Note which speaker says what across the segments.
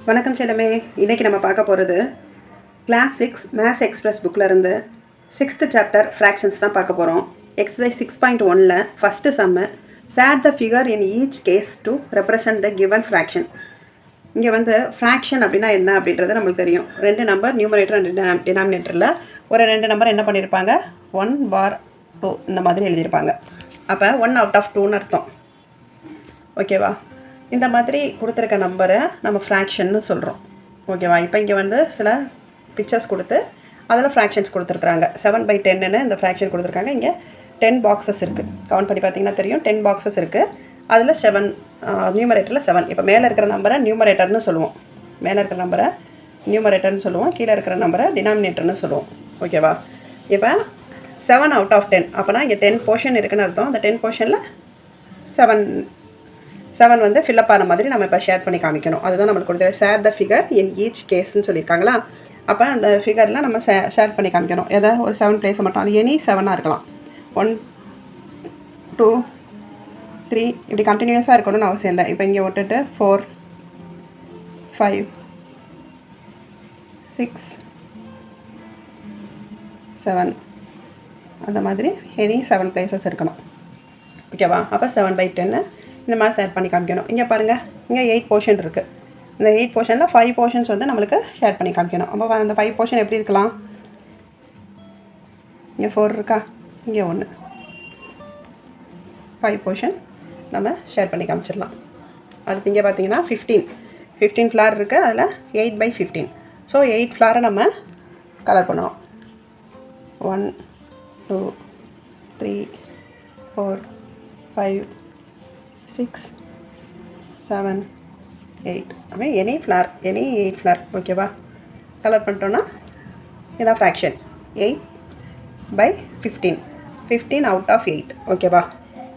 Speaker 1: வணக்கம் செல்லமே. இன்றைக்கி நம்ம பார்க்க போகிறது கிளாஸ் 6 மேத்ஸ் எக்ஸ்பிரஸ் புக்கில் இருந்து 6th சாப்டர் ஃப்ராக்ஷன்ஸ் தான் பார்க்க போகிறோம். எக்ஸசைஸ் 6.1ல் first sum shade the figure in each case to represent the given fraction. இங்கே வந்து ஃப்ராக்ஷன் அப்படின்னா என்ன அப்படின்றது நம்மளுக்கு தெரியும். 2 நம்பர் நியூமரேட்டர் அண்ட் டினாமினேட்டரில் ஒரு 2 நம்பர் என்ன பண்ணியிருப்பாங்க, 1/2 இந்த மாதிரி எழுதியிருப்பாங்க. அப்போ 1 out of 2ன்னு அர்த்தம். ஓகேவா? இந்த மாதிரி கொடுத்துருக்க நம்பரை நம்ம ஃப்ராக்ஷன்னு சொல்கிறோம். ஓகேவா? இப்போ இங்கே வந்து சில பிக்சர்ஸ் கொடுத்து அதில் ஃப்ராக்ஷன்ஸ் கொடுத்துருக்குறாங்க. 7/10ன்னு இந்த ஃப்ராக்ஷன் கொடுத்துருக்காங்க. இங்கே 10 பாக்ஸஸ் இருக்குது. கவுண்ட் பண்ணி பார்த்தீங்கன்னா தெரியும், 10 பாக்ஸஸ் இருக்குது. அதில் 7 நியூமரேட்டரில் 7. இப்போ மேலே இருக்கிற நம்பரை நியூமரேட்டர்னு சொல்லுவோம். மேலே இருக்கிற நம்பரை நியூமரேட்டர்னு சொல்லுவோம், கீழே இருக்கிற நம்பரை டினாமினேட்டர்னு சொல்லுவோம். ஓகேவா? இப்போ 7 out of 10 அப்போனா இங்கே 10 போர்ஷன் இருக்குன்னு அர்த்தம். அந்த 10 போர்ஷனில் 7 வந்து ஃபில்லப் ஆன மாதிரி நம்ம இப்போ ஷேர் பண்ணி காமிக்கணும். அதுதான் நம்மளுக்கு கொடுத்தது. Share the figure in each கேஸ்ன்னு சொல்லியிருக்காங்களா. அப்போ அந்த ஃபிகரில் நம்ம ஷேர் பண்ணி காமிக்கணும். ஏதாவது ஒரு 7 பிளேஸை மட்டும், அது எனி 7ஆக இருக்கலாம். 1 2 3 இப்படி கண்டினியூஸாக இருக்கணும்னு அவசியம் இல்லை. இப்போ இங்கே விட்டுட்டு 4 5 6 7 அந்த மாதிரி எனி 7 பிளேசஸ் இருக்கணும். ஓகேவா? அப்போ 7/10 இந்த மாதிரி ஷேர் பண்ணி காமிக்கணும். இங்கே பாருங்கள், இங்கே 8 போர்ஷன் இருக்குது. இந்த 8 போர்ஷனில் 5 போர்ஷன்ஸ் வந்து நம்மளுக்கு ஷேர் பண்ணி காமிக்கணும். அப்போ அந்த 5 போர்ஷன் எப்படி இருக்கலாம்? இங்கே 4 இருக்கா, இங்கே 1, 5 போர்ஷன் நம்ம ஷேர் பண்ணி காமிச்சிடலாம். அடுத்து இங்கே பார்த்தீங்கன்னா 15 ஃப்ளார் இருக்குது. அதில் 8/15. ஸோ 8 ஃப்ளாரை நம்ம கலர் பண்ணுவோம். 1 2 3 4 5 6 7 8 அப்படி எனி 8 ஃப்ளார். ஓகேவா? கலர் பண்ணிட்டோன்னா இதான் ஃப்ராக்ஷன் 8/15. 15 out of 8. ஓகேவா?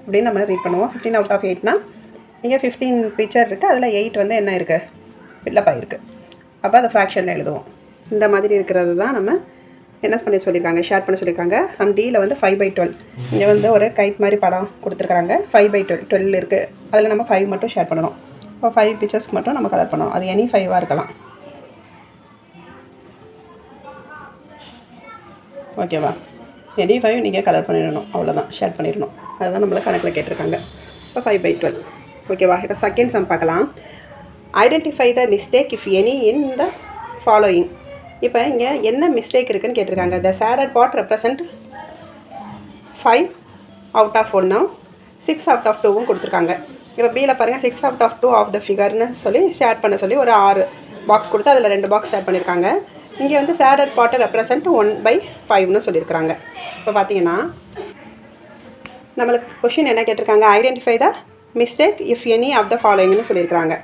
Speaker 1: அப்படின்னு நம்ம ரீட் பண்ணுவோம். 15 out of 8னா இங்கே 15 பிக்சர் இருக்குது. அதில் 8 வந்து என்ன இருக்குது, ஃபில்லப் ஆகிருக்கு. அப்போ அதை ஃப்ராக்ஷனில் எழுதுவோம். இந்த மாதிரி இருக்கிறது தான் நம்ம என்ன பண்ணி சொல்லியிருக்காங்க, ஷேர் பண்ண சொல்லியிருக்காங்க. சம் டியில் வந்து 5/12. இங்கே வந்து ஒரு கைட் மாதிரி படம் கொடுத்துருக்குறாங்க. 5/12 இருக்குது. அதில் நம்ம 5 மட்டும் ஷேர் பண்ணணும். இப்போ 5 பிக்சர்ஸ்க்கு மட்டும் நம்ம கலர் பண்ணணும். அது எனி 5ஆக இருக்கலாம். ஓகேவா? எனி 5 நீங்கள் கலர் பண்ணிடணும். அவ்வளோதான், ஷேர் பண்ணிடணும். அதுதான் நம்மளை கணக்கில் கேட்டிருக்காங்க. இப்போ 5/12. ஓகேவா? இப்போ செகண்ட் சம் பார்க்கலாம். Identify the mistake if any in the following. இப்போ இங்கே என்ன மிஸ்டேக் இருக்குதுன்னு கேட்டிருக்காங்க. The shaded part represent 5 out of 1, 6 out of 2வும் கொடுத்துருக்காங்க. இப்போ பியில் பாருங்கள், 6 out of 2 ஆஃப் த ஃபிகர்னு சொல்லி ஷேர் பண்ண சொல்லி ஒரு 6 பாக்ஸ் கொடுத்து அதில் 2 பாக்ஸ் ஷேர் பண்ணியிருக்காங்க. இங்கே வந்து சேடட் பார்ட்டை ரெப்ரசன்ட் 1/5ன்னு சொல்லியிருக்கிறாங்க. இப்போ பார்த்தீங்கன்னா நம்மளுக்கு கொஷின் என்ன கேட்டிருக்காங்க, identify the mistake if any of the ஃபாலோயிங்னு சொல்லியிருக்கிறாங்க.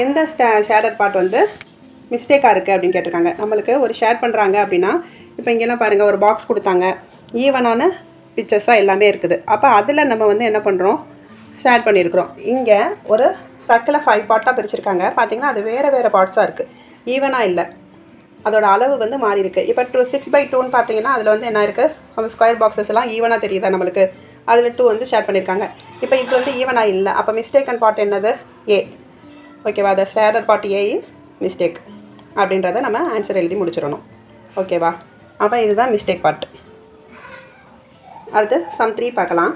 Speaker 1: எந்த ஷேடட் பார்ட் வந்து மிஸ்டேக்காக இருக்குது அப்படின்னு கேட்டிருக்காங்க. நம்மளுக்கு ஒரு ஷேர் பண்ணுறாங்க அப்படின்னா, இப்போ இங்கெல்லாம் பாருங்கள், ஒரு பாக்ஸ் கொடுத்தாங்க, ஈவனான பிக்சர்ஸாக எல்லாமே இருக்குது. அப்போ அதில் நம்ம வந்து என்ன பண்ணுறோம், ஷேர் பண்ணியிருக்கிறோம். இங்கே ஒரு சர்க்கிளை 5 பார்ட்டாக பிரிச்சிருக்காங்க. பார்த்திங்கன்னா அது வேறு பார்ட்ஸாக இருக்குது, ஈவனாக இல்லை. அதோட அளவு வந்து மாறி இருக்குது. இப்போ 6/2ன்னு பார்த்தீங்கன்னா அதில் வந்து என்ன இருக்குது, அந்த ஸ்கொயர் பாக்ஸஸ் எல்லாம் ஈவனாக தெரியுதா நம்மளுக்கு. அதில் 2 வந்து ஷேர் பண்ணியிருக்காங்க. இப்போ இது வந்து ஈவனாக இல்லை. அப்போ மிஸ்டேக்கன் பார்ட் என்னது, ஏ. ஓகேவா? த shaded part A is mistake அப்படின்றத நம்ம ஆன்சர் எழுதி முடிச்சிடணும். ஓகேவா? அப்போ இதுதான் மிஸ்டேக் பார்ட். அடுத்து சம் 3 பார்க்கலாம்.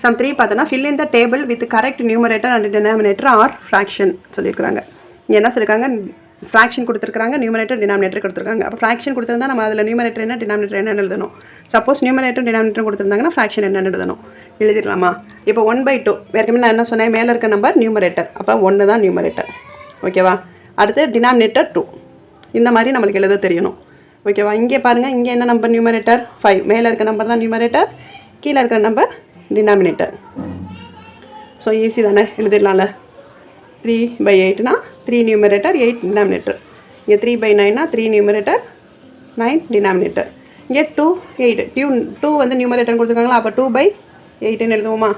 Speaker 1: சம் 3 பார்த்தோன்னா fill in the table with correct numerator and denominator are fraction சொல்லியிருக்காங்க. இங்கே என்ன சொல்லியிருக்காங்க, ஃப்ராக்ஷன் கொடுத்துருக்காங்க, நியூமரேட்டர் டினாமினேட்டர் கொடுத்துருக்காங்க. அப்போ ஃப்ராக்ஷன் கொடுத்துருந்தா நம்ம அதில் நியூமரேட்டர் என்ன டினாமினேட்டர் என்னன்னு எழுதணும். சப்போஸ் நியூமரேட்டர் டினாமினேட்டர் கொடுத்துருந்தாங்கன்னா ஃப்ராக்ஷன் என்னென்னு எழுதணும். எழுதிடலாமா? இப்போ 1/2 ஏற்கனவே நான் என்ன சொன்னேன், மேலே இருக்க நம்பர் நியூமரேட்டர், அப்போ 1 தான் நியூமரேட்டர். ஓகேவா? அடுத்து டினாமினேட்டர் 2. இந்த மாதிரி நம்மளுக்கு எழுத தெரியணும். ஓகேவா? இங்கே பாருங்கள், இங்கே என்ன நம்பர், நியூமரேட்டர் 5. மேலே இருக்க நம்பர் தான் நியூமரேட்டர், கீழே இருக்கிற நம்பர் டினாமினேட்டர். ஸோ ஈஸி தானே, எழுதிடலாம்ல. 3/8னா 3 நியூமரேட்டர் 8 டினாமினேட்டர். இங்கே 3/9னா 3 நியூமரேட்டர் 9 டினாமினேட்டர். இங்கே 2 8 2 வந்து நியூமரேட்டர் கொடுத்துருக்காங்களா. அப்போ 2/8ன்னு எழுதுவோமா?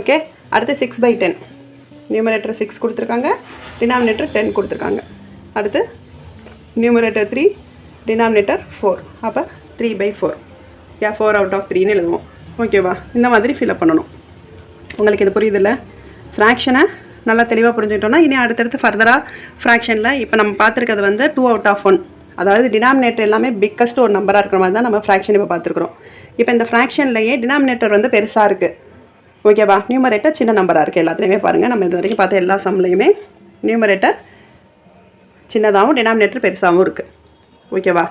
Speaker 1: ஓகே. அடுத்து 6/10. நியூமரேட்டர் 6 கொடுத்துருக்காங்க, டினாமினேட்டர் 10 கொடுத்துருக்காங்க. அடுத்து நியூமரேட்டர் 3, டினாமினேட்டர் 4. அப்போ 3/4. 4 out of 3ன்னு எழுதுவோம். ஓகேவா? இந்த மாதிரி ஃபில்அப் பண்ணணும். உங்களுக்கு இது புரியுதில்ல? ஃப்ராக்ஷனை நல்லா தெளிவாக புரிஞ்சுக்கிட்டோம்னா இனி அடுத்தடுத்து ஃபர்தராக ஃப்ராக்ஷனில் இப்போ நம்ம பார்த்துருக்கிறது வந்து 2/1, அதாவது டினாமினேட்டர் எல்லாமே பிக்கஸ்ட் ஒரு நம்பராக இருக்கிற மாதிரி தான் நம்ம ஃப்ராக்ஷன் இப்போ பார்த்துருக்குறோம். இப்போ இந்த ஃப்ராக்ஷன்லேயே டினாமினேட்டர் வந்து பெருசாக இருக்குது, ஓகேவா? நியூமரேட்டர் சின்ன நம்பராக இருக்குது. எல்லாத்துலேயுமே பாருங்கள், நம்ம இது வரைக்கும் பார்த்த எல்லா சம்லையுமே நியூமரேட்டர் சின்னதாகவும் டினாமினேட்டர் பெருசாகவும் இருக்குது, ஓகேவா?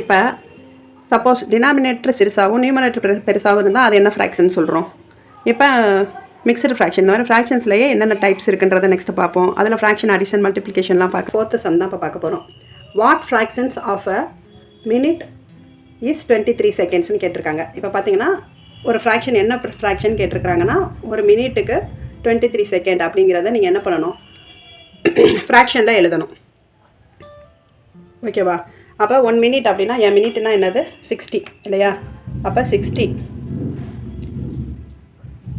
Speaker 1: இப்போ சப்போஸ் டினாமினேட்டர் சிறுசாகவும் நியூமரேட்டர் பெருசாகவும் இருந்தால் அது என்ன ஃப்ராக்ஷன் சொல்கிறோம்? இப்போ மிக்சடு ஃப்ராக்ஷன், இந்த மாதிரி ஃப்ராக்ஷன்ஸ்லேயே என்னென்ன டைப்ஸ் இருக்குன்றதை நெக்ஸ்ட்டு பார்ப்போம். அதில் ஃப்ராக்ஷன், அடிஷன், மல்டிப்ளிகேஷன்லாம் பார்க்க 4th சம் தான் இப்போ பார்க்க போகிறோம். What fractions of a minute is 23 செகண்ட்ஸ்னு கேட்டிருக்காங்க. இப்போ பார்த்தீங்கன்னா ஒரு ஃப்ராக்ஷன் என்ன ஃப்ராக்ஷன் கேட்டிருக்காங்கன்னா ஒரு மினிட்டுக்கு 23 செகண்ட் அப்படிங்கிறத நீங்கள் என்ன பண்ணணும், ஃப்ராக்ஷனில் எழுதணும், ஓகேவா? அப்போ 1 மினிட் அப்படின்னா என் மினிட்னா என்னது 60 இல்லையா? அப்போ 60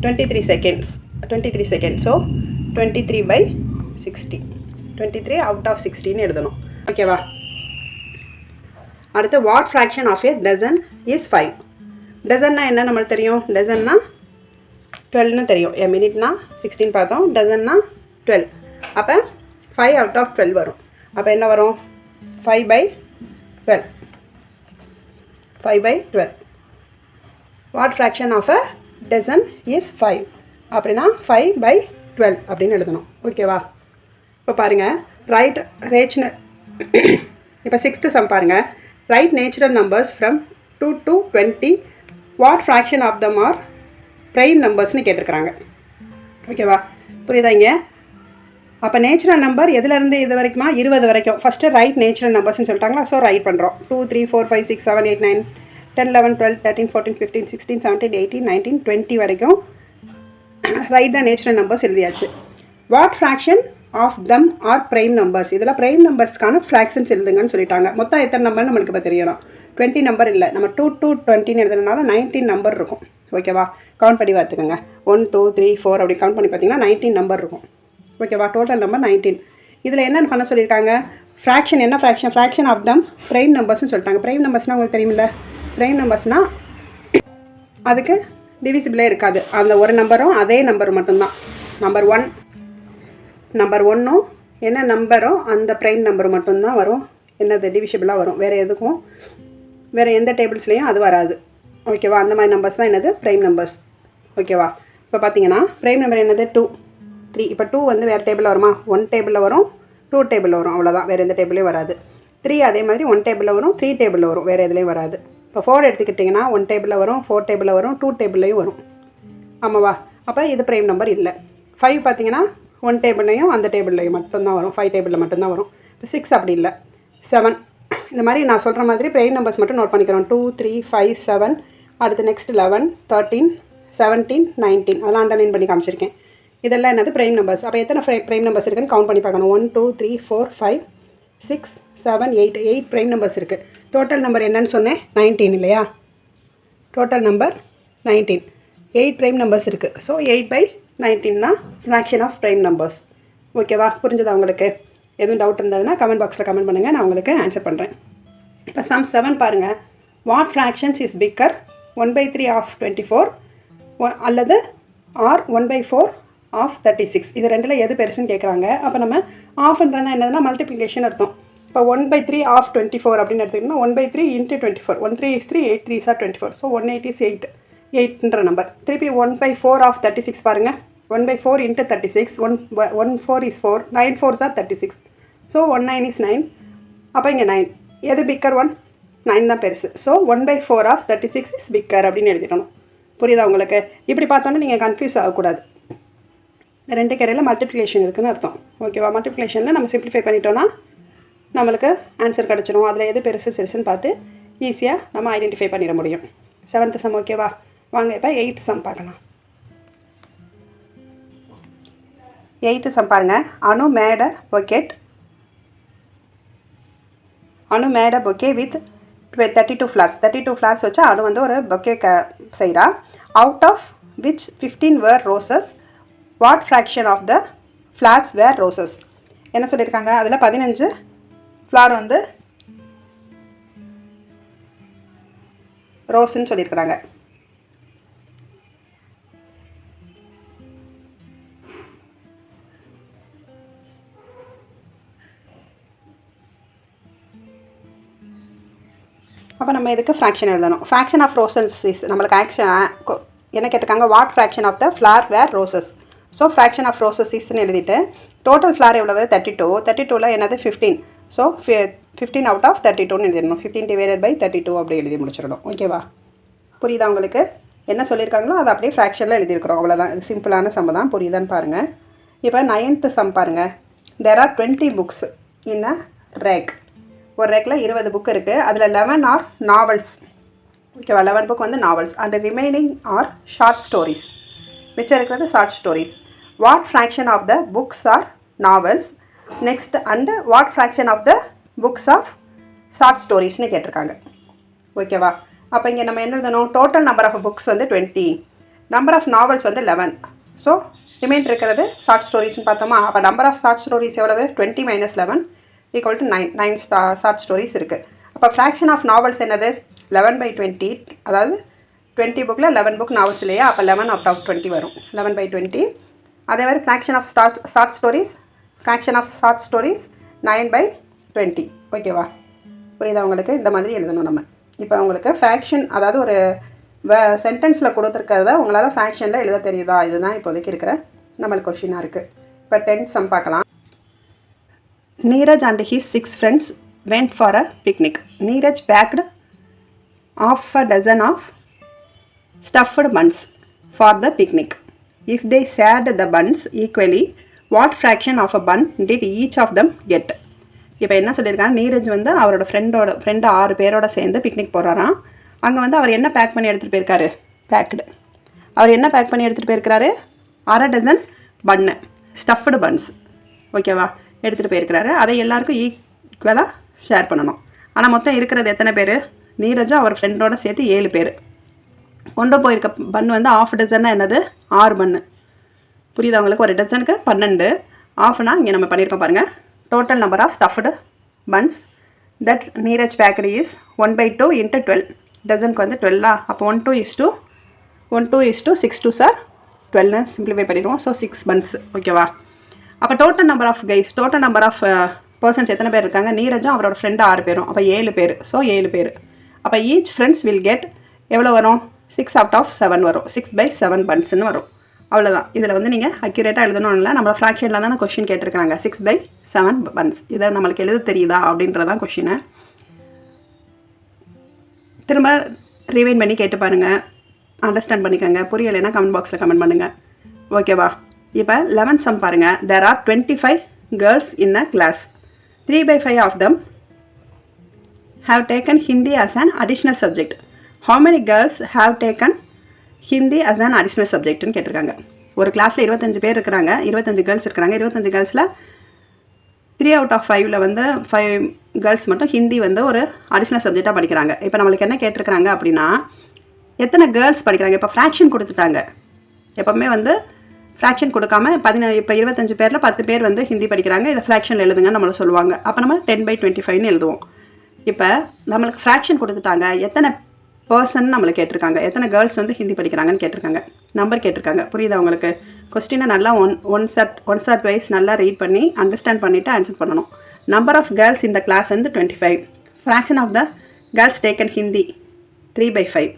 Speaker 1: 23 seconds, 23 second. So 23/60, 23 out of 60ன்னு எழுதணும், ஓகேவா? அடுத்து what fraction of a dozen is 5. டசன்னா என்ன நம்மளுக்கு தெரியும்? டசன்னா 12ன்னு தெரியும். என் மினிட்னா 16 பார்த்தோம், டசன்னா 12. அப்போ 5 அவுட் ஆஃப் 12 வரும். அப்போ என்ன வரும்? 5/12, 5/12. What fraction of a dozen is 5 அப்படின்னா 5/12 அப்படின்னு எழுதணும், ஓகேவா? இப்போ பாருங்கள், ரைட் ரேஷனல் இப்போ 6th சம் பாருங்கள். Write natural numbers from 2 to 20. What fraction of them are prime நம்பர்ஸ்னு கேட்டிருக்கிறாங்க, ஓகேவா? புரியுதா இங்கே? அப்போ நேச்சுரல் நம்பர் எதுலேருந்து இது வரைக்குமா? 20 வரைக்கும். ஃபஸ்ட்டு ரைட் நேச்சுரல் நம்பர்ஸ்னு சொல்லிட்டாங்களா, ஸோ ரைட் பண்ணுறோம். 2 3 4 5 6 7 8 9 10 11 12 13 14 15 16 17 18 19 20 வரைக்கும் ரைட் த நேச்சுரல் நம்பர்ஸ் எழுதியாச்சு. What fraction of them are prime numbers, இதில் ப்ரைம் நம்பர்ஸ்க்கான ஃப்ராக்ஷன்ஸ் எழுதுங்கன்னு சொல்லிட்டாங்க. மொத்தம் எத்தனை நம்பர் நம்மளுக்கு இப்போ தெரியணும். 20 நம்பர் இல்லை, நம்ம 2 to 20 எழுதுறதுனால 19 நம்பர் இருக்கும், ஓகேவா? கவுண்ட் பண்ணி பார்த்துக்கோங்க. 1 2 3 4 அப்படி கவுண்ட் பண்ணி பார்த்தீங்கன்னா 19 நம்பர் இருக்கும், ஓகேவா? Total number 19. இதில் என்ன பண்ண சொல்லியிருக்காங்க? ஃப்ராக்ஷன் என்ன fraction? Fraction of them prime நம்பர்ஸ்னு சொல்லிட்டாங்க. ப்ரைம் நம்பர்ஸ்னால் உங்களுக்கு தெரியுமில்ல, ப்ரைம் நம்பர்ஸ்னால் அதுக்கு டிவிசிபிளே இருக்காது. அந்த ஒரு நம்பரும் அதே நம்பர் மட்டும்தான். நம்பர் 1ம் என்ன நம்பரோ அந்த ப்ரைம் நம்பர் மட்டும்தான் வரும், என்னது டிவிசிபிளாக வரும். வேறு எதுக்கும் வேறு எந்த டேபிள்ஸ்லேயும் அது வராது, ஓகேவா? அந்த மாதிரி நம்பர்ஸ் தான் என்னது ப்ரைம் நம்பர்ஸ், ஓகேவா? இப்போ பார்த்தீங்கன்னா ப்ரைம் நம்பர் என்னது 2 3. இப்போ 2 வந்து வேறு டேபிளில் வருமா? 1 டேபிளில் வரும், 2 டேபிளில் வரும், அவ்வளோதான். வேறு எந்த டேபிளையும் வராது. 3 அதே மாதிரி 1 டேபிளில் வரும், 3 டேபிளில் வரும், வேறு எதுலேயும் வராது. இப்போ 4 எடுத்துக்கிட்டிங்கன்னா 1 டேபிளில் வரும், 4 டேபிளில் வரும், 2 டேபிள்லையும் வரும், ஆமாவா? அப்போ இது ப்ரைம் நம்பர் இல்லை. 5 பார்த்தீங்கன்னா 1 டேபிள்லையும் அந்த டேபிள்லையும் மட்டும்தான் வரும், 5 டேபிளில் மட்டும்தான் வரும். இப்போ 6 அப்படி இல்லை, 7. இந்த மாதிரி நான் சொல்கிற மாதிரி ப்ரைம் நம்பர்ஸ் மட்டும் நோட் பண்ணிக்கிறோம். 2 3 5 7, அடுத்து நெக்ஸ்ட் 11 13 17 19 அதெல்லாம் அண்டர்லைன் பண்ணி காமிச்சிருக்கேன். இதெல்லாம் என்னது ப்ரைம் நம்பர்ஸ். அப்போ எத்தனை ப்ரைம் நம்பர்ஸ் இருக்குன்னு கவுண்ட் பண்ணி பார்க்கணும். 1 2 3 4 5 6 7 8 8 ப்ரைம் நம்பர்ஸ் இருக்குது. டோட்டல் நம்பர் என்னன்னு சொன்னேன்? 19 இல்லையா? டோட்டல் நம்பர் 19, 8 ப்ரைம் நம்பர்ஸ் இருக்குது. ஸோ 8/19 தான் ஃப்ராக்ஷன் ஆஃப் ப்ரைம் நம்பர்ஸ், ஓகேவா? புரிஞ்சதா உங்களுக்கு? எதுவும் டவுட் இருந்ததுன்னா கமெண்ட் பாக்ஸில் கமெண்ட் பண்ணுங்கள், நான் உங்களுக்கு ஆன்சர் பண்ணுறேன். இப்போ சம் 7 பாருங்கள். What fractions is bigger 1/3 of 24 அல்லது ஆர் 1/4 ஆஃப் 36? இது ரெண்டில் எது பெருசுன்னு கேட்குறாங்க. அப்போ நம்ம ஆஃப்ன்றதா என்னதுன்னா மல்டிப்ளிகேஷன் அர்த்தம். இப்போ 1/3 ஆஃப் 24 அப்படின்னு எடுத்துக்கிட்டோம்னா 1/3 into 24, 1 3 is 3, 8 3s are 24, so 1/8 is 8, 8ன்ற நம்பர். திருப்பி 1/4 ஆஃப் 36 பாருங்கள். 1/4 into 36, 1 4 is 4, 9 4s are 36, so 1 9 is 9. அப்போ இங்கே 9 எது பிக்கர்? 9 தான் பெருசு. ஸோ 1/4 ஆஃப் 36 is பிக்கர் அப்படின்னு எழுதிக்கணும். புரியுதா உங்களுக்கு? இப்படி பார்த்தோன்னா நீங்கள் கன்ஃபியூஸ் ஆகக்கூடாது. ரெண்டு கடையில் மல்டிப்ளிகேஷன் இருக்குதுன்னு அர்த்தம், ஓகேவா? மல்டிப்ளிகேஷனில் நம்ம சிம்பிளிஃபை பண்ணிட்டோன்னா நம்மளுக்கு ஆன்சர் கிடச்சிரும். அதில் எது பெருசு சிறுசுன்னு பார்த்து ஈஸியாக நம்ம ஐடென்டிஃபை பண்ணிட முடியும். 7th சம் ஓகேவா? வாங்க இப்போ 8th சம் பார்க்கலாம். 8th சம் பாருங்கள். Anu made a bouquet with 32 flowers. 32 flowers வச்சு அனு வந்து ஒரு பொக்கே செய்கிறா. Out of which 15 were roses. What fraction of the flowers were roses? என்ன சொல்லியிருக்காங்க? அதில் 15 ஃப்ளார் வந்து ரோஸ்ன்னு சொல்லியிருக்கிறாங்க. அப்போ நம்ம இதுக்கு ஃப்ராக்ஷன் எழுதணும். ஃப்ராக்ஷன் ஆஃப் ரோசஸ் இஸ் நம்மளுக்கு என்ன கேட்டிருக்காங்க, what fraction of the flower were roses. So fraction of roses இஸ்ன்னு எழுதிட்டு டோட்டல் ஃப்ளார் எவ்வளவு 32, 32ல் என்னது 15. ஸோ 15 அவுட் ஆஃப் 32ன்னு எழுதிடணும். 15 டிவைடட் பை 32 அப்படி எழுதி முடிச்சிடணும். ஓகேவா? புரியுதா உங்களுக்கு? என்ன சொல்லியிருக்காங்களோ அதை அப்படியே ஃப்ராக்ஷனில் எழுதியிருக்கிறோம். அவ்வளோதான். இது சிம்பிளான சம் தான். புரியுதான்னு பாருங்கள். இப்போ 9th சம் பாருங்கள். There are 20 books in a rack. ஒரு ரேக்கில் 20 புக் இருக்குது. அதில் 11 ஆர் நாவல்ஸ். ஓகேவா? 11 புக் வந்து novels and remaining are short stories. மிச்சம் இருக்கிறது short stories. What fraction of the books are novels next and what fraction of the books of short ஸ்டோரிஸ்னு கேட்டிருக்காங்க. ஓகேவா? அப்போ இங்கே நம்ம என்ன எழுதணும், டோட்டல் நம்பர் ஆஃப் புக்ஸ் வந்து 20, நம்பர் ஆஃப் நாவல்ஸ் வந்து 11. ஸோ ரிமைண்ட் இருக்கிறது ஷார்ட் ஸ்டோரிஸ்னு பார்த்தோமா. அப்போ நம்பர் ஆஃப் ஷார்ட் ஸ்டோரிஸ் எவ்வளவு, 20 - 11 = 9 ஷார்ட் ஸ்டோரிஸ் இருக்குது. அப்போ ஃப்ராக்ஷன் ஆஃப் நாவல்ஸ் என்னது, 11/20. அதாவது 20 புக்கில் 11 புக் நாவல்ஸ் இல்லையா, அப்போ 11 அவுட் ஆஃப் 20 வரும். 11/20. அதே மாதிரி ஃப்ராக்ஷன் ஆஃப் ஷார்ட் ஸ்டோரிஸ் 9/20. ஓகேவா? புரியுதா உங்களுக்கு? இந்த மாதிரி எழுதணும் நம்ம. இப்போ உங்களுக்கு ஃப்ராக்ஷன், அதாவது ஒரு சென்டென்ஸில் கொடுத்துருக்கிறத உங்களால் ஃப்ராக்ஷனில் எழுத தெரியுதா, இதுதான் இப்போதைக்கு இருக்கிற நம்மளுக்கு கொஷினாக இருக்குது. இப்போ 10th சம் பார்க்கலாம். Neeraj and his 6 friends went for a picnic. Neeraj packed half a dozen of stuffed buns for the picnic. If they shared the buns equally, what fraction of a bun did each of them get? இப்போ என்ன சொல்லியிருக்காங்க, நீரஜ் வந்து அவரோட friend 6 பேரோட சேர்ந்து picnic போகிறாராம். அங்கே வந்து அவர் என்ன பேக் பண்ணி எடுத்துகிட்டு போயிருக்காரு, அவர் என்ன பேக் பண்ணி எடுத்துகிட்டு போயிருக்காரு, 1/2 டசன் பன்னு, ஸ்டஃப்டு பன்ஸ். ஓகேவா? எடுத்துகிட்டு போயிருக்கிறாரு. அதை எல்லாருக்கும் ஈக்குவலாக ஷேர் பண்ணணும். ஆனால் மொத்தம் இருக்கிறது எத்தனை பேர், நீரஜும் அவர் ஃப்ரெண்டோட சேர்த்து 7 பேர். கொண்டு போயிருக்க பன் வந்து 1/2 டசன்னா என்னது, 6 பன்னு. புரியுதா உங்களுக்கு? ஒரு டசனுக்கு 12, ஆஃப்னா இங்கே நம்ம பண்ணியிருக்கோம் பாருங்கள். Total number of stuffed buns that Neeraj baked is 1/2 × 12. டசனுக்கு வந்து 12. அப்போ 1/2 6 2 சார் 12 சிம்பிளிஃபை பண்ணிடுவோம். So 6 buns. ஓகேவா? அப்போ total number of total number of persons எத்தனை பேர் இருக்காங்க, நீரஜும் அவரோட ஃப்ரெண்டு 6 பேரும். அப்போ 7 பேர். ஸோ 7 பேர். அப்போ ஈச் ஃப்ரெண்ட்ஸ் வில் கெட் எவ்வளோ வரும், 6 அவுட் ஆஃப் 7 வரும். 6/7 பன்ஸ்ன்னு வரும். அவ்வளோதான். இதில் வந்து நீங்கள் அக்யூரேட்டாக எழுதணும் இல்லை, நம்மளை ஃப்ராக்ஷனில் தானே கொஷின் கேட்டிருக்காங்க. 6/7 பன்ஸ். இதை நம்மளுக்கு எழுத தெரியுதா அப்படின்றதான் கொஷினை. திரும்ப ரிவைண்ட் பண்ணி கேட்டு பாருங்கள், அண்டர்ஸ்டாண்ட் பண்ணிக்கோங்க. புரியலைன்னா கமெண்ட் பாக்ஸில் கமெண்ட் பண்ணுங்கள். ஓகேவா? இப்போ 11th சம் பாருங்கள். There are 25 girls in a class. 3/5 of them have taken Hindi as an additional subject. How many girls have taken Hindi as an additional subject ன்னு கேட்டிருக்காங்க. ஒரு கிளாஸில் 25 பேர் இருக்கிறாங்க, 25 கேர்ள்ஸ் இருக்கிறாங்க. 25 கேர்ள்ஸில் 3 அவுட் ஆஃப் 5ல் வந்து 5 கேர்ள்ஸ் மட்டும் ஹிந்தி வந்து ஒரு அடிஷ்னல் சப்ஜெக்டாக படிக்கிறாங்க. இப்போ நம்மளுக்கு என்ன கேட்டிருக்கிறாங்க அப்படின்னா, எத்தனை கேர்ள்ஸ் படிக்கிறாங்க. இப்போ ஃப்ராக்ஷன் கொடுத்துட்டாங்க. எப்போவுமே வந்து ஃப்ராக்ஷன் கொடுக்காம இப்போ 25 பேரில் 10 பேர் வந்து ஹிந்தி படிக்கிறாங்க, இதை ஃப்ராக்ஷன் எழுதுங்க நம்மளை சொல்லுவாங்க. அப்போ நம்ம 10/25ன்னு எழுதுவோம். இப்போ நம்மளுக்கு ஃப்ராக்ஷன் கொடுத்துட்டாங்க, எத்தனை பர்சன் நம்மளை கேட்டிருக்காங்க, எத்தனை கேர்ள்ஸ் வந்து ஹிந்தி படிக்கிறாங்கன்னு கேட்டிருக்காங்க, நம்பர் கேட்டிருக்காங்க. புரியுதா உங்களுக்கு? கொஸ்டினை நல்லா ஒன் ஷார்ட் வைஸ் நல்லா ரீட் பண்ணி அண்டர்ஸ்டாண்ட் பண்ணிவிட்டு ஆன்சர் பண்ணணும். நம்பர் ஆஃப் கேர்ள்ஸ் இந்த கிளாஸ் வந்து 25. Fraction of the girls taken Hindi 3/5.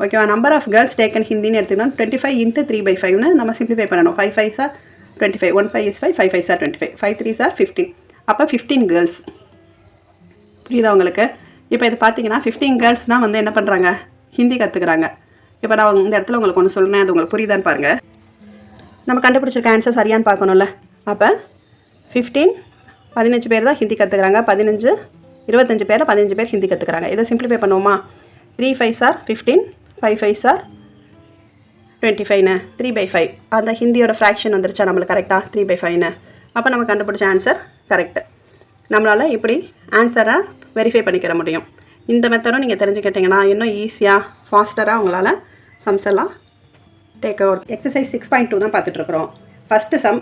Speaker 1: ஓகேவா? நம்பர் ஆஃப் கேர்ள்ஸ் டேக்கன் ஹிந்தின்னு எடுத்துக்கணும். 25 × 3/5ன்னு நம்ம சிம்பிளிஃபை பண்ணணும். 5 5s are 25, 1 5 is 5, 5 5s are 25, 5 3s are 15. அப்போ 15 கேர்ள்ஸ். புரியுதா உங்களுக்கு? இப்போ இது பார்த்தீங்கன்னா 15 கேர்ள்ஸ் தான் வந்து என்ன பண்ணுறாங்க, ஹிந்தி கற்றுக்குறாங்க. இப்போ நான் இந்த இடத்துல உங்களுக்கு ஒன்று சொல்கிறேன், அது உங்களுக்கு புரியுதான்னு பாருங்கள். நம்ம கண்டுபிடிச்சிருக்க ஆன்சர் சரியான்னு பார்க்கணும்ல. அப்போ 15 பேர் தான் ஹிந்தி கற்றுக்குறாங்க. 25 பேரில் 15 பேர் ஹிந்தி கற்றுக்குறாங்க. இதை சிம்பிளிஃபை பண்ணுவோமா? 3 5s are 15, 5 5s are 25ன்னு 3/5. அந்த ஹிந்தியோட ஃப்ராக்ஷன் வந்துருச்சா நம்மளுக்கு கரெக்டாக 3/5ன்னு. அப்போ நம்ம கண்டுபிடிச்ச ஆன்சர் கரெக்டு. நம்மளால் இப்படி ஆன்சரை வெரிஃபை பண்ணிக்கிற முடியும். இந்த மெத்தடும் நீங்கள் தெரிஞ்சுக்கிட்டிங்கன்னா இன்னும் ஈஸியாக ஃபாஸ்டராக உங்களால் சம்ஸ் எல்லாம் டேக் ஓவர். எக்ஸசைஸ் 6.2 தான் பார்த்துட்ருக்குறோம். First sum,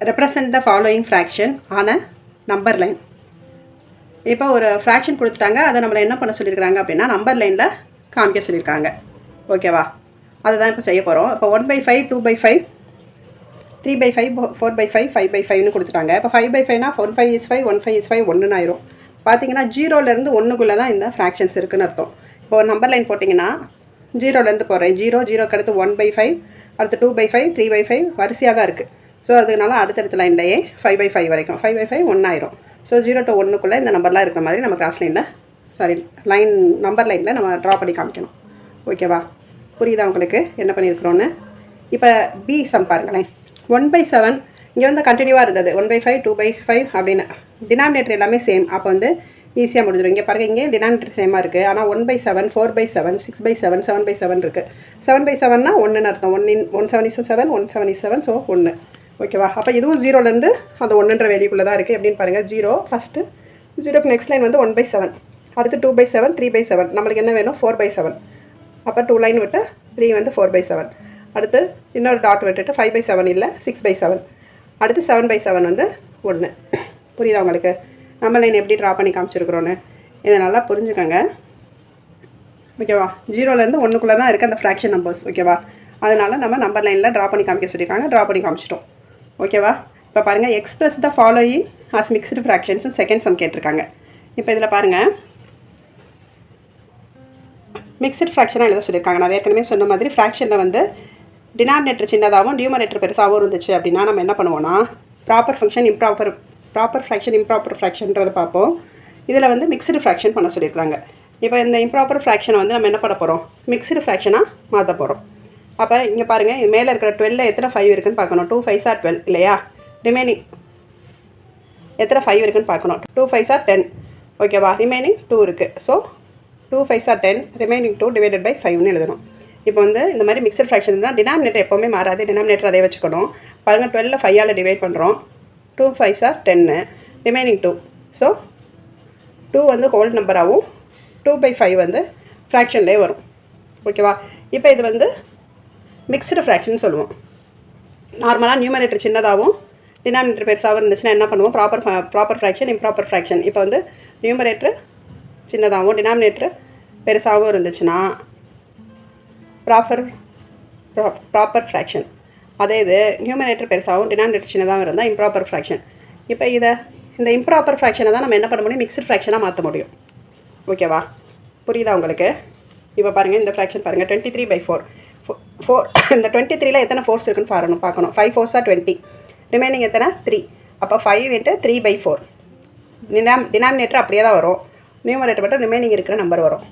Speaker 1: represent the following fraction ஆன நம்பர் லைன். இப்போ ஒரு ஃப்ராக்ஷன் கொடுத்துட்டாங்க, அதை நம்மளை என்ன பண்ண சொல்லியிருக்காங்க அப்படின்னா நம்பர் லைனில் காமிக்க சொல்லியிருக்காங்க. ஓகேவா? அதுதான் இப்போ செய்ய போகிறோம். இப்போ 1/5, 2/5, 3/5, 4/5, 5/5ன்னு கொடுத்துட்டாங்க. இப்போ 5/5னா 1 5 is 5, 1 5 is 5, 1ன்னு ஆயிரும். பார்த்தீங்கன்னா 0லேருந்து 1க்குள்ளே தான் இந்த ஃப்ராக்ஷன்ஸ் இருக்குதுன்னு அர்த்தம். இப்போ ஒரு நம்பர் லைன் போட்டிங்கன்னா 0லேருந்து போகிறேன், 0க்கு அடுத்து 1/5, அடுத்து 2/5, 3/5 வரிசையாக தான் இருக்குது. ஸோ அதனால அடுத்தடுத்த லைன்லேயே 5/5 வரைக்கும் 5/5 1 ஆயிரும். ஸோ 0 to 1க்குள்ளே இந்த நம்பர்லாம் இருக்கிற மாதிரி நம்ம கிராஸ் லைனில் நம்பர் லைனில் நம்ம ட்ரா பண்ணி காமிக்கணும். ஓகேவா? புரியுதா உங்களுக்கு என்ன பண்ணியிருக்கிறோன்னு? இப்போ பி சம் பாருங்களேன். 1/7 இங்கே வந்து கண்டினியூவாக இருந்தது. 1/5 2/5 அப்படின்னு டினாமினேட்டர் எல்லாமே சேம். அப்போ வந்து ஈஸியாக முடிஞ்சிடும். இங்கே பாருங்கள், இங்கே டினாமினேட்டர் சேமாக இருக்குது. ஆனால் 1/7 4/7 6/7 7/7 இருக்குது. 7/7னா 1ன்னு அர்த்தம். 1/7 1/7 ஸோ 1. ஓகேவா? அப்போ இதுவும் 0லேருந்து அந்த 1ன்ற வேல்யூக்குள்ளே தான் இருக்குது. எப்படின்னு பாருங்கள். 0 ஃபஸ்ட்டு 0க்கு நெக்ஸ்ட் லைன் வந்து 1/7, அடுத்து 2/7 3/7. நம்மளுக்கு என்ன வேணும்? 4/7. அப்போ 2 லைன் விட்டு 3 வந்து 4/7. அடுத்து இன்னொரு டாட் விட்டுட்டு 5/7 இல்லை 6/7. அடுத்து 7/7 வந்து 1. புரியுதா உங்களுக்கு? நம்ம லைன் எப்படி ட்ரா பண்ணி காமிச்சிருக்கிறோன்னு இதை நல்லா புரிஞ்சுக்கோங்க. ஓகேவா? 0லேருந்து 1க்குள்ளே தான் இருக்குது அந்த ஃப்ராக்ஷன் நம்பர்ஸ். ஓகேவா? அதனால் நம்ம நம்பர் லைனில் ட்ரா பண்ணி காமிக்க சொல்லியிருக்காங்க. ட்ரா பண்ணி காமிச்சிட்டோம். ஓகேவா? இப்போ பாருங்கள், express the following as mixed fractions second sum கேட்டிருக்காங்க. இப்போ இதில் பாருங்கள், மிக்ஸ்டு ஃப்ராக்ஷனாக எழுத சொல்லியிருக்காங்க. நான் ஏற்கனவே சொன்ன மாதிரி ஃப்ராக்ஷனில் வந்து டினாமினேட்டர் சின்னதாகவும் நியூமரேட்டர் பெருசாகவும் இருந்துச்சு அப்படின்னா நம்ம என்ன பண்ணுவோன்னா ப்ராப்பர் ஃப்ராக்ஷன் இம்ப்ராப்பர் ஃப்ராக்ஷன்றதை பார்ப்போம். இதில் வந்து மிக்ஸ்டு ஃப்ராக்ஷன் பண்ண சொல்லியிருக்காங்க. இப்போ இந்த இம்ப்ராப்பர் ஃப்ராக்ஷனை வந்து நம்ம என்ன பண்ண போகிறோம்? மிக்ஸ்டு ஃப்ராக்ஷனாக மாற்ற போகிறோம். அப்போ இங்கே பாருங்கள், இது மேலே இருக்கிற 12 எத்தனை 5 இருக்குதுன்னு பார்க்கணும். 2 5s are 12 இல்லையா? ரிமைனிங் எத்தனை 5 இருக்குதுன்னு பார்க்கணும். 2 5s are 10. ஓகேவா? ரிமைனிங் 2 இருக்குது. So 2 5s are 10, remaining 2 divided by 5ன்னு எழுதணும். இப்போ வந்து இந்த மாதிரி மிக்சர் ஃப்ராக்ஷன் தான் டினாமினேட்டர் எப்போவுமே மாறாது. டினாமினேட்டர் அதே வச்சுக்கணும். பாருங்கள், 12 5ஆல் டிவைட் பண்ணுறோம். 2 5s are 10, ரிமைனிங் 2. ஸோ 2 வந்து ஹோல் நம்பராகவும் 2/5 வந்து ஃப்ராக்ஷன்லேயே வரும். ஓகேவா? இப்போ இது வந்து மிக்ஸ்டு ஃப்ராக்ஷன் சொல்லுவோம். நார்மலாக நியூமரேட்டர் சின்னதாகவும் டினாமினேட்டர் பெருசாகவும் இருந்துச்சுன்னா என்ன பண்ணுவோம்? Proper fraction improper fraction. இப்போ வந்து நியூமரேட்டர் சின்னதாகவும் டினாமினேட்டர் பெருசாகவும் இருந்துச்சுன்னா ப்ராப்பர் ஃப்ராக்ஷன். அதே இது நியூமரேட்டர் பெருசாகவும் டினாமினேட்டர் சின்னதாகவும் இருந்தால் இம்ப்ராப்பர் ஃப்ராக்ஷன். இப்போ இந்த இம்ப்ராப்பர் ஃப்ராக்ஷனை தான் நம்ம என்ன பண்ண முடியும்? மிக்ஸ்டு ஃப்ராக்ஷனாக மாற்ற முடியும். ஓகேவா? புரியுதா உங்களுக்கு? இப்போ பாருங்கள், இந்த ஃப்ராக்ஷன் பாருங்கள். 23/4 இந்த 23ல் எத்தனை ஃபோர்ஸ் இருக்குன்னு பார்க்கணும். 5 4s are 20, ரிமைனிங் எத்தனை? 3. அப்போ 5 × 3/4. டினாமினேட்டர் அப்படியே தான் வரும். நியூமரேட்டர் மட்டும் ரிமைனிங் இருக்கிற நம்பர் வரும்.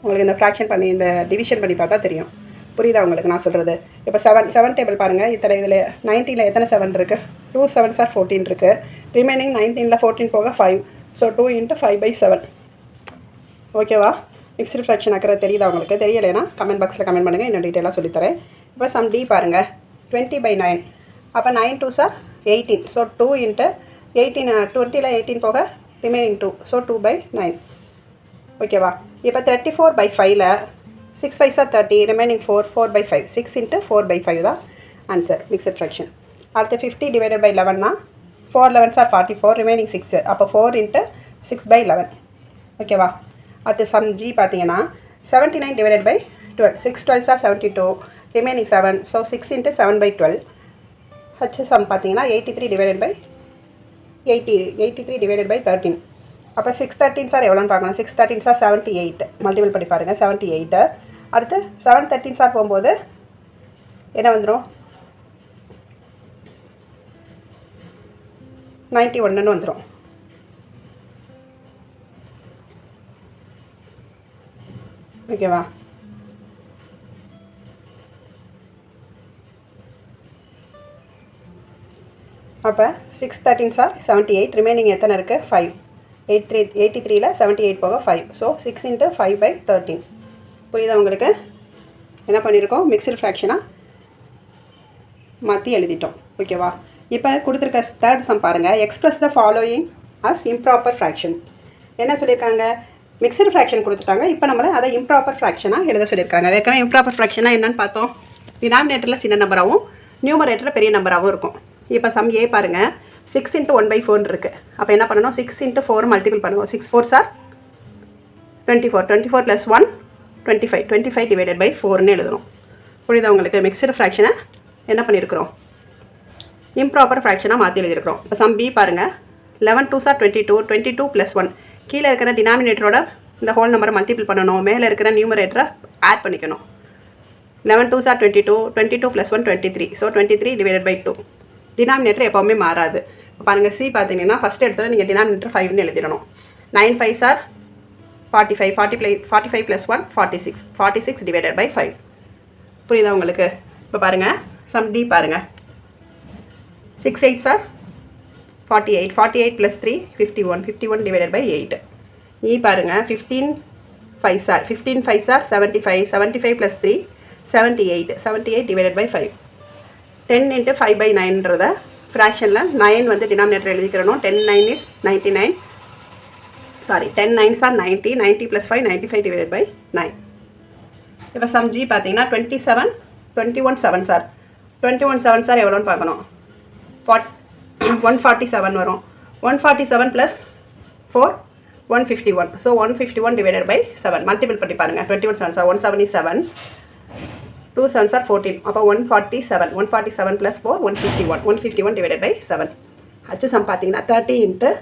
Speaker 1: உங்களுக்கு இந்த ஃப்ராக்ஷன் பண்ணி இந்த டிவிஷன் பண்ணி பார்த்தா தெரியும். புரியுதா உங்களுக்கு நான் சொல்கிறது? இப்போ 7 டேபிள் பாருங்கள். இத்தனை இதில் 19ல் எத்தனை 7 இருக்குது? 2 7s are 14 இருக்குது. ரிமைனிங் 19ல் 14 போக 5. ஸோ 2 × 5/7. ஓகேவா? மிக்ஸ்டு ஃப்ராக்ஷன் ஆக்கிறது தெரியுதா உங்களுக்கு? தெரியலைன்னா கமெண்ட் பாக்ஸில் கமெண்ட் பண்ணுங்கள், இன்னும் டீட்டெயிலாக சொல்லித்தரேன். இப்போ சம் டி பாருங்கள். 20/9. அப்போ 9 2s are 18. ஸோ 2 × 18. 20ல் 18 போக ரிமைனிங் 2. ஸோ 2/9. ஓகேவா? இப்போ 34/5ல் 6 5s are 30, ரிமைனிங் 4 4/5. 6 × 4/5 தான் ஆன்சர் மிக்ஸ்டு ஃப்ராக்ஷன். அடுத்து 50 divided by 11னா 4 11s are 44, remaining 6. அப்போ 4 × 6/11. ஓகேவா? அடுத்து சம் ஜி பார்த்தீங்கன்னா 79 divided by 12. 6 12s are 72, remaining 7. So 6 × 7/12. ஹச் சம் பார்த்தீங்கன்னா 83 divided by 13. அப்போ 6 13s are எவ்வளோன்னு பார்க்கணும். 6 13s are 78. மல்டிபிள் பண்ணி பாருங்கள். 78. அடுத்து 7 13s are போகும்போது என்ன வந்துடும்? 91ன்னு வந்துடும். ஓகேவா? அப்போ 6 13s are 78, ரிமைனிங் எத்தனை இருக்குது? 5. 83ல் 78 போக 5. ஸோ 6 × 5/13. புரியுதா உங்களுக்கு? என்ன பண்ணியிருக்கோம்? மிக்ஸ்டு ஃப்ராக்ஷனாக மாற்றி எழுதிட்டோம். ஓகேவா? இப்போ கொடுத்துருக்க தேர்ட் சம் பாருங்கள். Express the following as improper fraction. என்ன சொல்லியிருக்காங்க? மிக்ஸ்டு ஃப்ராக்ஷன் கொடுத்துட்டாங்க. இப்போ நம்மளை அதை இம்ப்ராப்பர் ஃப்ராக்ஷனாக எழுத சொல்லியிருக்காங்க. ஏற்கனவே இம்ப்ராப்பர் ஃப்ராக்ஷனாக என்னென்னு பார்த்தோம். டினாமினேட்டரில் சின்ன நம்பராகவும் நியூமரேட்டரில் பெரிய நம்பராகவும் இருக்கும். இப்போ சம் ஏ பாருங்கள். 6 × 1/4 இருக்குது. அப்போ என்ன பண்ணணும்? 6 × 4 மல்டிபிள் பண்ணுவோம். 6 4s are 24. 24 + 1 25. 25 divided by 4ன்னு எழுதணும். புரியுதா உங்களுக்கு? மிக்ஸ்டு ஃப்ராக்ஷனை என்ன பண்ணியிருக்கிறோம்? இம்ப்ராப்பர் ஃப்ராக்ஷனாக மாற்றி எழுதியிருக்கிறோம். இப்போ சம் பி பாருங்கள். 11 2s are 22, 22 + 1. கீழே இருக்கிற டினாமினேட்டரோட இந்த ஹோல் நம்பரை மல்டிபிள் பண்ணணும், மேலே இருக்கிற நியூமரேட்டரை ஆட் பண்ணிக்கணும். 11 2s are 22, 22 + 1 23, ஸோ 23 / 2. டினாமினேட்டர் எப்போவுமே மாறாது. பாருங்கள், சி பார்த்தீங்கன்னா ஃபஸ்ட் இடத்துல நீங்கள் டினாமினேட்டர் 5ன்னு எழுதிடணும். 9 5s are 45, 45 + 1 46, 46 / 5. புரியுதா உங்களுக்கு? இப்போ பாருங்கள், சம் டி பாருங்கள். 6 8s are 48, 48 + 3 51, 51 / 8. E பாருங்கள், 15 5s are 15 5s are 75, 75 + 3 78, 78 / 5. 10 × 5/9ன்றத ஃப்ராக்ஷனில் 9 வந்து டினாமினேட்டர் எழுதிக்கிறணும். 10 9 is 99, சாரி 10 9s are 90, 90 + 5 95 / 9. இப்போ சம் ஜி பார்த்தீங்கன்னா 27 21 7s are 21 7s are எவ்வளோன்னு பார்க்கணும். 147 வரும். 147 + 4 151, ஸோ 151 / 7. மல்டிபிள் பண்ணி பாருங்கள். 21 7s are 177, 2 7s are 14, அப்போ 147, 147 + 4 151, 151 / 7. ஹச் சம் பார்த்தீங்கன்னா 30 ×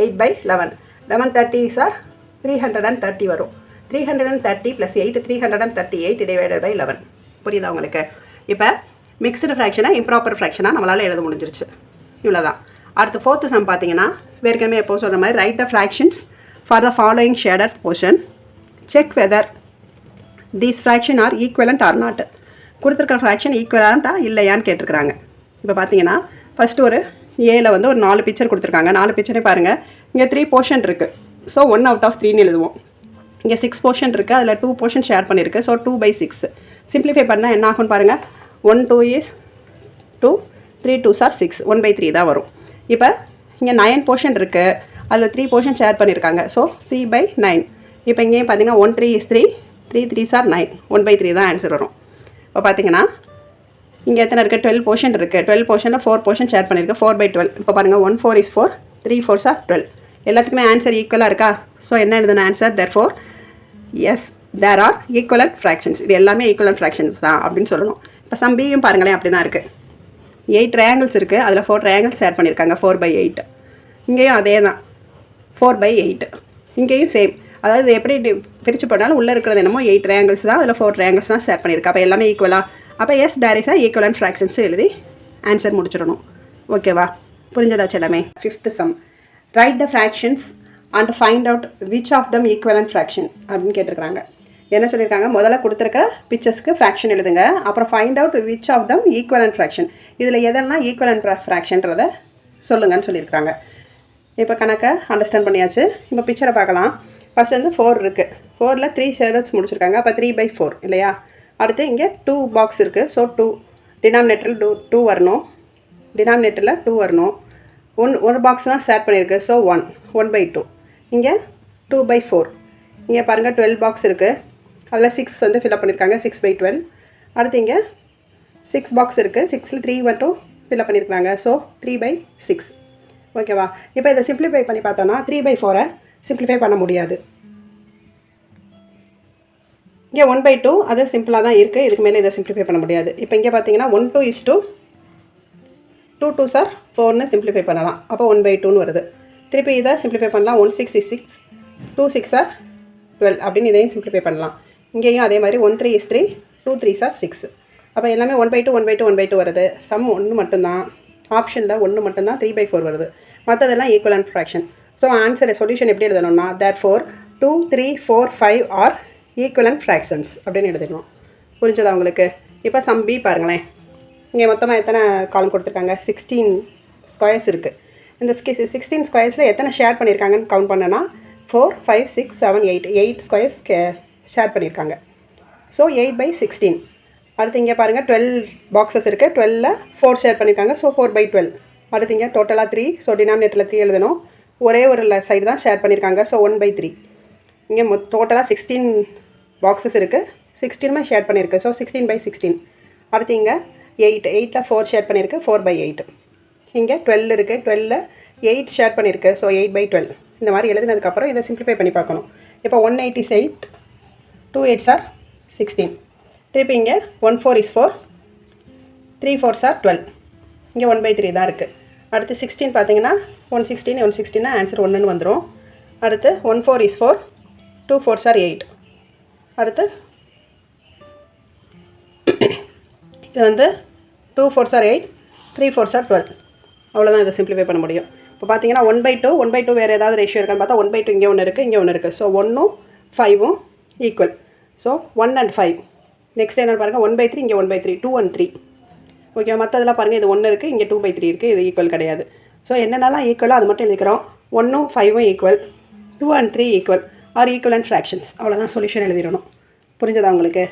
Speaker 1: 8/11, 11 30s are 330 வரும். 330 + 8 338 / 11. புரியுதா உங்களுக்கு? இப்போ மிக்ஸ்டு ஃப்ராக்ஷனை இம்ப்ராப்பர் ஃப்ராக்ஷனாக நம்மளால் எழுத முடிஞ்சிருச்சு. இவ்வளோதான். அடுத்து 4th சம் பார்த்தீங்கன்னா ஏற்கனவே எப்போ சொல்கிற மாதிரி write the fractions for the following shaded portion, check whether these fraction are equivalent or not. கொடுத்துருக்கிற ஃப்ராக்ஷன் ஈக்குவலண்ட்டாக இல்லையான்னு கேட்டிருக்கிறாங்க. இப்போ பார்த்தீங்கன்னா ஃபஸ்ட்டு ஒரு ஏல வந்து ஒரு 4 பிக்சர் கொடுத்துருக்காங்க. 4 பிக்சரே பாருங்கள். இங்கே 3 போர்ஷன் இருக்குது, ஸோ 1 out of 3ன்னு எழுதுவோம். இங்கே 6 போர்ஷன் இருக்குது, அதில் 2 போர்ஷன் ஷேர் பண்ணியிருக்கு, ஸோ 2/6. சிம்பிளிஃபை பண்ணால் என்ன ஆகும்னு பாருங்கள். 1 2 is 2, 3 2s are 6, 1/3 தான் வரும். இப்போ இங்கே 9 போர்ஷன் இருக்குது, அதில் 3 போர்ஷன் ஷேர் பண்ணியிருக்காங்க, ஸோ 3/9. இப்போ இங்கேயும் பார்த்தீங்கன்னா 1 3 is 3, 3 3s are 9, 1/3 தான் ஆன்சர் வரும். இப்போ பார்த்தீங்கன்னா இங்கே எத்தனை இருக்குது? 12 போர்ஷன் இருக்குது. 12 போர்ஷனில் 4 போர்ஷன் ஷேர் பண்ணியிருக்கு, 4/12. இப்போ பாருங்கள் 1 4 is 4, 3 4s are 12. எல்லாத்துக்குமே ஆன்சர் ஈக்குவலாக இருக்கா? ஸோ என்ன எழுதணும் answer? Therefore yes there are equivalent fractions. இது எல்லாமே ஈக்குவலண்ட் ஃப்ராக்ஷன்ஸ் தான் அப்படின்னு சொல்லணும். இப்போ சம் பியும் பாருங்களேன், அப்படி தான் இருக்குது. 8 ட்ரையாங்கிள்ஸ் இருக்குது, அதில் 4 ட்ரையாங்கிள்ஸ் ஷேர் பண்ணியிருக்காங்க, 4/8. இங்கேயும் அதே தான், 4/8. இங்கேயும் சேம். அதாவது எப்படி பிரித்து போட்டாலும் உள்ளே இருக்கிறது என்னமோ 8 ட்ரையாங்கிள்ஸ் தான், அதில் 4 ட்ரையாங்கிள்ஸ் தான் ஷேர் பண்ணியிருக்கு. அப்போ எல்லாமே ஈக்குவலாக. அப்போ yes there is equivalent fractions எழுதி ஆன்சர் முடிச்சிடணும். ஓகேவா? புரிஞ்சதாச்சு எல்லாமே? 5th sum, write the fractions and find out which of them equivalent fraction அப்படின்னு கேட்டிருக்காங்க. என்ன சொல்லியிருக்காங்க? முதல்ல கொடுத்துருக்க பிக்சர்ஸ்க்கு ஃப்ராக்ஷன் எழுதுங்க, அப்புறம் find out which of them equivalent fraction, இதில் எதெல்லாம் ஈக்குவலண்ட் ஃப்ராக்ஷன்றதை சொல்லுங்கன்னு சொல்லியிருக்காங்க. இப்போ கணக்கை அண்டர்ஸ்டாண்ட் பண்ணியாச்சு. இப்போ பிக்சரை பார்க்கலாம். ஃபஸ்ட் வந்து 4 இருக்குது. 4ல் 3 ஷேடட்ஸ் முடிச்சிருக்காங்க, அப்போ 3/4 இல்லையா? அடுத்து இங்கே 2 பாக்ஸ் இருக்குது, ஸோ 2 டினாமினேட்டரில் 2 வரணும், டினாமினேட்டரில் 2 வரணும். ஒரு பாக்ஸ் தான் ஷேர் பண்ணியிருக்கு, ஸோ 1/2. இங்கே 2/4. இங்கே பாருங்கள் 12 பாக்ஸ் இருக்குது, அதில் 6 வந்து ஃபில்அப் பண்ணியிருக்காங்க, 6/12. அடுத்து இங்கே 6 பாக்ஸ் இருக்குது, 6ல் 3 மட்டும் ஃபில்அப் பண்ணியிருக்காங்க, ஸோ 3/6. ஓகேவா? இப்போ இதை சிம்பிளிஃபை பண்ணி பார்த்தோன்னா 3/4 சிம்பிளிஃபை பண்ண முடியாது. இங்கே 1/2 அது சிம்பிளாக தான் இருக்குது, இதுக்கு மேலே இதை சிம்பிளிஃபை பண்ண முடியாது. இப்போ இங்கே பார்த்தீங்கன்னா 1 2 is 2, 2 2s are 4ன்னு சிம்பிளிஃபை பண்ணலாம், அப்போ 1/2ன்னு வருது. திருப்பி இதை சிம்பிளிஃபை பண்ணலாம். 1 6 is 6, 2 6s are 12 அப்படின்னு இதையும் சிம்பிளிஃபை பண்ணலாம். இங்கேயும் அதே மாதிரி 1 3 is 3, 2 3s are 6. அப்போ எல்லாமே 1/2 1/2 1/2 வருது. சம் 1 மட்டும்தான், ஆப்ஷனில் 1 மட்டும்தான் 3/4 வருது. மற்றதெல்லாம் equivalent fraction. So answer solution எப்படி எழுதணும்னா தேர்ஃபோர் 2 3 4 5 ஆர் ஈக்குவலண்ட் ஃப்ராக்ஷன்ஸ் அப்படின்னு எழுதணும். புரிஞ்சதா உங்களுக்கு? இப்போ சம் பி பாருங்களேன். இங்கே மொத்தமாக எத்தனை காலம் கொடுத்துருக்காங்க? 16 ஸ்கொயர்ஸ் இருக்குது. இந்த 16 ஸ்கொயர்ஸில் எத்தனை ஷேர் பண்ணியிருக்காங்கன்னு கவுண்ட் பண்ணனா 4 5 6 7 8 ஸ்கொயர்ஸ் ஷேர் பண்ணியிருக்காங்க. ஸோ 8/16. அடுத்து இங்கே பாருங்கள் 12 பாக்ஸஸ் இருக்குது, 12ல் 4 ஷேர் பண்ணியிருக்காங்க, ஸோ 4/12. அடுத்து இங்கே டோட்டலாக 3, ஸோ டினாமினேட்டரில் 3 எழுதணும். ஒரே ஒரு சைடு தான் ஷேர் பண்ணியிருக்காங்க, ஸோ 1/3. இங்கே டோட்டலாக 16 பாக்ஸஸ் இருக்குது, 16மே ஷேர் பண்ணியிருக்கு, ஸோ 16/16. அடுத்து இங்கே 8ல் 4 ஷேர் பண்ணியிருக்கு, 4/8. இங்கே 12 இருக்குது, 12ல் 8 ஷேர் பண்ணியிருக்கு, ஸோ 8/12. இந்த மாதிரி எழுதினதுக்கப்புறம் இதை சிம்பிளிஃபை பண்ணி பார்க்கணும். இப்போ 188, 2 8s are 16. திருப்பி இங்கே 1 4 is 4, 3 4s are 12. இங்கே 1/3 தான் இருக்குது. அடுத்து 16 பார்த்தீங்கன்னா 116 ஆன்சர் 1ன்னு வந்துடும். அடுத்து 1 4 is 4, 2 4s are 8. அடுத்து இது வந்து 2 4s are 8, 3 4s are 12. அவ்வளோதான் இதை சிம்பிளிஃபை பண்ண முடியும். இப்போ பார்த்தீங்கன்னா 1/2 வேறு ஏதாவது ரேஷியோ இருக்கான்னு பார்த்தா 1/2 இங்கே ஒன்று இருக்குது, இங்கே ஒன்று இருக்குது. ஸோ 1ம் 5ம் ஈக்குவல். So 1 and 5. நெக்ஸ்ட் என்னென்னு பாருங்கள், 1/3 இங்கே 1/3, 2 and 3. ஓகே, மற்றதெல்லாம் பாருங்கள், இது 1 இருக்குது, இங்கே 2/3 இருக்குது, இது ஈக்குவல் கிடையாது. ஸோ என்னென்னலாம் ஈக்குவலோ அது மட்டும் எழுதிக்கிறோம். 1ம் 5ம் equal, 2 and 3 equal are equivalent fractions. அவ்வளோதான் சொல்யூஷன் எழுதிடணும். புரிஞ்சதா உங்களுக்கு?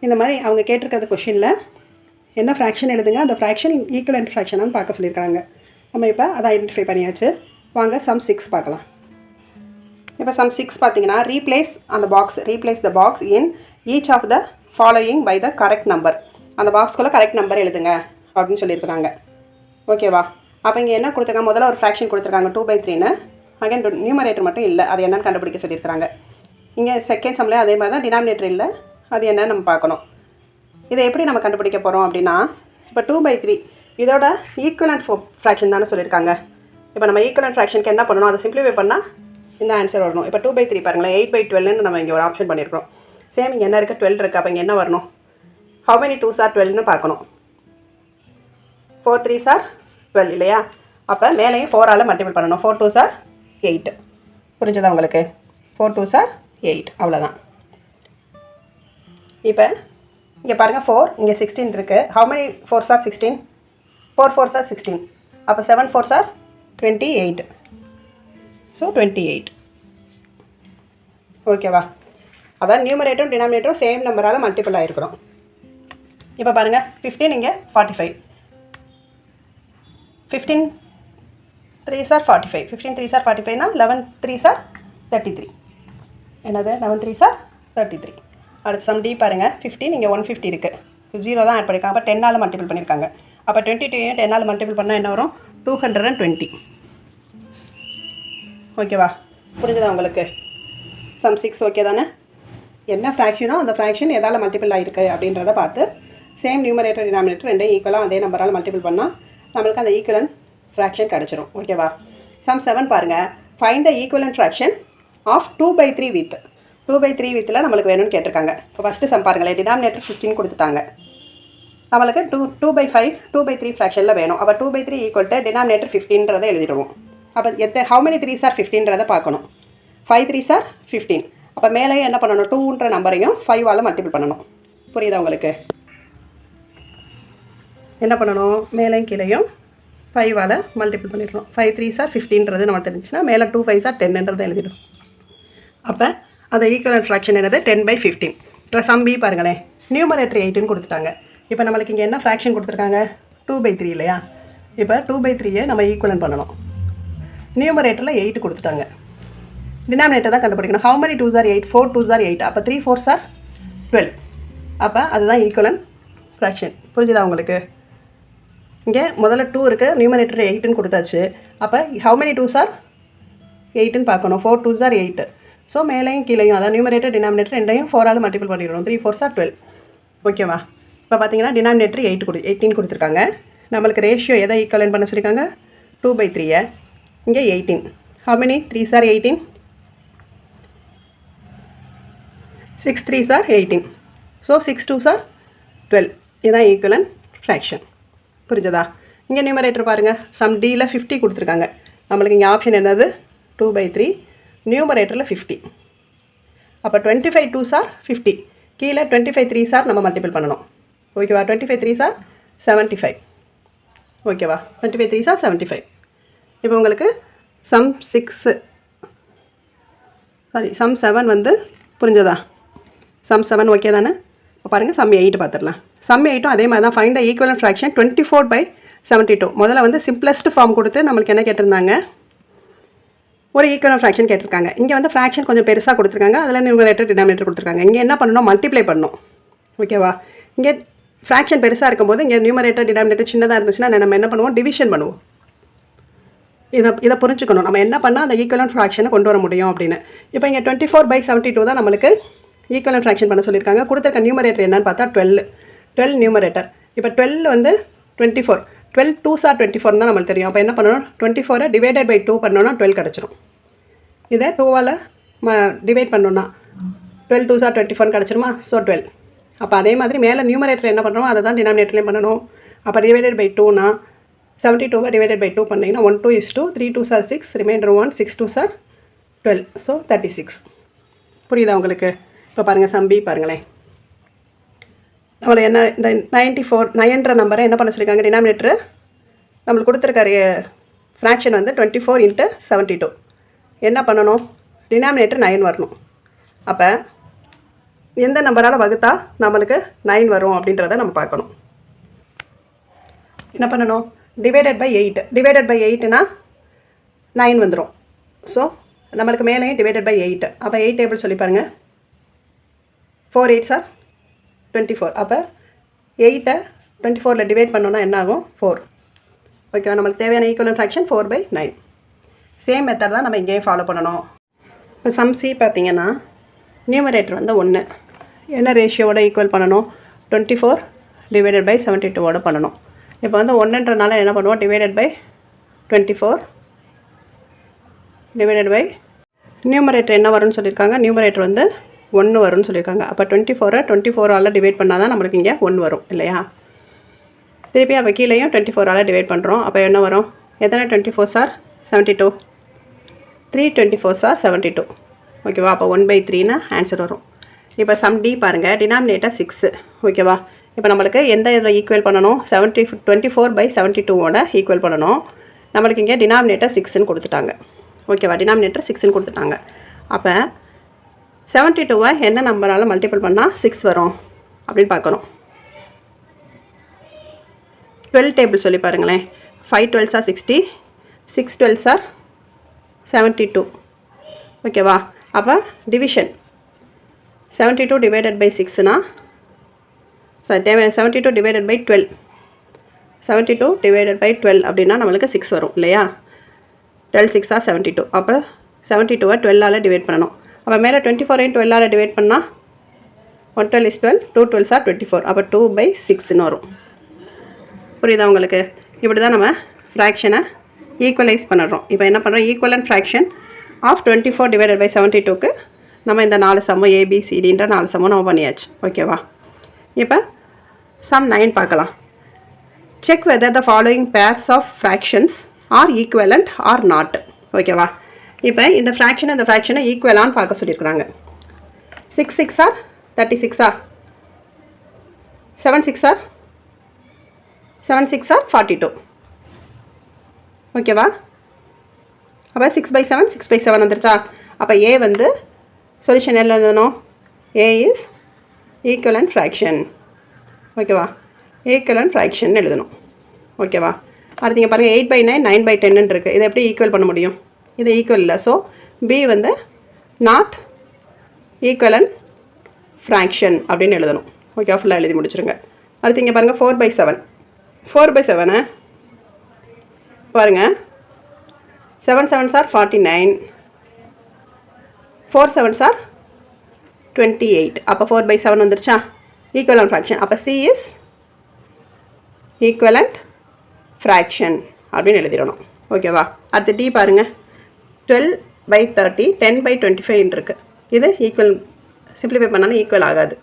Speaker 1: இந்த மாதிரி அவங்க கேட்டிருக்கிறது கொஷினில் என்ன ஃப்ராக்ஷன் எழுதுங்க, அந்த ஃப்ராக்ஷன் ஈக்குவலன்ட் ஃப்ராக்ஷனான்னு பார்க்க சொல்லியிருக்காங்க. நம்ம இப்போ அதை ஐடென்டிஃபை பண்ணியாச்சு. வாங்க சம் 6 பார்க்கலாம். இப்போ சம் 6 பார்த்தீங்கன்னா replace the box in each of the following by the correct number. அந்த பாக்ஸ்குள்ளே கரெக்ட் நம்பர் எழுதுங்க அப்படின்னு சொல்லியிருக்கிறாங்க. ஓகேவா? அப்போ இங்கே என்ன கொடுத்துருக்காங்க, முதல்ல ஒரு ஃப்ராக்ஷன் கொடுத்துருக்காங்க 2/3ன்னு. அகைன் நியூமரேட்டர் மட்டும் இல்லை, அது என்னென்னு கண்டுபிடிக்க சொல்லியிருக்கிறாங்க. இங்கே செகண்ட் சம்லேயே அதே மாதிரி தான், டினாமினேட்டர் இல்லை, அது என்னன்னு நம்ம பார்க்கணும். இதை எப்படி நம்ம கண்டுபிடிக்க போகிறோம் அப்படின்னா, இப்போ 2/3 இதோட ஈக்குவலன்ட் ஃப்ராக்ஷன் தானே சொல்லியிருக்காங்க. இப்போ நம்ம ஈக்குவலன்ட் ஃப்ராக்ஷனுக்கு என்ன பண்ணணும், அதை சிம்பிளிஃபை பண்ணால் இந்த ஆன்சர் வரணும். இப்போ 2/3 பாருங்களேன், 8/12ன்னு நம்ம இங்கே ஒரு ஆப்ஷன் பண்ணியிருக்கோம். சேம் இங்கே என்ன இருக்குது, 12 இருக்குது. அப்போ இங்கே என்ன வரணும், ஹவு மெனி 2s are 12ன்னு பார்க்கணும். 4 3s are 12 இல்லையா? அப்போ மேலேயும் 4ஆல் மல்டிபிள் பண்ணணும். 4 2s are 8. புரிஞ்சதா உங்களுக்கு? 4 2s are 8. அவ்வளோதான். இப்போ இங்கே பாருங்கள், 4 இங்கே 16 இருக்குது. How many 4s are 16? 4 4s are 16. அப்போ 7 4s are 28. ஸோ 28. ஓகேவா? அதான் நியூமரேட்டரும் டினாமினேட்டரும் சேம் நம்பரால் மல்டிபிள் ஆகிருக்கிறோம். இப்போ பாருங்கள், 15 இங்கே 45. 15 3s are 45. 15 3s are 45னா 11 3s are 33. என்னது, 11 3s are 33. அடுத்து சம் டி பாருங்கள், 15 இங்கே 150 இருக்குது. 0 தான் ஆட் பண்ணியிருக்காங்க. அப்போ 10ஆல் மல்டிபிள் பண்ணியிருக்காங்க. அப்போ 22 10ஆல் மல்டிபிள் பண்ணால் என்ன வரும், 220. ஓகேவா? புரிஞ்சுதா உங்களுக்கு? சம் 6 ஓகே தானே? என்ன ஃப்ராக்ஷனோ அந்த ஃப்ராக்ஷன் எதால் மல்டிபிள் ஆகிருக்கு அப்படின்றத பார்த்து சேம் நியூமரேட்டர் டினாமினேட்டர் ரெண்டையும் ஈக்குவலாக அதே நம்பரால் மல்டிபிள் பண்ணால் நம்மளுக்கு அந்த ஈக்குவலன்ட் ஃப்ராக்ஷன் கிடச்சிரும். ஓகேவா? சம் 7 பாருங்கள், find the equivalent fraction of 2/3 with 2/3 வித்தில் நம்மளுக்கு வேணும்னு கேட்டிருக்காங்க. இப்போ ஃபஸ்ட்டு சம் பாருங்களேன், டினாமினேட்டர் 15 கொடுத்துட்டாங்க. நம்மளுக்கு 2/5 2/3 ஃப்ராக்ஷனில் வேணும். அப்போ 2/3 ஈக்குவல் டு டினாமினேட்டர் 15ன்றதை எழுதிடுவோம். அப்போ ஹவு மெனி 3s are 15ன்றதை பார்க்கணும். 5 3s are 15. அப்போ மேலேயும் என்ன பண்ணணும், 2ன்ற நம்பரையும் 5ஆல் மல்டிபிள் பண்ணணும். புரியுதா உங்களுக்கு? என்ன பண்ணணும், மேலேயும் கீழேயும் 5ஆல் மல்டிபிள் பண்ணிடணும். 5 3s are 15ன்றது நம்ம தெரிஞ்சுன்னா மேலே 2 5s are 10ன்றதை எழுதிடும். அப்போ அந்த ஈக்குவலன்ட் ஃப்ராக்ஷன் என்னது, 10/15. இப்போ சம் பி பாருங்களேன், நியூமரேட்டர் 8ன்னு கொடுத்துட்டாங்க. இப்போ நம்மளுக்கு இங்கே என்ன ஃப்ராக்ஷன் கொடுத்துருக்காங்க, 2/3 இல்லையா? இப்போ 2/3 நம்ம ஈக்குவலன்ட் பண்ணணும். நியூமரேட்டரில் 8 கொடுத்துட்டாங்க. டினாமினேட்டர் தான் கண்டுபிடிக்கணும். How many 2s are 8? 4 2s are 8. அப்போ 3 4s are 12. அப்போ அதுதான் ஈக்குவலன்ட் ஃப்ராக்ஷன். புரிஞ்சுதா உங்களுக்கு? இங்கே முதல்ல 2 இருக்குது, நியூமரேட்டர் 8ன்னு கொடுத்தாச்சு. அப்போ ஹவு மெனி 2s are 8ன்னு பார்க்கணும். 4 2s are 8. ஸோ மேலேயும் கீழேயும் அதான் நியூமரேட்டர் டினாமினேட்டர் ரெண்டையும் 4ஆல் மல்டிபிள் பண்ணிடுறோம். 3 4s are 12. ஓகேவா? இப்போ பார்த்தீங்கன்னா டினாமினேட்டர் 18 கொடுத்துருக்காங்க. நம்மளுக்கு ரேஷியோ எதை ஈக்குவலன்ட் பண்ண சொல்லியிருக்காங்க, 2/3. இங்கே 18. How many 3s are 18? 6 3s are 18. So 6 2s are 12. இதுதான் ஈக்குவலன்ட் ஃப்ராக்ஷன். புரிஞ்சதா? இங்கே நியூமரேட்டர் பாருங்கள், சம் டியில் 50 கொடுத்துருக்காங்க. நம்மளுக்கு இங்கே ஆப்ஷன் என்னது, 2/3. நியூமரேட்டரில் 50. அப்போ 25 2s are 50. கீழே 25 3s are நம்ம மல்டிபிள் பண்ணணும். ஓகேவா? 25 3s are 75. ஓகேவா? 25 3s are 75. இப்போ உங்களுக்கு சம் 7 வந்து புரிஞ்சதா? சம் 7 ஓகே தானே? இப்போ பாருங்கள், சம் 8 பார்த்துடலாம். சம் 8ம் அதே மாதிரி தான். Find the equivalent fraction 24/72. முதல்ல வந்து சிம்பிளஸ்ட் ஃபார்ம் கொடுத்து நம்மளுக்கு என்ன கேட்டிருந்தாங்க, ஒரு ஈக்குவலன்ட் ஃப்ராக்ஷன் கேட்டிருக்காங்க. இங்கே வந்து ஃப்ராக்ஷன் கொஞ்சம் பெருசாக கொடுத்துருக்காங்க, அதில் நியூமரேட்டர் டினாமினேட்டர் கொடுத்துருக்காங்க. இங்கே என்ன பண்ணணும், மல்டிப்ளை பண்ணணும். ஓகேவா? இங்கே ஃப்ராக்ஷன் பெருசாக இருக்கும்போது இங்கே நியூமரேட்டர் டினாமினேட்டர் சின்னதாக இருந்துச்சுன்னா நம்ம என்ன பண்ணுவோம், டிவிஷன் பண்ணுவோம். இதை புரிஞ்சுக்கணும். நம்ம என்ன பண்ணால் அந்த ஈக்குவலன்ட் ஃப்ராக்ஷனை கொண்டு வர முடியும் அப்படின்னு. இப்போ இங்கே 24/72 தான் நம்மளுக்கு ஈக்குவலன்ட் ஃப்ராக்ஷன் பண்ண சொல்லியிருக்காங்க. கொடுத்துருக்க நியூமரேட்டர் என்னன்னு பார்த்தா 12 நியூமரேட்டர். இப்போ 12 வந்து 24. 12 2s are 24 தான் நம்மளுக்கு தெரியும். அப்போ என்ன பண்ணணும், 24 டிவைடட் பை 2 பண்ணோன்னா 12 கிடச்சிரும். இதை 2ஆல் டிவைட் பண்ணோன்னா 12 2s are 24 கிடச்சிருமா. ஸோ 12. அப்போ அதே மாதிரி மேலே நியூமரேட்டர் என்ன பண்ணுறோம் அதை தான் டினாமினேட்டர்லேயும் பண்ணணும். அப்போ டிவைடட் பை 2னா 72 டிவைடட் பை 2 பண்ணிங்கன்னா 1 2 is 2, 3 2s are 6, remainder 1, 6 2s are 12. So 36. புரியுதா உங்களுக்கு? இப்போ பாருங்கள் சம்பி பாருங்களேன். நம்மளை என்ன இந்த 9ன்ற நம்பரை என்ன பண்ண சொல்லியிருக்காங்க, டினாமினேட்டரு நம்மளுக்கு கொடுத்துருக்காரு ஃப்ராக்ஷன் வந்து 24 × 72. என்ன பண்ணணும், டினாமினேட்டர் 9 வரணும். அப்போ எந்த நம்பரால் வகுத்தா நம்மளுக்கு 9 வரும் அப்படின்றத நம்ம பார்க்கணும். என்ன பண்ணணும், டிவைடட் பை 8. டிவைடட் பை 8னா 9 வந்துடும். ஸோ நம்மளுக்கு மேலேயும் டிவைடட் பை 8. அப்போ 8 டேபிள் சொல்லி பாருங்கள். 4 8s are 24. அப்போ 8ஐ 24ல் டிவைட் பண்ணோன்னா என்ன ஆகும், 4. ஓகேவா? நம்மளுக்கு தேவையான ஈக்குவலன்ட் ஃப்ராக்ஷன் 4/9. சேம் மெத்தட் தான் நம்ம இங்கேயும் ஃபாலோ பண்ணணும். இப்போ சம் சி பார்த்தீங்கன்னா நியூமரேட்டர் வந்து 1. என்ன ரேஷியோவோட ஈக்குவல் பண்ணணும், 24 டிவைடட் பை 72வோட பண்ணணும். இப்போ வந்து 1ன்றனால என்ன பண்ணுவோம், divided by 24 divided by numerator என்ன வரும்னு சொல்லியிருக்காங்க, நியூமரேட்டர் வந்து 1 வரும்னு சொல்லியிருக்காங்க. அப்போ 24ஐ 24ஆல் டிவைட் பண்ணால் தான் நம்மளுக்கு இங்கே 1 வரும் இல்லையா? திருப்பி அப்போ கீழேயும் 24ஆல் டிவைட் பண்ணுறோம். அப்போ என்ன வரும், எத்தனை 24s are 72, 3 24s are 72. ஓகேவா? அப்போ 1/3ன்னு ஆன்சர் வரும். இப்போ சம் டி பாருங்கள், டினாமினேட்டர் 6. ஓகேவா? இப்போ நம்மளுக்கு எந்த இதில் ஈக்குவல் பண்ணணும், 24/72வோட ஈக்குவல் பண்ணணும். நம்மளுக்கு இங்கே டினாமினேட்டர் 6ன்னு கொடுத்துட்டாங்க. ஓகேவா? டினாமினேட்டர் 6ன்னு கொடுத்துட்டாங்க. அப்போ 72வை என்ன நம்பரால் மல்டிபிள் பண்ணால் 6 வரும் அப்படின்னு பார்க்கணும். 12 டேபிள் சொல்லி பாருங்களேன். 5 12s are 60, 6 12s are 72. ஓகேவா? அப்போ டிவிஷன் 72 டிவைடட் பை 6னா 72 டிவைடட் பை 12, 72 டிவைடட் பை 12 அப்படின்னா நம்மளுக்கு 6 வரும் இல்லையா? 12 6 are 72. அப்போ 72வை 12ஆல் டிவைட் பண்ணணும். அப்போ மேலே 24ஐயும் 12ஆல் டிவைட் பண்ணால் 1 12 is 12, 2 12s are 24. அப்போ 2/6ன்னு வரும். புரியுதா உங்களுக்கு? இப்படி தான் நம்ம ஃப்ராக்ஷனை ஈக்குவலைஸ் பண்ணுறோம். இப்போ என்ன பண்ணுறோம், equivalent fraction of 24 divided by 72க்கு நம்ம இந்த 4 சம்மு ஏபிசிடின்ற 4 சம்மும் நம்ம பண்ணியாச்சு. ஓகேவா? இப்போ சம் 9 பார்க்கலாம். Check whether the following pairs of fractions are equivalent or not. ஓகேவா? இப்போ இந்த ஃப்ராக்ஷனை இந்த ஃப்ராக்ஷனை ஈக்குவலான்னு பார்க்க சொல்லியிருக்கிறாங்க. 6 6 are 36 are 7 6 are 42. ஓகேவா? அப்போ 6/7 6/7 வந்துருச்சா? அப்போ ஏ வந்து சொல்யூஷன் என்ன எழுதணும், ஏ இஸ் ஈக்குவலன்ட் ஃப்ராக்ஷன். ஓகேவா? ஈக்குவலன்ட் ஃப்ராக்ஷன் எழுதணும். ஓகேவா? அடுத்து இங்கே பாருங்கள் 8/9 9/10 இருக்குது. இதை எப்படி ஈக்குவல் பண்ண முடியும், இது ஈக்குவல் இல்லை. ஸோ பி வந்து நாட் ஈக்குவலன்ட் ஃப்ராக்ஷன் அப்படின்னு எழுதணும். ஓகே, ஃபுல்லாக எழுதி முடிச்சுருங்க. அடுத்து இங்கே பாருங்கள் 4/7. 4/7 பாருங்கள், 7 7s are 49, 4 7s are 28. அப்போ 4/7 வந்துருச்சா? Equivalent fraction. அப்போ சி இஸ் ஈக்குவலன்ட் ஃப்ராக்ஷன் அப்படின்னு எழுதிடணும். ஓகேவா? அடுத்து டி பாருங்கள், 12/30 10/25 இருக்குது. இது ஈக்குவல் சிம்ப்ளிஃபை பண்ணாலும் ஈக்குவல் ஆகாது.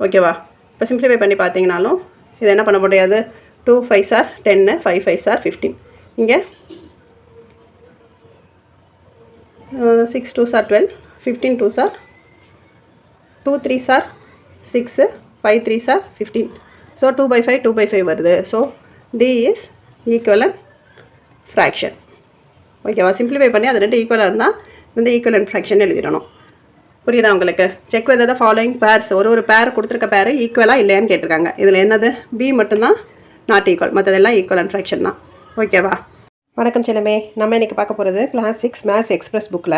Speaker 1: ஓகேவா? இப்போ சிம்ப்ளிஃபை பண்ணி பார்த்தீங்கனாலும் இது என்ன பண்ண முடியாது, 2 5s are 10, 5 5s are 15. இங்கே 6 2s are 12, 15 2s are 2 3s are 6, 5 3s are 15. So 2/5 2/5 வருது. So D is equivalent fraction. ஓகேவா? சிம்ப்ளிஃபை பண்ணி அது 2 ஈக்குவலாக இருந்தால் இந்த ஈக்குவலன்ட் ஃப்ராக்ஷன் எழுதிடணும். புரியுதா உங்களுக்கு? Check whether the following purse, ஒரு பேர் கொடுத்துருக்க பேர் ஈக்குவலாக இல்லையான்னு கேட்டிருக்காங்க. இதில் என்னது, பி மட்டும்தான் நாட் ஈக்குவல், மற்றதெல்லாம் ஈக்குவலன்ட் ஃப்ராக்ஷன் தான். ஓகேவா? வணக்கம் செல்லமே. நம்ம இன்றைக்கி பார்க்க போகிறது கிளாஸ் 6 மேத்ஸ் எக்ஸ்பிரஸ் புக்கில்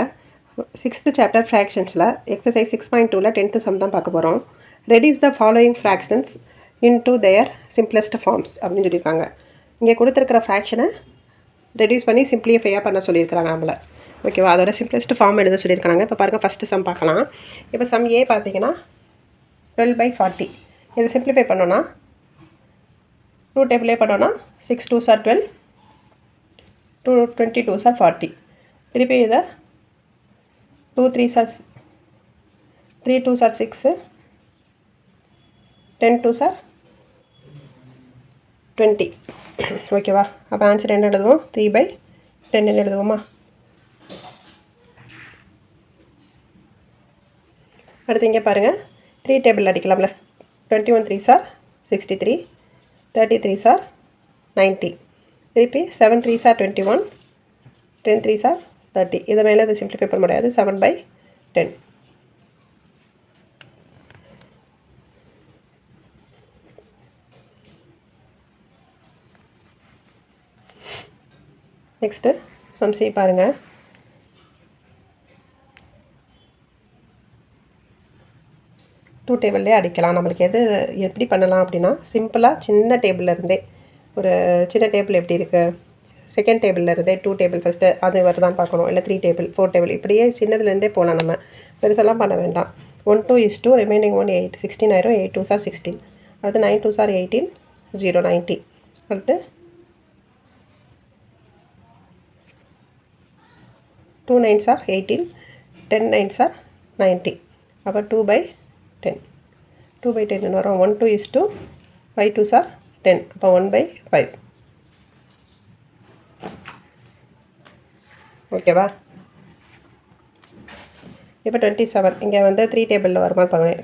Speaker 1: 6th சாப்டர் ஃப்ராக்ஷன்ஸில் எக்ஸசைஸ் 6.2ல் 10th சம் தான் பார்க்க போகிறோம். Reduce the following fractions into their simplest forms அப்படின்னு சொல்லியிருக்காங்க. இங்கே கொடுத்துருக்கிற ஃப்ராக்ஷனை ரெடியூஸ் பண்ணி சிம்ப்ளிஃபையாக பண்ண சொல்லியிருக்கிறாங்க நம்மளை. ஓகேவா? அதோட சிம்பிளஸ்ட் ஃபார்ம் எழுத சொல்லியிருக்காங்க. இப்போ பாருங்கள், ஃபஸ்ட்டு சம் பார்க்கலாம். இப்போ சம் ஏ பார்த்தீங்கன்னா 12/40. இதை சிம்ப்ளிஃபை பண்ணோன்னா 2 டேபிளே பண்ணோன்னா 6 2s are 12, 2 22s are 40. திருப்பி இதை 2 3s are 3 2s are 6, 10 2s are 20. ஓகேவா? அப்போ ஆன்சர் என்ன எழுதுவோம்? 3/10 எழுதுவோமா? அடுத்து இங்கே பாருங்கள், 3 table அடிக்கலாம்ல. 21 3s are 63, 33s are 90, திருப்பி 7 3s are 21, 10 3s are 30. இதை மேலே இதை சிம்பிளிஃபை பண்ண முடியாது. 7/10. நெக்ஸ்ட்டு சம் சி பாருங்கள். டூ டேபிள்லேயே அடிக்கலாம். நம்மளுக்கு எப்படி பண்ணலாம் அப்படின்னா, சிம்பிளாக சின்ன டேபிளில் இருந்தே, ஒரு சின்ன டேபிள் எப்படி இருக்குது, செகண்ட் டேபிளில் இருந்தே 2 டேபிள் ஃபஸ்ட்டு அது வருதான்னு பார்க்கணும். இல்லை 3 டேபிள் 4 டேபிள் இப்படியே சின்னதுலேருந்தே போகலாம். நம்ம பெருசெல்லாம் பண்ண வேண்டாம். 1 2 is 2, ரிமைனிங் 1 8, 16 ஆயிரும். 8 2s are 16, அடுத்து 9 2s are 18, 0 90, அடுத்து 2 9s are 18, 10 9s are 90. அப்போ 2/10. 2/10 வரும். 1 2 is 2, 5 2s are 10, அப்போ 1/5. ஓகேவா? இப்போ 27 இங்கே வந்து 3 டேபிளில் வருமானு பாருங்கள்.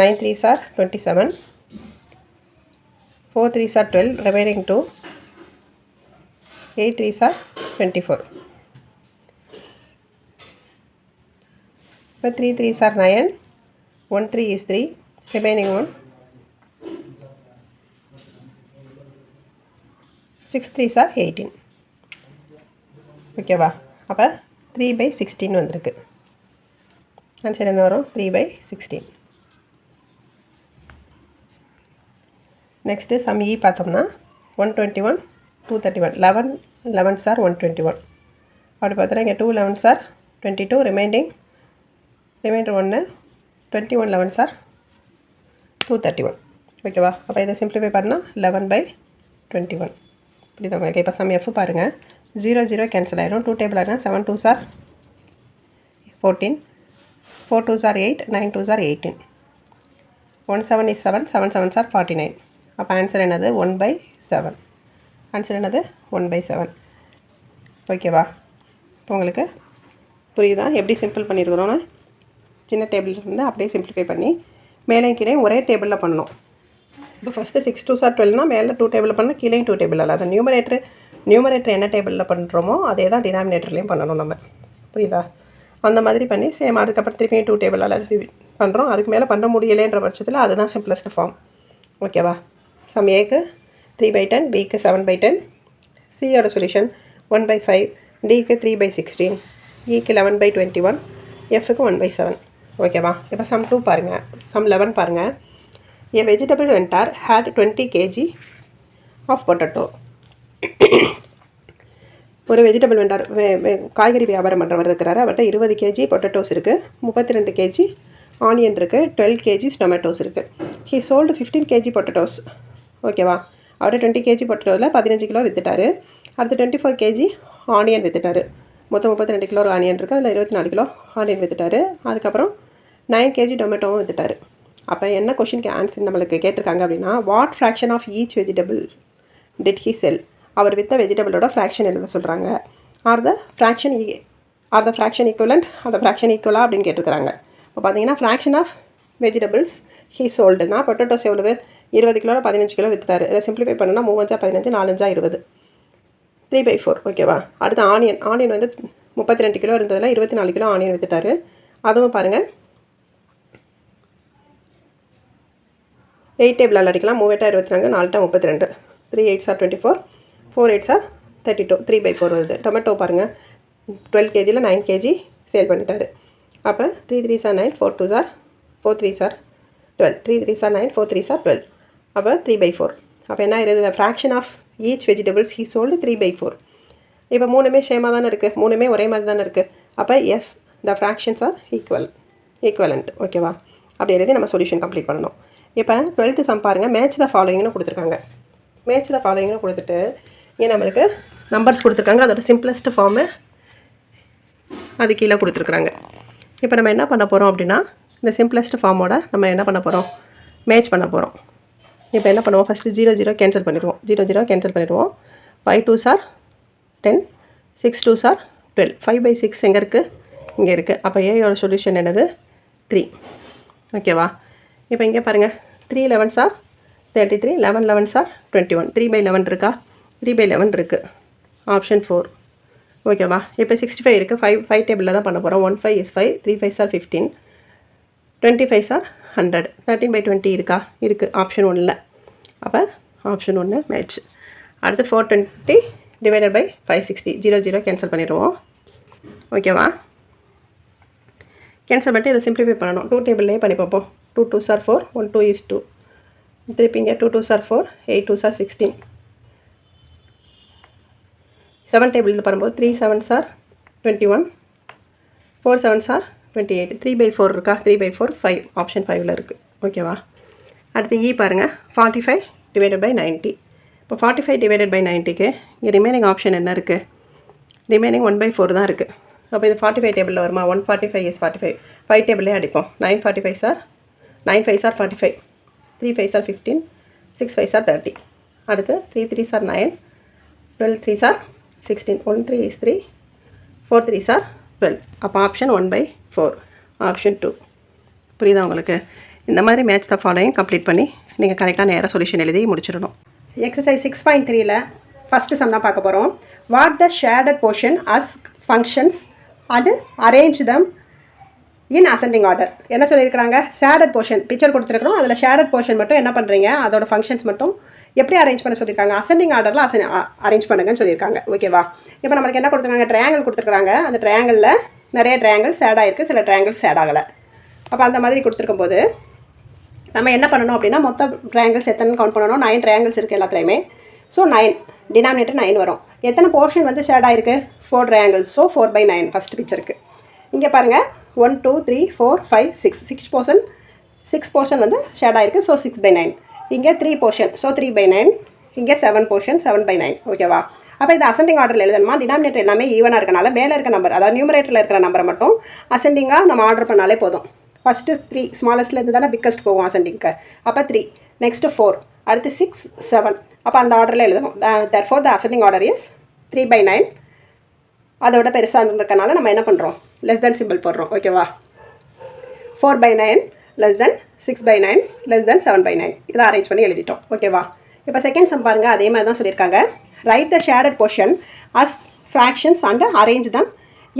Speaker 1: 9 3s are 27, 4 3s are 12, remaining 2, 8 3s are 24. இப்போ 3 3s are 9, 1 3 is 3, remaining 1, 6 3s are 18. ஓகேவா? அப்போ 3/16 வந்திருக்கு. ஆன்சர் என்ன வரும்? 3/16. நெக்ஸ்ட்டு சம் இ பார்த்தோம்னா 121 231, 11 11s are 121. அப்படி பார்த்தோன்னா இங்கே 2 11s are 22, reminder 1, 21 11s are 231. ஓகேவா? அப்போ இதை சிம்பிளிஃபை பண்ணால் 11/21. இப்படி தான் உங்களுக்கு. இப்போ சம் எஃப் பாருங்கள். 0 0 கேன்சல் ஆயிரும். 2 table ஆகினா 7 2s are 14, 4 2s are 8, 9 2s are 18, 1 7 is 7, 7 7s are 49. அப்போ ஆன்சர் என்னது? 1/7. ஆன்சர் என்னது? 1/7. ஓகேவா? இப்போ உங்களுக்கு புரியுதா எப்படி சிம்பிள் பண்ணியிருக்கிறோன்னு? சின்ன டேபிள் இருந்து அப்படியே சிம்பிளிஃபை பண்ணி மேலே கீழே ஒரே டேபிளில் பண்ணணும். இப்போ ஃபஸ்ட்டு 6 2s are 12னா மேலே 2 டேபிளில் பண்ணால் கீழே 2 டேபிள். அது நியூமரேட்டர் என்ன டேபிளில் பண்ணுறோமோ அதே தான் டினாமினேட்டர்லேயும் பண்ணணும் நம்ம. புரியுதா? அந்த மாதிரி பண்ணி சேம் அதுக்கப்புறம் திருப்பியும் 2 டேபிளால் பண்ணுறோம். அதுக்கு மேலே பண்ண முடியலைன்ற பட்சத்தில் அதுதான் சிம்பிளஸ்ட் ஃபார்ம். ஓகேவா? சம் ஏக்கு 3/10, பிக்கு 7/10, சியோட சொல்யூஷன் 1/5, டிக்கு 3/16, இக்கு 11/21, எஃப்க்கு 1/7. ஓகேவா? இப்போ சம் 2 பாருங்கள். சம் 11 பாருங்கள். A vegetable vendor had 20 kg of potato. ஒரு வெஜிடபிள் வெண்டார் காய்கறி வியாபாரம் பண்ணுறவர் இருக்கிறாரு. அவர்கிட்ட 20 kg பொட்டேட்டோஸ் இருக்குது, 32 kg ஆனியன் இருக்குது, 12 kg டொமேட்டோஸ் இருக்குது. He sold 15 kg potatoes. ஓகேவா? அவர்கிட்ட 20 kg பொட்டேட்டோவில் 15 கிலோ விற்றுட்டாரு. அடுத்து 24 kg ஆனியன் விற்றுட்டாரு. மொத்தம் 32 கிலோ ஆனியன் இருக்குது, அதில் 24 கிலோ ஆனியன் விற்றுட்டாரு. அதுக்கப்புறம் 9 kg டொமேட்டோவும் விற்றுட்டாரு. அப்போ என்ன கொஷினுக்கு ஆன்சர் நம்மளுக்கு கேட்டிருக்காங்க அப்படின்னா, what fraction of each vegetable did he sell? அவர் வித்த வெஜிடபிளோட ஃப்ராக்ஷன் எழுத சொல்கிறாங்க. ஆர் த ஃப்ராக்ஷன் ஈக்குவலண்ட், அந்த ஃப்ராக்ஷன் ஈக்குவலா அப்படின்னு கேட்டிருக்கிறாங்க. இப்போ பார்த்தீங்கன்னா ஃப்ராக்ஷன் ஆஃப் வெஜிடபிள்ஸ் ஹி சோல்டுனா பொட்டேட்டோஸ் எவ்வளவு? 20 கிலோவில் 15 கிலோ விற்றுறாரு. இதை சிம்பிளிஃபை பண்ணணும்னா 3 15, 4 20, 3/4. ஓகேவா? அடுத்து ஆனியன் வந்து 32 கிலோ இருந்ததில் 24 கிலோ ஆனியன் விற்றுட்டாரு. அதுவும் பாருங்கள் 8 டேபிளால் அடிக்கலாம். 3 8 22, 4 32, 3 8s are 24, 4 8s are 32, 3/4 வருது. டொமேட்டோ பாருங்கள் 12 kgயில் 9 kg சேல் பண்ணிட்டாரு. அப்போ 3 3s are 9, 4 2s are 4 3s are 12, 3 3s are 9, 4 3s are 12. அப்போ 3/4. அப்போ என்ன ஆயிருது? Fraction of each vegetables he sold 3/4. இப்போ மூணுமே சேமாக தானே இருக்குது, மூணுமே ஒரே மாதிரி தானே இருக்குது. அப்போ S, the fractions are equivalent. ஓகேவா? அப்படி எழுதி நம்ம சொல்யூஷன் கம்ப்ளீட் பண்ணணும். இப்போ 12th சம் பாருங்கள். மேட்ச் த ஃபாலோயிங்னு கொடுத்துருக்காங்க. மேட்ச் த ஃபாலோயிங்னு கொடுத்துட்டு இங்கே நம்மளுக்கு நம்பர்ஸ் கொடுத்துருக்காங்க. அதோட சிம்பிளஸ்ட் ஃபார்மு அது கீழே கொடுத்துருக்குறாங்க. இப்போ நம்ம என்ன பண்ண போகிறோம் அப்படின்னா இந்த சிம்பிளஸ்ட் ஃபார்மோட நம்ம என்ன பண்ண போகிறோம், மேட்ச் பண்ண போகிறோம். இப்போ என்ன பண்ணுவோம், ஃபஸ்ட்டு 0 0 கேன்சல் பண்ணிடுவோம். 0 0 கேன்சல் பண்ணிடுவோம். 5 2s are 10, 6 2s are 12. 5/6 எங்கே இருக்குது, இங்கே இருக்குது. அப்போ ஏயோட சொல்யூஷன் என்னது, 3. ஓகேவா? இப்போ இங்கே பாருங்கள், 3 11s are 33, 11 11s are 21. 3/11 இருக்கா, 3/11 இருக்குது. ஆப்ஷன் 4. ஓகேவா? இப்போ 65 இருக்குது. 5 டேபிளில் தான் பண்ண போகிறோம். 1 5 is 5, 3 5s are 15, 25s are 100. 13/20 இருக்கா, இருக்குது ஆப்ஷன் 1ல். அப்போ ஆப்ஷன் 1 மேட்ச். அடுத்து 420 டிவைடட் பை 560. 0 0 கேன்சல் பண்ணிடுவோம். ஓகேவா? கேன்சல் பண்ணிட்டு இதை சிம்பிளிஃபை பண்ணணும். 2 டேபிள்லேயே பண்ணி பார்ப்போம். 2 2s are 4, 1 2 is 2. திருப்பி இங்கே 2 2s are 4, 8 2s are 16. 7 டேபிளில் பண்ணும்போது 3 7s are 21, 4 7s are 28. 3/4 இருக்கா, 3/4 5. ஆப்ஷன் 5ல் இருக்குது. ஓகேவா? அடுத்து பாருங்கள், 45 டிவைடட் பை 90. இப்போ 45 டிவைடட் பை 90க்கு இங்கே ரிமைனிங் ஆப்ஷன் என்ன இருக்குது, ரிமைனிங் 1/4 தான் இருக்குது. அப்போ இது 45 டேபிளில் வருமா, 145 is 45. 5 டேபிளே அடிப்போம். 9 45s are 9 5s are 45, 3 5s are 15, 6 5s are 30. அடுத்து 3 3s are 9, 12 3s are 16, 1 3 is 3, 4 3s are 12. அப்போ ஆப்ஷன் 1/4. ஆப்ஷன் 2. புரியுதா உங்களுக்கு? இந்த மாதிரி மேட்ச் த ஃபாலோயிங் கம்ப்ளீட் பண்ணி நீங்கள் கரெக்டாக நேராக சொல்யூஷன் எழுதி முடிச்சிடணும். எக்ஸசைஸ் 6.3ல் ஃபஸ்ட்டு சம் தான் பார்க்க போகிறோம். What the shaded portion as functions and arrange them in ascending order. என்ன சொல்லியிருக்கிறாங்க, ஷேடட் போர்ஷன் பிக்சர் கொடுத்துருக்குறோம். அதில் ஷேடட் போர்ஷன் மட்டும் என்ன பண்ணுறீங்க, அதோட ஃபங்க்ஷன்ஸ் மட்டும் எப்படி அரேஞ்ச் பண்ண சொல்லியிருக்காங்க, அசெண்டிங் ஆர்டரில் அரேஞ்ச் பண்ணுங்கன்னு சொல்லியிருக்காங்க. ஓகேவா? இப்போ நம்மளுக்கு என்ன கொடுத்துருக்காங்க, ட்ரையாங்கிள் கொடுத்துருக்காங்க. அந்த ட்ரையாங்கிளில் நிறைய ட்ரையாங்கிள் சேட் ஆகிருக்கு, சில ட்ரையாங்கிள் சேட் ஆகலை. அப்போ அந்த மாதிரி கொடுத்துருக்கும்போது நம்ம என்ன பண்ணணும் அப்படின்னா, மொத்த ட்ரையாங்கிள்ஸ் எத்தனை கவுண்ட் பண்ணணும். 9 ட்ரையாங்கிள்ஸ் இருக்குது எல்லாத்துலேயுமே. ஸோ 9 டினாமினேட்டர் 9 வரும். எத்தனை போர்ஷன் வந்து ஷேட் ஆகிருக்கு, 4 ட்ரையாங்கிள்ஸ். So 4/9 first பிக்சருக்கு. இங்கே பாருங்கள், 1 2 3 4 5 6 6 போர்ஷன் வந்து ஷேட் ஆகிருக்கு. ஸோ 6/9. இங்கே 3 போர்ஷன். ஸோ 3/9. இங்கே 7 போர்ஷன் 7/9. ஓகேவா? அப்போ இது அசெண்டிங் ஆர்டரில் எழுதணுமா, டினாமினேட்டர் எல்லாமே ஈவனாக இருக்கனால மேலே இருக்க நம்பர், அதாவது நியூமரேட்டரில் இருக்கிற நம்பரை மட்டும் அசெண்டிங்காக நம்ம ஆர்டர் பண்ணாலே போதும். ஃபஸ்ட்டு 3 ஸ்மாலஸ்ட்லேருந்து தானே பிக்கஸ்ட் போகும் அசெண்டிங்க்கு. அப்போ 3, நெக்ஸ்ட்டு 4, அடுத்து 6 7. அப்போ அந்த ஆர்டரில் எழுதணும். therefore the ascending order is 3/9. அதோட பெருசாக இருக்கனால நம்ம என்ன பண்ணுறோம், லெஸ் தென் சிம்பிள் போடுறோம். ஓகேவா? 4/9 லெஸ் தென் 6/9 லெஸ் தென் 7/9. இதை அரேஞ்ச் பண்ணி எழுதிட்டோம். ஓகேவா? இப்போ செகண்ட் சம் பாருங்கள், அதே மாதிரி தான் சொல்லியிருக்காங்க. Write the shaded portion as fractions and arrange them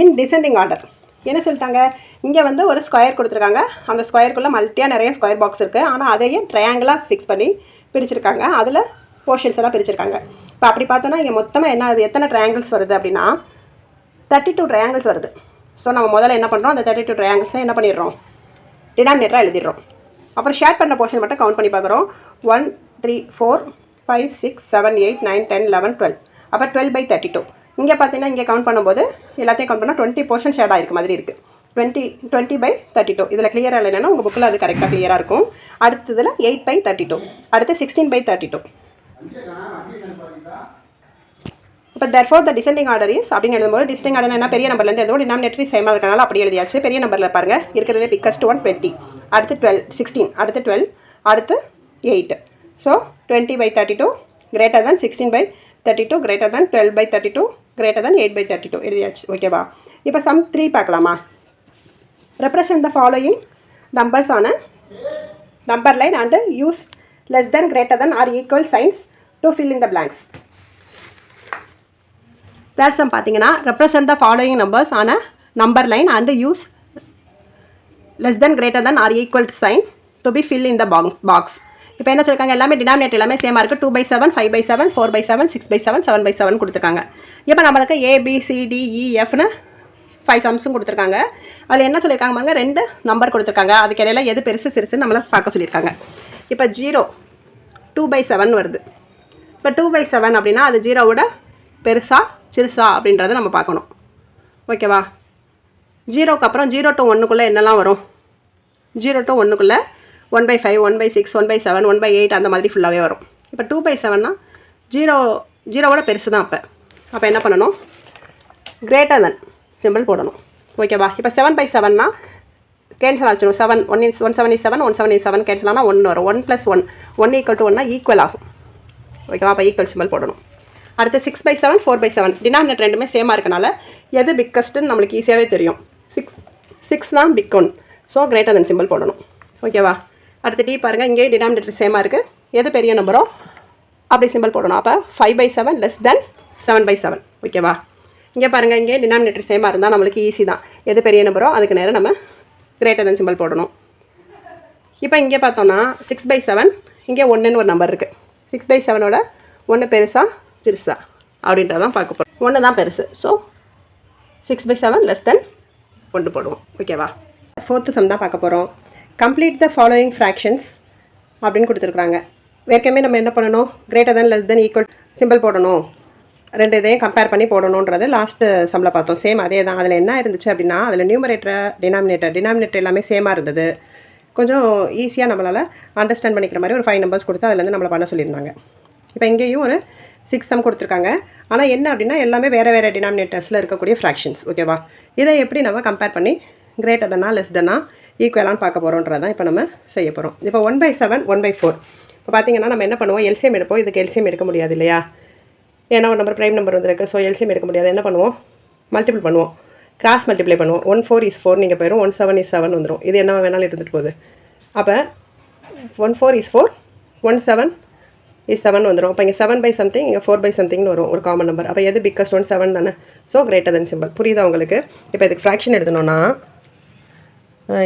Speaker 1: in descending order. என்ன சொல்லிட்டாங்க, இங்கே வந்து ஒரு ஸ்கொயர் கொடுத்துருக்காங்க. அந்த ஸ்கொயருக்குள்ளே மல்டியாக நிறைய ஸ்கொயர் பாக்ஸ் இருக்குது. ஆனால் அதையே ட்ரையாங்கிளாக ஃபிக்ஸ் பண்ணி பிரிச்சிருக்காங்க. அதில் போர்ஷன்ஸ் எல்லாம் பிரிச்சிருக்காங்க. இப்போ அப்படி பார்த்தோன்னா இங்கே மொத்தமாக என்ன ஆகுது, எத்தனை ட்ரையாங்கிள்ஸ் வருது அப்படின்னா 32 ட்ரையாங்கிள்ஸ் வருது. ஸோ நம்ம முதல்ல என்ன பண்ணுறோம், அந்த 32 ட்ரையாங்கிள்ஸை என்ன பண்ணிடுறோம், டினாமினேட்டராக எழுதிடுறோம். அப்புறம் ஷேர் பண்ண போர்ஷன் மட்டும் கவுண்ட் பண்ணி பார்க்குறோம். 1 3 4 5 6 7 8 9 10 11 12. அப்போ 12/32. இங்கே பார்த்தீங்கன்னா இங்கே கவுண்ட் பண்ணும்போது எல்லாத்தையும் கவுண்ட் பண்ணால் 20 போர்ஷன் ஷேட் ஆகிருக்கு மாதிரி இருக்குது. 20/32. இதில் கிளியராக இல்லைன்னா உங்கள் புக்கில் அது கரெக்டாக கிளியராக இருக்கும். அடுத்ததில் 8/32. அடுத்து 16/32. இப்போ therefore the descending order is அப்படின்னு எழுதும்போது descending order என்ன, பெரிய நம்பர்லேருந்து எழுதுவோம். டினாமினேட்டர் சேமாக இருக்கனால அப்படி எழுதியாச்சு. பெரிய நம்பரில் பாருங்கள் இருக்கிறதே பிக்கஸ்ட் 1 20, அடுத்து 12 16, அடுத்து 12, அடுத்து 8. So 20/32 greater than 16/32 greater than 12/32 greater than 8/32 எழுதியாச்சு. ஓகேவா? இப்போ சம் 3 பார்க்கலாமா. represent the following numbers on a number line and use less than, greater than or equal signs to fill in the blanks. That sum பார்த்தீங்கன்னா represent the following numbers on a number line and use less than, greater than or equal sign to be fill in the box. இப்போ என்ன சொல்லியிருக்காங்க, எல்லாமே denominator எல்லாமே சேமாக இருக்குது. 2/7 5/7 4/7 6/7 7/7 கொடுத்துருக்காங்க. இப்போ நம்மளுக்கு ABCDEFன்னு 5 சம்ஸும் கொடுத்துருக்காங்க. அதில் என்ன சொல்லியிருக்காங்க பாருங்க, 2 நம்பர் கொடுத்துருக்காங்க. அதுக்கு இடையில எது பெருசு சிறுசுன்னு நம்மளை பார்க்க சொல்லியிருக்காங்க. இப்போ 0 2/7 வருது. இப்போ 2/7 அப்படின்னா அது 0வோட பெருசா சிறுசா அப்படின்றத நம்ம பார்க்கணும். ஓகேவா? 0க்கு அப்புறம் 0 to 1க்குள்ளே என்னெல்லாம் வரும், 0 to 1க்குள்ளே 1/5 1/6 1/7 1/8 அந்த மாதிரி ஃபுல்லாகவே வரும். இப்போ 2/7னா 0வோட பெருசு தான். அப்போ என்ன பண்ணணும், கிரேட்டர் தென் சிம்பிள் போடணும். ஓகேவா? இப்போ 7/7னா கேன்சல் ஆச்சிடும். 7 1 7 is 7 1 7 is 7 கேன்சல் ஆனால் 1 வரும். 1 + 1 1 = 1னா ஈக்குவல் ஆகும். ஓகேவா? அப்போ ஈக்குவல் சிம்பிள் போடணும். அடுத்து 6/7 4/7 டினாமினேட்டர் ரெண்டுமே சேமாக இருக்கனால எது பிக்கஸ்ட்டுன்னு நம்மளுக்கு ஈஸியாகவே தெரியும். 6 தான் big one. So greater then simple போடணும். ஓகேவா? அடுத்து டி பாருங்கள், இங்கேயே டினாமினேட்டர் சேமாக இருக்குது. எது பெரிய நம்பரோ அப்படி சிம்பிள் போடணும். அப்போ 5/7 < 7/7. ஓகேவா? இங்கே பாருங்கள், இங்கே டினாமினேட்டர் சேமாக இருந்தால் நம்மளுக்கு ஈஸி தான். எது பெரிய நம்பரோ அதுக்கு நேரம் நம்ம கிரேட்டர் தென் சிம்பிள் போடணும். இப்போ இங்கே பார்த்தோன்னா 6/7 இங்கே 1ன்னு ஒரு நம்பர் இருக்குது. 6/7ஓட 1 பெருசா சிறுசா அப்படின்றதான் பார்க்க போகிறோம். 1 தான் பெருசு. ஸோ 6/7 < 1 போடுவோம். ஓகேவா? 4th சம் தான் பார்க்க போகிறோம். கம்ப்ளீட் த ஃபாலோயிங் ஃப்ராக்ஷன்ஸ் அப்படின்னு கொடுத்துருக்குறாங்க. ஏற்கனவே நம்ம என்ன பண்ணணும், கிரேட்டர் தென் ஈக்குவல் சிம்பிள் போடணும். ரெண்டு இதையும் கம்பேர் பண்ணி போடணுன்றது லாஸ்ட்டு சம்மில் பார்த்தோம். சேம் அதே தான். அதில் என்ன இருந்துச்சு அப்படின்னா, அதில் நியூமரேட்டர் டினாமினேட்டர் எல்லாமே சேமாக இருந்தது. கொஞ்சம் ஈஸியாக நம்மளால் அண்டர்ஸ்டாண்ட் பண்ணிக்கிற மாதிரி ஒரு 5 நம்பர்ஸ் கொடுத்து அதுலேருந்து நம்மளை பண்ண சொல்லியிருந்தாங்க. இப்போ இங்கேயும் ஒரு 6 சம் கொடுத்துருக்காங்க. ஆனால் என்ன அப்படின்னா எல்லாமே வேறு டினாமினேட்டர்ஸில் இருக்கக்கூடிய ஃப்ராக்ஷன்ஸ். ஓகேவா? இதை எப்படி நம்ம கம்பேர் பண்ணி கிரேட்டர் தென்னா லெஸ் தென்னா ஈக்குவலான்னு பார்க்க போகிறோன்றதான் இப்போ நம்ம செய்ய போகிறோம். இப்போ 1/7 1/4 இப்போ பார்த்தீங்கன்னா நம்ம என்ன பண்ணுவோம், எல்சிஎம் எடுப்போம். இதுக்கு எல்சிஎம் எடுக்க முடியாது இல்லையா? ஏன்னா ஒரு நம்பர் ப்ரைம் நம்பர் வந்துருக்கு. ஸோ எல்சிஎம் எடுக்க முடியாது. என்ன பண்ணுவோம், மல்டிபிள் பண்ணுவோம், கிராஸ் மல்டிப்ளை பண்ணுவோம். 1 4 is 4 நீங்கள் போயிடும். 1 7 is 7 வந்துடும். இது என்ன வேணாலும் இருந்துட்டு போகுது. அப்போ 1 4 is 4 1 7 is 7 வந்துடும். அப்போ இங்கே 7/something இங்கே 4/somethingனு வரும் ஒரு காமன் நம்பர். அப்போ எது பிக்கஸ்ட் 1 7 தானே. So greater then simple. புரியுதா உங்களுக்கு? இப்போ இதுக்கு ஃப்ராக்ஷன் எடுத்தணும்னா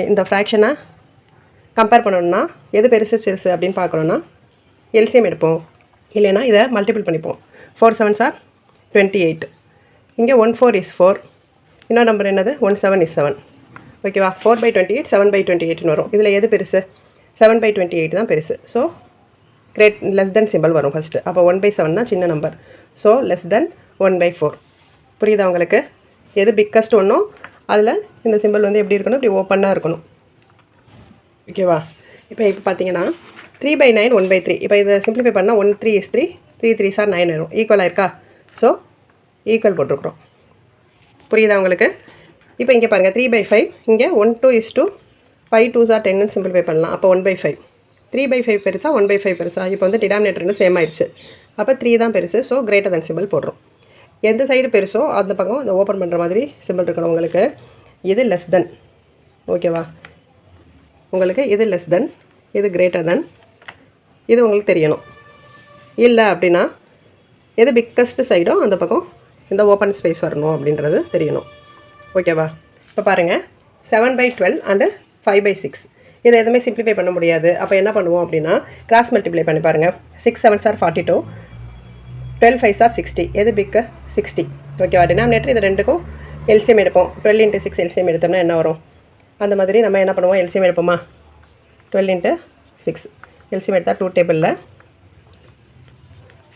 Speaker 1: இந்த ஃப்ராக்ஷனை கம்பேர் பண்ணணும்னா எது பெருசு சிறுசு அப்படின்னு பார்க்கணுன்னா எல்சிஎம் எடுப்போம். இல்லைன்னா இதை மல்டிபிள் பண்ணிப்போம். 4 7s are 28. இங்கே 1 4 is 4. இன்னொரு நம்பர் என்னது, 1 7 is 7. ஓகேவா? 4/28 7/28ன்னு வரும். இதில் எது பெருசு, 7/28 தான் பெருசு. ஸோ லெஸ் தென் சிம்பிள் வரும் ஃபஸ்ட்டு. அப்போ 1/7 தான் சின்ன நம்பர். So less than 1/4. புரியுதா உங்களுக்கு? எது பிக்கஸ்ட் ஒன்றோ அதில் இந்த சிம்பிள் வந்து எப்படி இருக்கணும், இப்படி ஓப்பனாக இருக்கணும். ஓகேவா? இப்போ பார்த்தீங்கன்னா 3/9 1/3. இப்போ இதை சிம்பிளிஃபை பண்ணால் 1 3 is 3 3 3s are 9 வரும். ஈக்குவலாக இருக்கா? ஸோ ஈக்குவல் போட்டிருக்குறோம். புரியுதா உங்களுக்கு? இப்போ இங்கே பாருங்கள் 3/5 இங்கே 1 2 is 2 5 2s are 10ன்னு சிம்பிளிஃபை பண்ணலாம். அப்போ 1/5 3/5 பெருசா 1/5 பெருசா? இப்போ வந்து டினாமினேட்டர்னு சேம் ஆயிடுச்சு. அப்போ 3 தான் பெருசு. ஸோ கிரேட்டர் தென் சிம்பிள் போடுறோம். எந்த சைடு பெருசோ அந்த பக்கம் இந்த ஓப்பன் பண்ணுற மாதிரி சிம்பிள் இருக்கணும் உங்களுக்கு. இது லெஸ் தென். ஓகேவா? உங்களுக்கு இது லெஸ் தென், இது கிரேட்டர் தென், இது உங்களுக்கு தெரியணும். இல்லை அப்படின்னா எது பிக்கஸ்ட் சைடோ அந்த பக்கம் இந்த ஓப்பன் ஸ்பேஸ் வரணும் அப்படின்றது தெரியணும். ஓகேவா? இப்போ பாருங்கள் 7/12 அண்டு 5/6 இதை எதுவுமே சிம்ப்ளிஃபை பண்ண முடியாது. அப்போ என்ன பண்ணுவோம் அப்படின்னா கிராஸ் மல்டிப்ளை பண்ணி பாருங்கள். 6 7s are 42 12 5s are 60. எது பிக்கு 60. ஓகேவா? டினாமினேட்டர் இது ரெண்டுக்கும் எல்சிஎம் எடுப்போம். 12 × 6 எல்சிஎம் எடுத்தோம்னா என்ன வரும்? அந்த மாதிரி நம்ம என்ன பண்ணுவோம், எல்சிஎம் எடுப்போமா? 12 × 6 எல்சிஎம் எடுத்தால் 2 டேபிளில்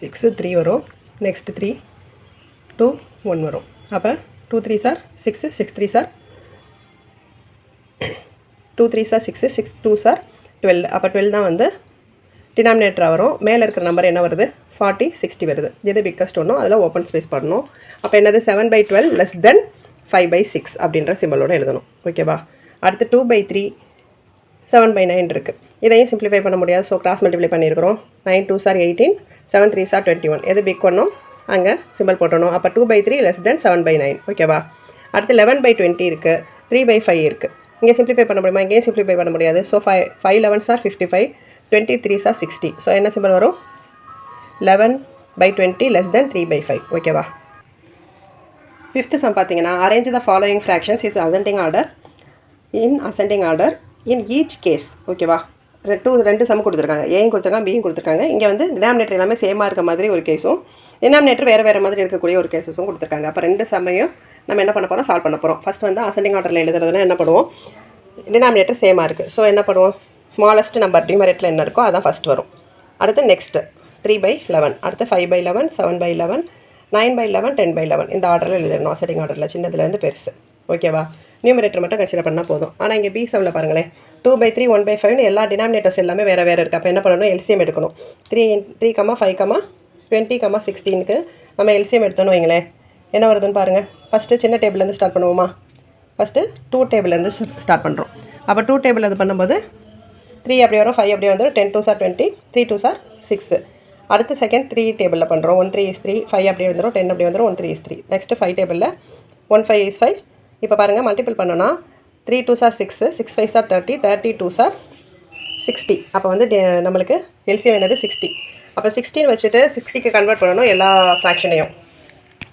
Speaker 1: 6 3 வரும். நெக்ஸ்ட் 3 2 1 வரும். அப்போ 2 3s are 6 6 3s are 2 3s are 6 6 2s are 12. அப்போ 12 தான் வந்து டினாமினேட்டராக வரும். மேலே இருக்கிற நம்பர் என்ன வருது, 40 60 வருது. எது பிக்கஸ்ட் ஒன்றோ அதில் ஓப்பன் ஸ்பேஸ் பண்ணணும். அப்போ என்னது 7/12 லெஸ் தென் 5/6 அப்படின்ற சிம்பிளோடு எழுதணும். ஓகேவா? அடுத்து 2/3 7/9 இருக்குது. இதையும் சிம்ப்ளிஃபை பண்ண முடியாது. ஸோ கிராஸ் மல்டிப்ளை பண்ணியிருக்கிறோம். 9 2s are 18 7 3s are 21. எது பிக் ஒன்றும் அங்கே சிம்பிள் போட்டணும். அப்போ 2/3 லெஸ் தென் 7/9. ஓகேவா? அடுத்து 11/20 இருக்குது. 3/5 இருக்குது. இங்கே சிம்ப்ளிஃபை பண்ண முடியுமா? இங்கேயும் சிம்ப்ளிஃபை பண்ண முடியாது. So 5 11s are 55 23s are 60. So என்ன சிம்பிள் வரும், 11/20 லெஸ் தென் 3/5. ஓகேவா? 5th சம் பார்த்தீங்கன்னா arrange the following fractions is ascending order in each case. ஓகேவா? ரெண்டு சம் கொடுத்துருக்காங்க. ஏயும் கொடுத்துருக்காங்க, பியும் கொடுத்துருக்காங்க. இங்கே வந்து டினாமினேட்டர் எல்லாமே சேமாக இருக்க மாதிரி ஒரு கேஸும் டினாமினேட்டர் வேறு மாதிரி இருக்கக்கூடிய ஒரு கேஸஸும் கொடுத்துருக்காங்க. அப்போ ரெண்டு சமையும் நம்ம என்ன பண்ண போகிறோம், சால்வ் பண்ண போகிறோம். ஃபஸ்ட் வந்து அசெண்டிங் ஆர்டரில் எழுதுறதுனா என்ன பண்ணுவோம், டினாமினேட்டர் சேமாக இருக்குது. ஸோ என்ன பண்ணுவோம், ஸ்மாலஸ்ட் நம்பர் நியூமரேட்டரில் என்ன இருக்கோ அதான் ஃபஸ்ட் வரும். அடுத்து நெக்ஸ்ட்டு 3/11, அடுத்து 5/11 7/11 9/11 10/11 இந்த ஆர்டரில் எழுதிடணும். அசெண்டிங் ஆர்டரில் சின்னதுலேருந்து பெருசு. ஓகேவா? நியூமரேட்டர் மட்டும் கன்சிடர் பண்ணால் போதும். ஆனால் இங்கே பி சம்மில் பாருங்களேன் 2/3 1/5 எல்லா டினாமினேட்டர்ஸ் எல்லாமே வேறு இருக்குது. அப்போ என்ன பண்ணணும், எல்சிஎம் எடுக்கணும். 3 3, 5, 20, 16க்கு நம்ம எல்சிஎம் எடுத்தோன்னு வைங்களேன். என்ன வருதுன்னு பாருங்கள். ஃபஸ்ட்டு சின்ன டேபிள்லேருந்து ஸ்டார்ட் பண்ணுவோமா? ஃபஸ்ட்டு 2 டேபிள்லேருந்து ஸ்டார்ட் பண்ணுறோம். அப்போ 2 டேபிள் அது பண்ணும்போது 3 அப்படி வரும், 5 அப்படி வந்துடும், 10 2s are 20, 3 2s are 6. அடுத்து செகண்ட் 3 டேபிளில் பண்ணுறோம். 1 3 is 3, 5 அப்படியே வந்துடும், 10 அப்படி வந்துடும், 1 3 is 3. நெக்ஸ்ட்டு 5 டேபிளில் 1 5 is 5. இப்போ பாருங்கள் மல்டிபிள் பண்ணோன்னா 3 2s are 6, 6 5s are 30, 30 2s are 60. அப்போ வந்து நம்மளுக்கு எல்சிஎம் என்னது 60. அப்போ 16 வச்சுட்டு 60க்கு கன்வெர்ட் பண்ணணும் எல்லா ஃப்ராக்ஷனையும்.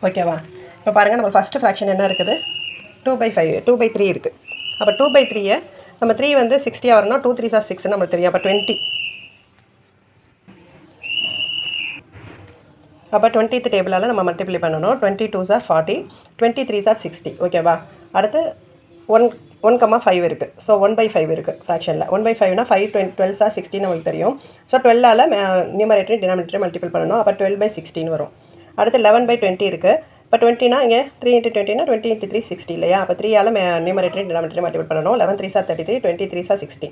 Speaker 1: ஓகேவா? இப்போ பாருங்கள் நம்ம ஃபஸ்ட்டு ஃப்ராக்ஷன் என்ன இருக்குது, 2/5, 2/3 இருக்குது. அப்போ 2/3 நம்ம 3 வந்து 60 வரணும், 2 3s are 6 நம்மளுக்கு தெரியும். அப்போ 20. அப்போ 20th டேபிளால் நம்ம மல்டிப்ளை பண்ணணும். 20 2s are 40, 20 3s are 60. ஓகேவா? அடுத்து 1,5 இருக்குது. ஸோ 1/5 இருக்குது ஃப்ராக்ஷனில். 1/5னா 5 12s are 16 நம்மளுக்கு தெரியும். ஸோ 12ஆல் நியூமரேட்டரி டினாமினேட்டரி மல்டிபிள் பண்ணணும். அப்போ 12/16 வரும். அடுத்து 11/20 இருக்குது. இப்போ 20னா இங்கே 3 × 20னா 20 × 3 60 இல்லையா? அப்போ 3ஆல் நியூமரேட்டரி டினாமினேட்டரி மல்டிபிள் பண்ணணும். 11 3s are 33, 20 3s are 60.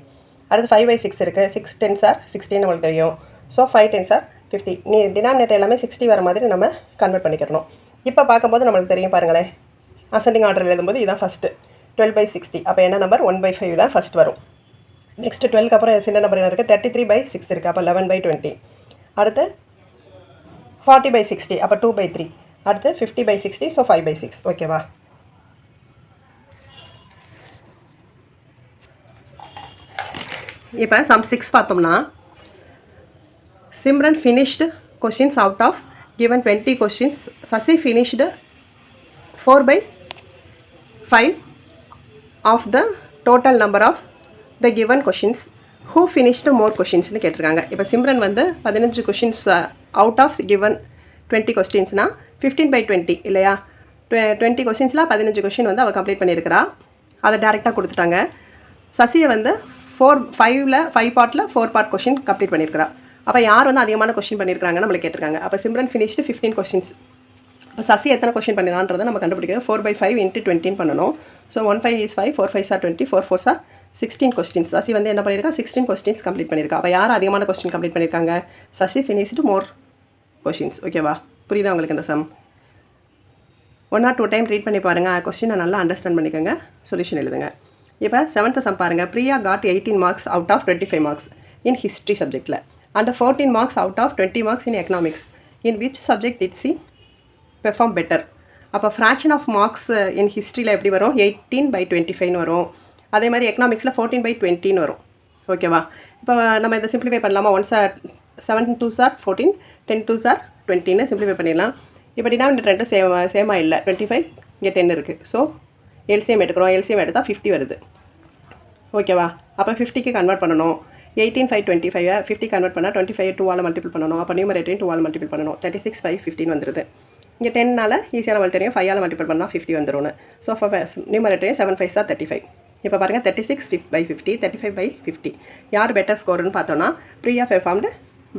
Speaker 1: அடுத்து 5/6 இருக்குது. 6 10s are 16 நம்மளுக்கு தெரியும். So 5 10s are 50. டினாமினேட்டர் எல்லாமே 60 வர மாதிரி நம்ம கன்வெர்ட் பண்ணிக்கிறணும். இப்போ பார்க்கும்போது நம்மளுக்கு தெரியும் பாருங்களேன், அசெண்டிங் ஆர்டர் எழுதும்போது இதுதான் ஃபஸ்ட்டு 12/60. அப்போ என்ன நம்பர் 1/5 தான் ஃபஸ்ட் வரும். நெக்ஸ்ட்டு 12க்கு அப்புறம் சின்ன நம்பர் என்ன இருக்குது, 33/6 இருக்குது. அப்போ 11/20. அடுத்து 40/60. அப்போ 2/3. அடுத்து 50/60. ஸோ 5/6. ஓகேவா? இப்போ சம் 6 பார்த்தோம்னா, Simran finished questions out of given 20 questions. Sasi finished 4/5 of the total number of the given questions. Who finished more questions னு கேட்டிருக்காங்க. இப்போ சிம்ரன் வந்து 15 கொஷின்ஸ் அவுட் ஆஃப் கிவன் 20 கொஸ்டின்ஸ்னால் 15/20 இல்லையா? 20 கொஸ்டின்ஸில் 15 கொஷின் வந்து அவள் கம்ப்ளீட் பண்ணியிருக்கிறா. அதை டேரெக்டாக கொடுத்துட்டாங்க. சசியை வந்து 5 பார்ட்டில் 4 பார்ட் கொஷின் கம்ப்ளீட் பண்ணியிருக்கிறா. அப்போ யார் வந்து அதிகமான கொஸ்டின் பண்ணியிருக்காங்க நம்மளுக்கு கேட்டிருக்காங்க. அப்போ சிம்ரன் ஃபினிஷ்டு 15 கொஸ்டின்ஸ். இப்போ சசி எத்தனை கொஸ்டின் பண்ணிடலான்றதை நம்ம கண்டுபிடிக்கிறது 4/5 × 20 பண்ணணும். So 1 5 is 5, 4 5s are 20, 4 4s are 16 questions. Sasi வந்து என்ன பண்ணியிருக்கா, 16 கொஸ்டின்ஸ் கம்ப்ளீட் பண்ணியிருக்கா. அப்போ யார் அதிகமான கொஸ்டின் கம்ப்ளீட் பண்ணியிருக்காங்க, சசி ஃபினிஷ்டு மோர் கொஸ்டின்ஸ். ஓகேவா? புரியுதா உங்களுக்கு இந்த சம்? 1 or 2 டைம் ரீட் பண்ணி பாருங்கள், கொஸ்டினை நல்லா அண்டர்ஸ்டாண்ட் பண்ணிக்கோங்க, சொல்யூஷன் எழுதுங்க. இப்போ 7th சம் பாருங்கள். Priya got 18 marks out of 25 marks in history சப்ஜெக்டில் and 14 marks out of 20 marks in economics. In which subject did she perform better? அப்போ ஃப்ராக்ஷன் ஆஃப் மார்க்ஸ் இன் ஹிஸ்ட்ரியில் எப்படி வரும், 18/25 வரும். அதே மாதிரி எக்கனாமிக்ஸில் 14/20 வரும். ஓகேவா? இப்போ நம்ம இதை சிம்பிளிஃபை பண்ணலாமா? 7 2s are 14, 10 2s are 20ன்னு simplify பண்ணிடலாம். இப்போ டினாமினேட்டர் ரெண்டும் சேமாக இல்லை. 25 இங்கே 10 இருக்குது. ஸோ எல்சிஎம் எடுக்கிறோம். எல்சிஎம் எடுத்தால் 50 வருது. ஓகேவா? அப்போ 50க்கு கன்வெர்ட் பண்ணணும். 18 5 25 50 கன்வெர்ட் பண்ணால் 25 2ஆல் மல்டிபிள் பண்ணணும். அப்போ நியூமரேட்டரையும் 2ஆல் மல்டிபிள் பண்ணணும். 36 5 15 வந்துடுது. இங்கே 10னால் ஈஸியாக நம்மளுக்கு தெரியும், 5ஆல் மல்டிபிள் பண்ணால் 50 வந்துடும். ஸோ அப்போ நியூமரேட்டரையும் 7 5s are 35. இப்போ பாருங்கள் 36/50, 35/50. யார் பெட்டர் ஸ்கோர்னு பார்த்தோன்னா Priya performed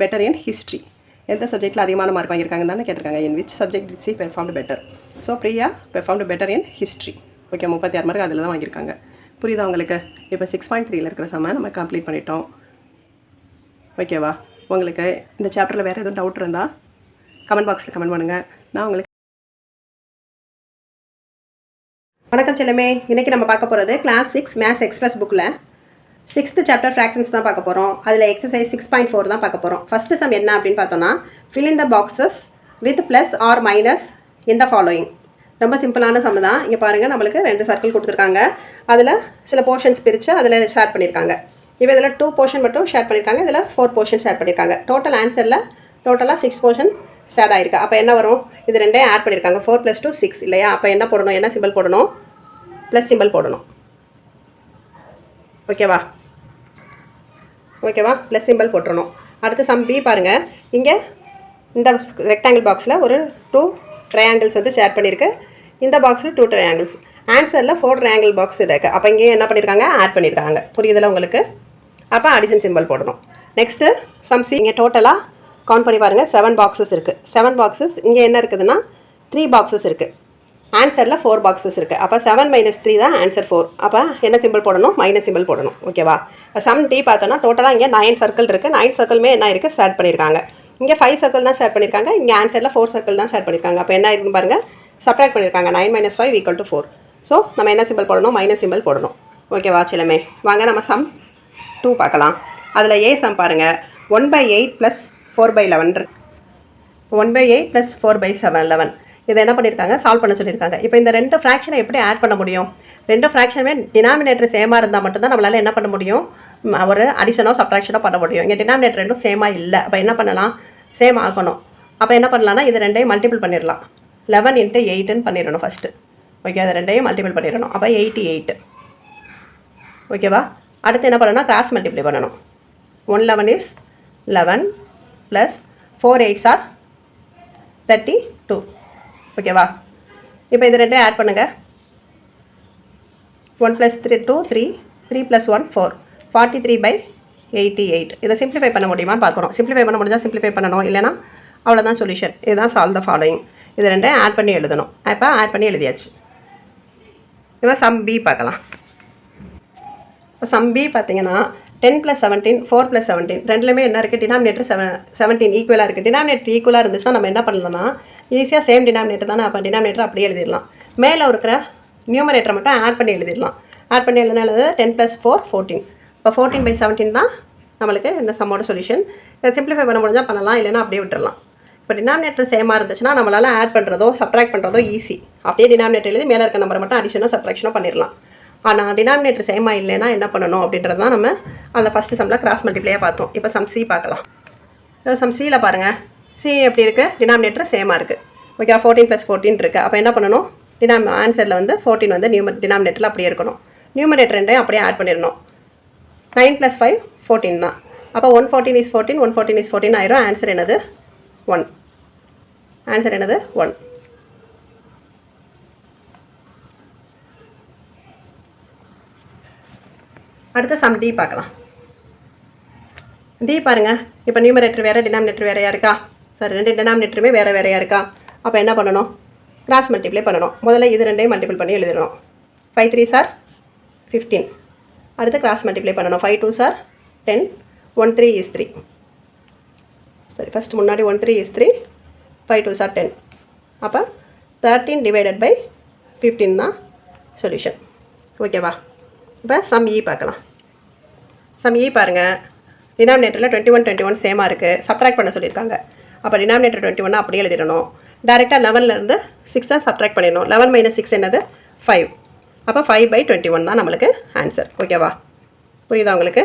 Speaker 1: better in history. எந்த சப்ஜெக்ட்டில் அதிகமான மார்க் வாங்கியிருக்காங்க தானே கேட்டிருக்காங்க. In which subject did she performed better? So Priya performed better in history. Okay, 36 mark அதில் தான் வாங்கியிருக்காங்க. புரியுதா உங்களுக்கு? இப்போ 6.3ல் இருக்கிற சம நம்ம கம்ப்ளீட் பண்ணிட்டோம். ஓகேவா? உங்களுக்கு இந்த சாப்டரில் வேறு எதுவும் டவுட் இருந்தால் கமெண்ட் பாக்ஸில் கமெண்ட் பண்ணுங்கள். நான் உங்களுக்கு வணக்கம் செல்லமே. இன்றைக்கி நம்ம பார்க்க போகிறது கிளாஸ் 6 மேத்ஸ் எக்ஸ்பிரஸ் புக்கில் 6th சாப்டர் ஃப்ராக்ஷன்ஸ் தான் பார்க்க போகிறோம். அதில் எக்ஸசைஸ் 6.4 தான் பார்க்க போகிறோம். ஃபஸ்ட்டு சம் என்ன அப்படின்னு பார்த்தோன்னா, fill in the boxes with plus or minus in the following. ரொம்ப சிம்பிளான சம் தான். இங்கே பாருங்கள், நம்மளுக்கு 2 சர்க்கிள் கொடுத்துருக்காங்க. அதில் சில போர்ஷன்ஸ் பிரித்து அதில் ஷேர் பண்ணியிருக்காங்க. இப்போ இதில் 2 போர்ஷன் மட்டும் ஷேர் பண்ணியிருக்காங்க, இதில் 4 போர்ஷன் ஷேர் பண்ணியிருக்காங்க. டோட்டல் ஆன்சரில் டோட்டலாக 6 போர்ஷன் ஷேர் ஆகிருக்கு. அப்போ என்ன வரும், இது 2 ஆட் பண்ணியிருக்காங்க. 4 + 2 6 இல்லையா? அப்போ என்ன போடணும், என்ன சிம்பிள் போடணும், ப்ளஸ் சிம்பிள் போடணும். ஓகேவா? ப்ளஸ் சிம்பிள் போட்டுறணும். அடுத்து சம் பி பாருங்கள். இங்கே இந்த ரெக்டாங்கிள் பாக்ஸில் ஒரு 2 ட்ரையாங்கிள்ஸ் வந்து ஷேர் பண்ணியிருக்கு. இந்த பாக்ஸில் 2 ட்ரையாங்கிள்ஸ். ஆன்சரில் 4 ட்ரையாங்கிள் பாக்ஸ் இருக்குது. அப்போ இங்கேயும் என்ன பண்ணியிருக்காங்க, ஆட் பண்ணியிருக்காங்க. புரியுதில்ல உங்களுக்கு? அப்போ அடிஷன் சிம்பிள் போடணும். Next sum C. இங்கே டோட்டலாக கவுண்ட் பண்ணி பாருங்கள், 7 பாக்ஸஸ் இருக்குது. 7 பாக்ஸஸ். இங்கே என்ன இருக்குதுன்னா 3 பாக்ஸஸ் இருக்குது. ஆன்சரில் 4 பாக்ஸஸ் இருக்குது. அப்போ 7 - 3 தான் ஆன்சர் 4. அப்போ என்ன சிம்பிள் போடணும், மைனஸ் சிம்பிள் போடணும். ஓகேவா? இப்போ சம் டி பார்த்தோன்னா டோட்டலாக இங்கே 9 சர்க்கிள் இருக்குது. 9 சர்க்கிளுமே என்ன இருக்குது, ஷேர் பண்ணியிருக்காங்க. இங்கே 5 சர்க்கிள் தான் ஷேர் பண்ணியிருக்காங்க. இங்கே ஆன்சரில் 4 சர்க்கிள் தான் ஷேர் பண்ணியிருக்காங்க. அப்போ என்ன இருக்குன்னு பாருங்கள், சப்ராக்ட் பண்ணியிருக்காங்க. 9 - 5 = 4. ஸோ நம்ம என்ன சிம்பிள் போடணும், மைனஸ் சிம்பிள் போடணும். ஓகேவா சிலமே? வாங்க நம்ம சம் 2 பார்க்கலாம். அதில் ஏ சம் பாருங்கள். 1/8 + 4/11 1/8 + 4/11 இதை என்ன பண்ணியிருக்காங்க, சால்வ் பண்ண சொல்லியிருக்காங்க. இப்போ இந்த ரெண்டு ஃப்ராக்ஷனை எப்படி ஆட் பண்ண முடியும்? ரெண்டு ஃப்ராக்ஷனுமே டினாமினேட்டர் சேமாக இருந்தால் மட்டும்தான் நம்மளால் என்ன பண்ண முடியும், ஒரு அடிஷனோ சப்ட்ராக்ஷனோ பண்ண முடியும். இங்கே டினாமினேட்டர் ரெண்டும் சேமாக இல்லை. அப்போ என்ன பண்ணலாம், சேம் ஆக்கணும். அப்போ என்ன பண்ணலாம்னா இது ரெண்டையும் மல்டிபிள் பண்ணிடலாம். 11 × 8ன்னு பண்ணிடணும் ஃபஸ்ட்டு. ஓகே, அது ரெண்டையும் மல்டிபிள் பண்ணிடணும். அப்போ 88. ஓகேவா? அடுத்து என்ன பண்ணணும்னா கிராஸ் மல்டிப்ளை பண்ணணும். 111 is 11 + 4 8s are 32. ஓகேவா? இப்போ இது ரெண்டையும் ஆட் பண்ணுங்கள். 1 + 3 2 3 3 + 1 4 43/88. இதை சிம்பிளிஃபை பண்ண முடியுமான்னு பார்க்குறோம். சிம்பிளிஃபை பண்ண முடிஞ்சால் சிம்பிளிஃபை பண்ணணும், இல்லைனா அவ்வளோதான் சொல்யூஷன். இதுதான் சால்வ் த ஃபாலோயிங். இது ரெண்டையும் ஆட் பண்ணி எழுதணும். இப்போ ஆட் பண்ணி எழுதியாச்சு. இப்போ சம் பி பார்க்கலாம். இப்போ சம் பி பார்த்தீங்கன்னா 10 + 17 4 + 17 ரெண்டுலேயுமே என்ன இருக்குது, டினாமினேட்டர் 17 ஈக்குவலாக இருக்குது. டினாமினேட்டர் ஈக்குவலாக இருந்துச்சுன்னா நம்ம என்ன பண்ணலாம்னா ஈஸியாக சேம் டினாமினேட்டர் தானே, அப்போ டினாமினேட்டர் அப்படியே எழுதிடலாம். மேலே இருக்கிற நியூமரேட்டரை மட்டும் ஆட் பண்ணி எழுதிடலாம். ஆட் பண்ணி எழுதினால 10 + 4 14. இப்போ 14/17 தான் நம்மளுக்கு இந்த சம்மோட சொல்யூஷன். இதை சிம்பிளிஃபை பண்ண முடிஞ்சால் பண்ணலாம், இல்லைனா அப்படியே விட்டுடலாம். இப்போ டினாமினேட்டர் சேமாக இருந்துச்சுன்னா நம்மளால் ஆட் பண்ணுறதோ சப்ட்ராக்ட் பண்ணுறதோ ஈஸி. அப்படியே டினாமினேட்டர் எழுதி மேலே இருக்க நம்பரை மட்டும் அடிஷனோ சப்ட்ராக்ஷனோ பண்ணிடலாம். ஆனால் டினாமினேட்டர் சேமாக இல்லைன்னா என்ன பண்ணணும் அப்படின்றது தான் நம்ம அந்த ஃபஸ்ட்டு சம்மில் கிராஸ் மல்டிப்ளையாக பார்த்தோம். இப்போ சம் சி பார்க்கலாம். சம் சியில் பாருங்கள். சி எப்படி இருக்குது, டினாமினேட்டர் சேமாக இருக்குது. ஓகே, 14 + 14 இருக்குது. அப்போ என்ன பண்ணணும், ஆன்சரில் வந்து 14 வந்து டினாமினேட்டரில் அப்படியே இருக்கணும். நியூமரேட்டர் ரெண்டையும் அப்படியே ஆட் பண்ணிடணும். 9 + 5 14 தான். அப்போ 114 is 14 114 is 14 ஆயிரும். ஆன்சர் என்னது 1. ஆன்சர் என்னது 1. அடுத்து சம் டி பார்க்கலாம். டி பாருங்கள். இப்போ நியூமரேட்டர் வேறு டினாமினேட்டர் வேறையாக இருக்கா? சாரி, ரெண்டு டினாமினேட்டருமே வேறு வேறையாக இருக்கா? அப்போ என்ன பண்ணணும், கிராஸ் மல்டிப்ளை பண்ணணும். முதல்ல இது ரெண்டையும் மல்டிபிள் பண்ணி எழுதிடணும். 5 3s are 15. அடுத்து கிராஸ் மல்டிப்ளை பண்ணணும். 5 2s are 10 1 3 is 3. சரி, ஃபஸ்ட்டு முன்னாடி 1 3 is 3 5 2s are 10. அப்போ 13/15 தான் சொல்யூஷன். ஓகேவா? இப்போ சம் இ பார்க்கலாம். சம் இ பாருங்கள். டினாமினேட்டரில் 21 21 சேமாக இருக்குது. சப்ட்ராக்ட் பண்ண சொல்லியிருக்காங்க. அப்போ டினாமினேட்டர் 21 அப்படியே எழுதிடணும். டேரெக்டாக 11லேருந்து 6 சப்ட்ராக்ட் பண்ணிடணும். 11 - 6 என்னது 5. அப்போ 5/21 தான் நம்மளுக்கு ஆன்சர். ஓகேவா? புரியுதா உங்களுக்கு?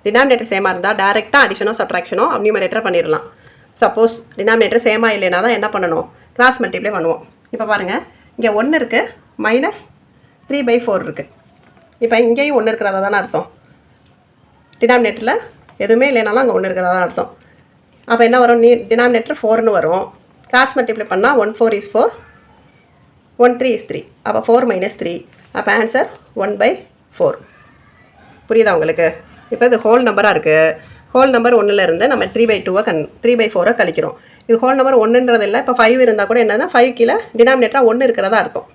Speaker 1: டினாமினேட்டர் சேமாக இருந்தால் டேரெக்டாக அடிஷனோ சப்ட்ராக்ஷனோ நியூமரேட்டர் பண்ணிடலாம். சப்போஸ் டினாமினேட்டர் சேமாக இல்லைனா தான் என்ன பண்ணணும், கிராஸ் மல்டிப்ளை பண்ணுவோம். இப்போ பாருங்கள், இங்கே 1 இருக்குது, -3/4 இருக்குது. இப்போ இங்கேயும் 1 இருக்கிறதா தானே அர்த்தம். டினாமினேட்டரில் எதுவுமே இல்லைனாலும் அங்கே 1 இருக்கிறதா தான் அர்த்தம். அப்போ என்ன வரும், டினாமினேட்டர் 4ன்னு வரும். கிராஸ் மல்டிப்ளை பண்ணால் 1 4 is 4 1 3 is 3. அப்போ 4 - 3. அப்போ ஆன்சர் 1/4. புரியுதா உங்களுக்கு? இப்போ இது ஹோல் நம்பராக இருக்குது. ஹோல் நம்பர் 1லேருந்து நம்ம 3/2 3/4 கழிக்கிறோம். இது ஹோல் நம்பர் 1ன்றது இல்லை. இப்போ 5 இருந்தால் கூட என்னன்னா 5 கீழே டினாமினேட்டராக 1 இருக்கிறதா அர்த்தம்.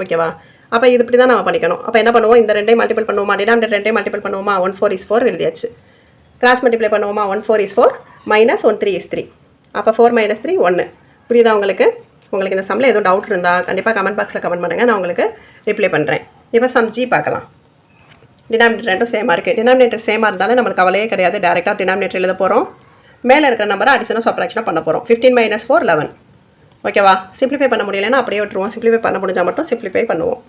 Speaker 1: ஓகேவா? அப்போ இது இப்படி தான் நம்ம பண்ணிக்கணும். அப்போ என்ன பண்ணுவோம், இந்த ரெண்டையும் மல்டிபிள் பண்ணுவோமா, டினாமினேட்டர் ரெண்டையும் மல்டிபிள் பண்ணுவோமா. 1 4 is 4 எழுதியாச்சு. கிராஸ் மல்டிப்ளை பண்ணுவோமா. 1 4 is 4 -1 3 is 3. அப்போ 4 - 3 1. புரியுதா உங்களுக்கு? உங்களுக்கு இந்த சம்மில் எதுவும் டவுட் இருந்தால் கண்டிப்பாக கமெண்ட் பாக்ஸில் கமெண்ட் பண்ணுங்கள், நான் உங்களுக்கு ரிப்ளை பண்ணுறேன். இப்போ சம் ஜி பார்க்கலாம். டினாமினேட்டர் ரெண்டும் சேமாக இருக்குது. டினாமினேட்டர் சேமாக இருந்தாலும் நம்மளுக்கு கவலையே கிடையாது. டேரெக்டாக டினாமினேட்டர் எழுத போகிறோம். மேலே இருக்கிற நம்பரை அடிஷனோ சப்ட்ராக்ஷனோ பண்ண போகிறோம். 15 - 4 11. ஓகேவா? சிம்பிளிஃபை பண்ண முடியலைன்னா அப்படியே விட்டுருவோம். சிம்பிளிஃபை பண்ண முடிஞ்சால் மட்டும் சிம்பிளிஃபை பண்ணுவோம்.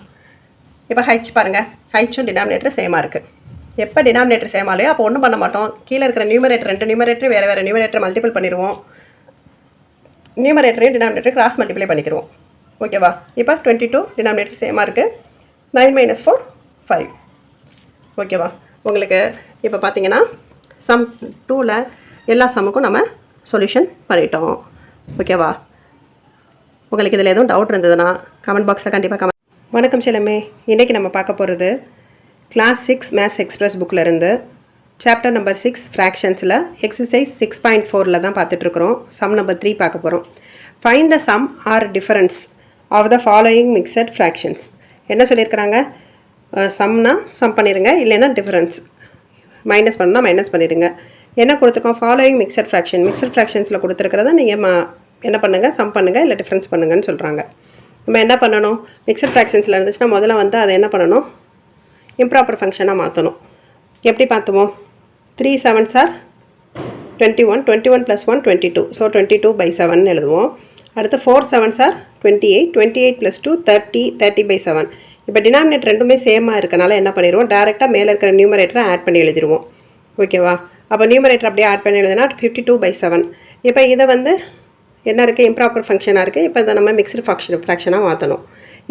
Speaker 1: இப்போ ஹைச் பாருங்கள். ஹைச்சும் டினாமினேட்டர் சேமாக இருக்குது. எப்போ டினாமினேட்டர் சேமாலையோ அப்போ ஒன்றும் பண்ண மாட்டோம். கீழே இருக்கிற நியூமரேட்டர் ரெண்டு நியூமரேட்டர் வேறு நியூமரேட்டர் மல்டிபிள் பண்ணிடுவோம். நியூமரேட்டரையும் டினாமினேட்டர் கிராஸ் மல்டிப்ளை பண்ணிக்கிறோம். ஓகேவா? இப்போ 22 டினாமினேட்டர் சேமாக இருக்குது. 9 - 4 5. ஓகேவா? உங்களுக்கு இப்போ பார்த்தீங்கன்னா சம் 2ல் எல்லா சம்முக்கும் நம்ம சொல்யூஷன் பண்ணிட்டோம். ஓகேவா? உங்களுக்கு இதில் எதுவும் டவுட் இருந்ததுன்னா கமெண்ட் பாக்ஸில் கண்டிப்பாக கமெண்ட். வணக்கம் செல்லமே. இன்றைக்கி நம்ம பார்க்க போகிறது கிளாஸ் 6 மேத்ஸ் எக்ஸ்பிரஸ் புக்கில் இருந்து சாப்டர் நம்பர் 6 ஃப்ராக்ஷன்ஸில் எக்ஸசைஸ் 6.4 தான் பார்த்துட்ருக்குறோம். சம் நம்பர் 3 பார்க்க போகிறோம். Find the sum or difference of the following mixed fractions. என்ன சொல்லியிருக்கிறாங்க, சம்னா சம் பண்ணிடுங்க, இல்லைன்னா டிஃபரன்ஸ் மைனஸ் பண்ணால் மைனஸ் பண்ணிடுங்க. என்ன கொடுத்துருக்கோம், ஃபாலோயிங் மிக்சட் ஃப்ராக்ஷன். மிக்சட் ஃப்ராக்ஷன்ஸில் கொடுத்துருக்கிறத நீங்கள் என்ன பண்ணுங்கள், சம் பண்ணுங்கள் இல்லை டிஃபரன்ஸ் பண்ணுங்கன்னு சொல்கிறாங்க. நம்ம என்ன பண்ணணும், மிக்சட் ஃப்ராக்ஷன்ஸில் இருந்துச்சுன்னா முதல்ல வந்து அதை என்ன பண்ணணும், இம்ப்ராப்பர் ஃபங்க்ஷனாக மாற்றணும். எப்படி பார்த்துவோம், 3 7s are 21, 21 + 1 22, ஸோ 22/7 எழுதுவோம். அடுத்து 4 7s are 28, 28 + 2 30, 30/7. இப்போ டினாமினேட்டர் ரெண்டுமே சேமாக இருக்கனால என்ன பண்ணிடுவோம், டேரெக்டாக மேலே இருக்கிற நியூமரேட்டரை ஆட் பண்ணி எழுதிடுவோம். ஓகேவா, அப்போ நியூமரேட்டர் அப்படியே ஆட் பண்ணி எழுதுனா 52/7. இப்போ இதை வந்து என்ன இருக்குது, இம்ப்ராப்பர் ஃபங்க்ஷனாக இருக்குது. இப்போ இதை நம்ம மிக்ஸ்டு ஃப்ராக்ஷனாக மாற்றணும்.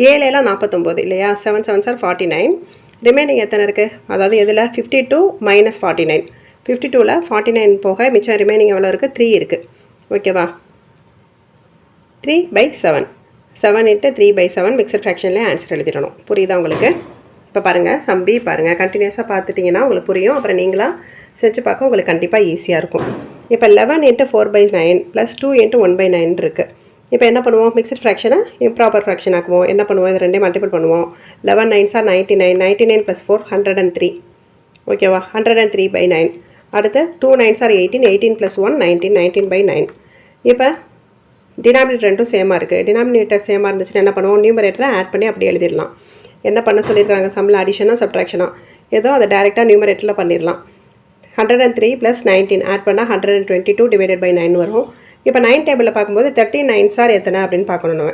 Speaker 1: 7 எல்லாம் 49 இல்லையா, 7 7s are 49. ரிமைனிங் எத்தனை இருக்குது, அதாவது எதில் 52 - 49. 52ல் 49 போக மிச்சம் ரிமைனிங் எவ்வளோ இருக்குது, 3 இருக்குது. ஓகேவா, 3/7. 7 × 3/7 மிக்சட் ஃப்ராக்ஷன்லேயே ஆன்சர் எழுதிடணும். புரியுதா உங்களுக்கு? இப்போ பாருங்கள், சம்பி பாருங்கள், கண்டினியூஸாக பார்த்துட்டிங்கன்னா உங்களுக்கு புரியும். அப்புறம் நீங்களாக செஞ்சு பார்க்க உங்களுக்கு கண்டிப்பாக ஈஸியாக இருக்கும். இப்போ 11 × 4/9 + 2 × 1/9 இருக்குது. இப்போ என்ன பண்ணுவோம், மிக்சட் ஃப்ராக்ஷனை இம்ப்ராப்பர் ஃப்ராக்ஷன் ஆக்குவோம். என்ன பண்ணுவோம், இது ரெண்டே மல்டிபிள் பண்ணுவோம். 11 9s are 99, 99 + 4 103. ஓகேவா, 103/9. அடுத்து 2 9s are 18, 18 + 1 19, 19/9. இப்போ டினாமினேட்டர் ரெண்டும் சேமாக இருக்குது. டினாமினேட்டர் சேமாக இருந்துச்சுன்னா என்ன பண்ணுவோம், நியூமரேட்டரை ஆட் பண்ணி அப்படியே எழுதிடலாம். என்ன பண்ண சொல்லியிருக்காங்க, சம்மில் அடிஷனாக சப்ட்ராக்ஷனாக ஏதோ அதை டேரெக்டாக நியூமரேட்டரில் பண்ணிடலாம். 103 + 19 ஆட் பண்ணால் 122/9 வரும். இப்போ 9 டேபிளில் பார்க்கும்போது 13 9s are எத்தனை அப்படின்னு பார்க்கணும் நம்ம.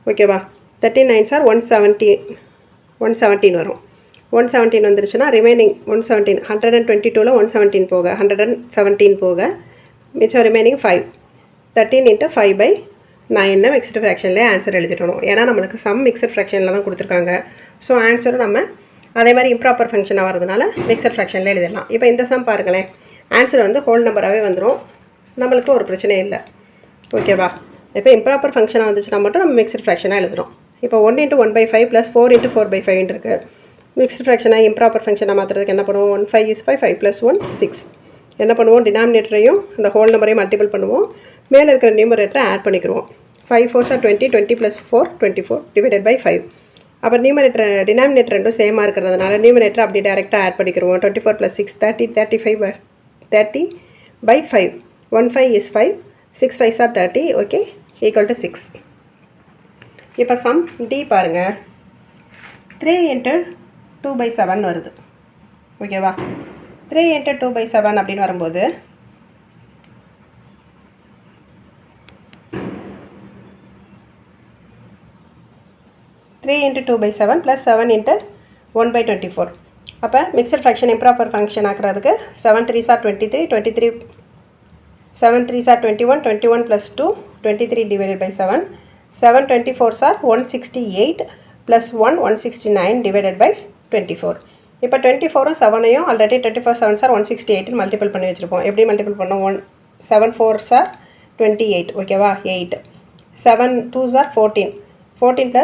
Speaker 1: ஓகேவா, 13 9s are 117 வரும். 117 வந்துருச்சுன்னா ரிமைனிங் 117, 122ல் 117 போக 117 போக மிச்சம் ரிமைனிங் 5. 13 × 5/9 மிக்சட் ஃப்ராக்ஷன்லேயே ஆன்சர் எழுதிடணும். ஏன்னா நம்மளுக்கு சம் மிக்சட் ஃப்ராக்ஷனில் தான் கொடுத்துருக்காங்க. ஸோ ஆன்சரும் நம்ம அதே மாதிரி இம்ப்ராப்பர் ஃபங்க்ஷனாக வரதுனால மிக்சட் ஃப்ராக்ஷனில் எழுதிடலாம். இப்போ இந்த சம் பாருங்களேன், ஆன்சர் வந்து ஹோல் நம்பராகவே வந்துடும், நம்மளுக்கு ஒரு பிரச்சனையும் இல்லை. ஓகேவா, இப்போ இம்ப்ராப்பர் ஃபங்க்ஷனாக வந்துச்சுன்னா மட்டும் நம்ம மிக்சட் ஃப்ராக்ஷனாக எழுதுகிறோம். இப்போ 1 × 1/5 + 4 × 4/5 இருக்குது. மிக்ஸ்டு ஃப்ராக்ஷனாக இம்ப்ராப்பர் ஃபங்க்ஷனாக மாற்றுறதுக்கு என்ன பண்ணுவோம், 1 5 is 5, 5 + 1 6. என்ன பண்ணுவோம், டினாமினேட்டரையும் இந்த ஹோல் நம்பரையும் மல்டிபிள் பண்ணுவோம், மேலே இருக்கிற நியூமரேட்டரை ஆட் பண்ணிக்கிறோம். 5 4s are 20, 20 + 4 24/5. அப்புறம் நியூமரேட்டர் டினாமினேட்டர் ரெண்டும் சேமாக இருக்கிறதுனால நியூமரேட்டர் அப்படி டேரெக்டாக ஆட் பண்ணிக்கிறோம். 24 + 6 30, 30/5. 1 5 is 5, 6 5s are 30. ஓகே, = 6. இப்போ சம் டி பாருங்கள், 3 × 2/7 வருது. ஓகேவா, 3 × 2/7 அப்படின்னு வரும்போது 3 × 2/7 + 7 × 1/24. அப்போ மிக்சட் ஃப்ராக்ஷன் இம்ப்ராப்பர் ஃபங்க்ஷன் ஆக்குறதுக்கு 7 3s are 23, 7 3s are 21, 21 + 2 23/7. 7 24s are 168 + 1 169/24. இப்போ 24ம் 7ஐயும் ஆல்ரெடி 24 7s are 168 மல்டிபிள் பண்ணி வச்சுருப்போம். எப்படி மல்டிபிள் பண்ணோம், 7 4s are 28. ஓகேவா, 8 7 2s are 14, 14 +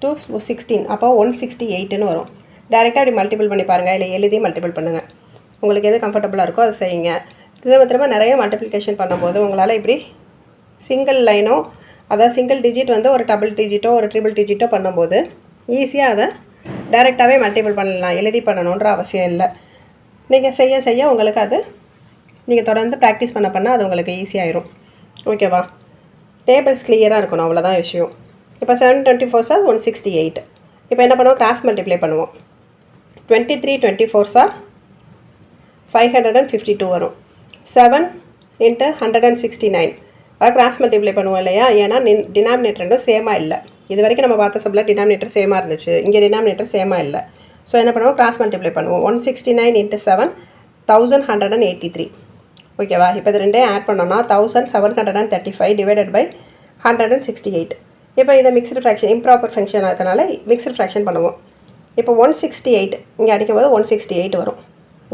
Speaker 1: 2 16, அப்போ 168ன்னு வரும். டேரெக்டாக அப்படி மல்டிபிள் பண்ணி பாருங்கள், இல்லை எழுதி மல்டிபிள் பண்ணுங்கள். உங்களுக்கு எது கம்ஃபர்டபுளாக இருக்கோ அதை செய்யுங்க. திரும்ப நிறைய மல்டிப்ளிகேஷன் பண்ணும்போது உங்களால் இப்படி சிங்கிள் லைனோ, அதாவது சிங்கிள் டிஜிட் வந்து ஒரு டபுள் டிஜிட்டோ ஒரு ட்ரிபிள் டிஜிட்டோ பண்ணும்போது ஈஸியாக அதை டைரெக்டாகவே மல்டிபிள் பண்ணலாம், எழுதி பண்ணணுன்ற அவசியம் இல்லை. நீங்கள் செய்ய உங்களுக்கு அது நீங்கள் தொடர்ந்து ப்ராக்டிஸ் பண்ண அது உங்களுக்கு ஈஸியாகிடும். ஓகேவா, டேபிள்ஸ் கிளியராக இருக்கணும், அவ்வளோதான் விஷயம். இப்போ 7 24s are 168. இப்போ என்ன பண்ணுவோம், கிராஸ் மல்டிப்ளை பண்ணுவோம். 23 24s are 552 வரும். 7 × 169 அது கிராஸ் மல்டிப்ளை பண்ணுவோம் இல்லையா, ஏன்னா டினாமினேட்டர் ரெண்டும் சேமாக இல்லை. இது வரைக்கும் நம்ம பார்த்த சப்ல டினாமினேட்டர் சேமாக இருந்துச்சு, இங்கே டினாமினேட்டர் சேமாக இல்லை. ஸோ என்ன பண்ணுவோம், கிராஸ் மல்டிப்ளை பண்ணுவோம். 169 × 7 1183. ஓகேவா, இப்போ இது ரெண்டே ஆட் பண்ணோம்னா 1735/168. இப்போ இதை மிக்சடு ஃப்ராக்ஷன் இம்ப்ராப்பர் ஃபங்க்ஷன் ஆகிறதுனால மிக்சடு ஃப்ராக்ஷன் பண்ணுவோம். இப்போ 168 இங்கே அடிக்கும்போது 168 வரும்.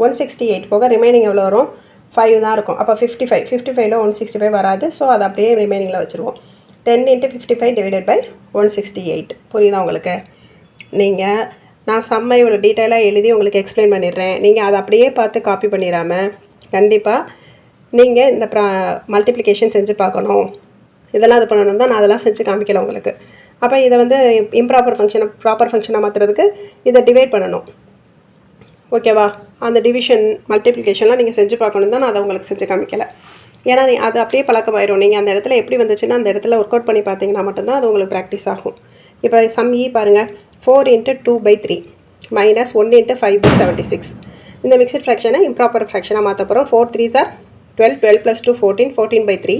Speaker 1: 168 போக ரிமைனிங் எவ்வளோ வரும், 5 தான் இருக்கும். அப்போ 55, 55ல் 165 வராது. ஸோ அதை அப்படியே ரிமைனிங்கில் வச்சுருவோம். 10 × 55/168. புரியுதா உங்களுக்கு? நீங்கள் நான் செம்ம இவ்வளோ டீட்டெயிலாக எழுதி உங்களுக்கு எக்ஸ்பிளைன் பண்ணிடுறேன். நீங்கள் அதை அப்படியே பார்த்து காப்பி பண்ணிடாமல் கண்டிப்பாக நீங்கள் இந்த மல்டிப்ளிகேஷன் செஞ்சு பார்க்கணும். இதெல்லாம் இது பண்ணணும் தான் நான் அதெல்லாம் செஞ்சு காமிக்கல உங்களுக்கு. அப்போ இதை வந்து இம்ப்ராப்பர் ஃபங்க்ஷனை ப்ராப்பர் ஃபங்க்ஷனாக மாற்றுறதுக்கு இதை டிவைட் பண்ணணும். ஓகேவா, அந்த டிவிஷன் மல்டிப்ளிகேஷன்லாம் நீங்கள் செஞ்சு பார்க்கணும் தான் நான் அதை உங்களுக்கு செஞ்சு காமிக்கலை. ஏன்னா அது அப்படியே பழக்கமாயிரும். நீங்கள் அந்த இடத்துல எப்படி வந்துச்சுன்னா அந்த இடத்துல ஒர்க் அவுட் பண்ணி பார்த்தீங்கன்னா மட்டும்தான் அது உங்களுக்கு ப்ராக்டிஸ் ஆகும். இப்போ சம் இ பாருங்கள். 4 × 2/3 மைனஸ் 1 × 5/76. இந்த மிக்சட் ஃப்ராக்ஷனை இம்ப்ராப்பர் ஃப்ராக்ஷனாக மாற்ற போகிறோம். 4 3s are 12, 12 + 2 14, 14/3.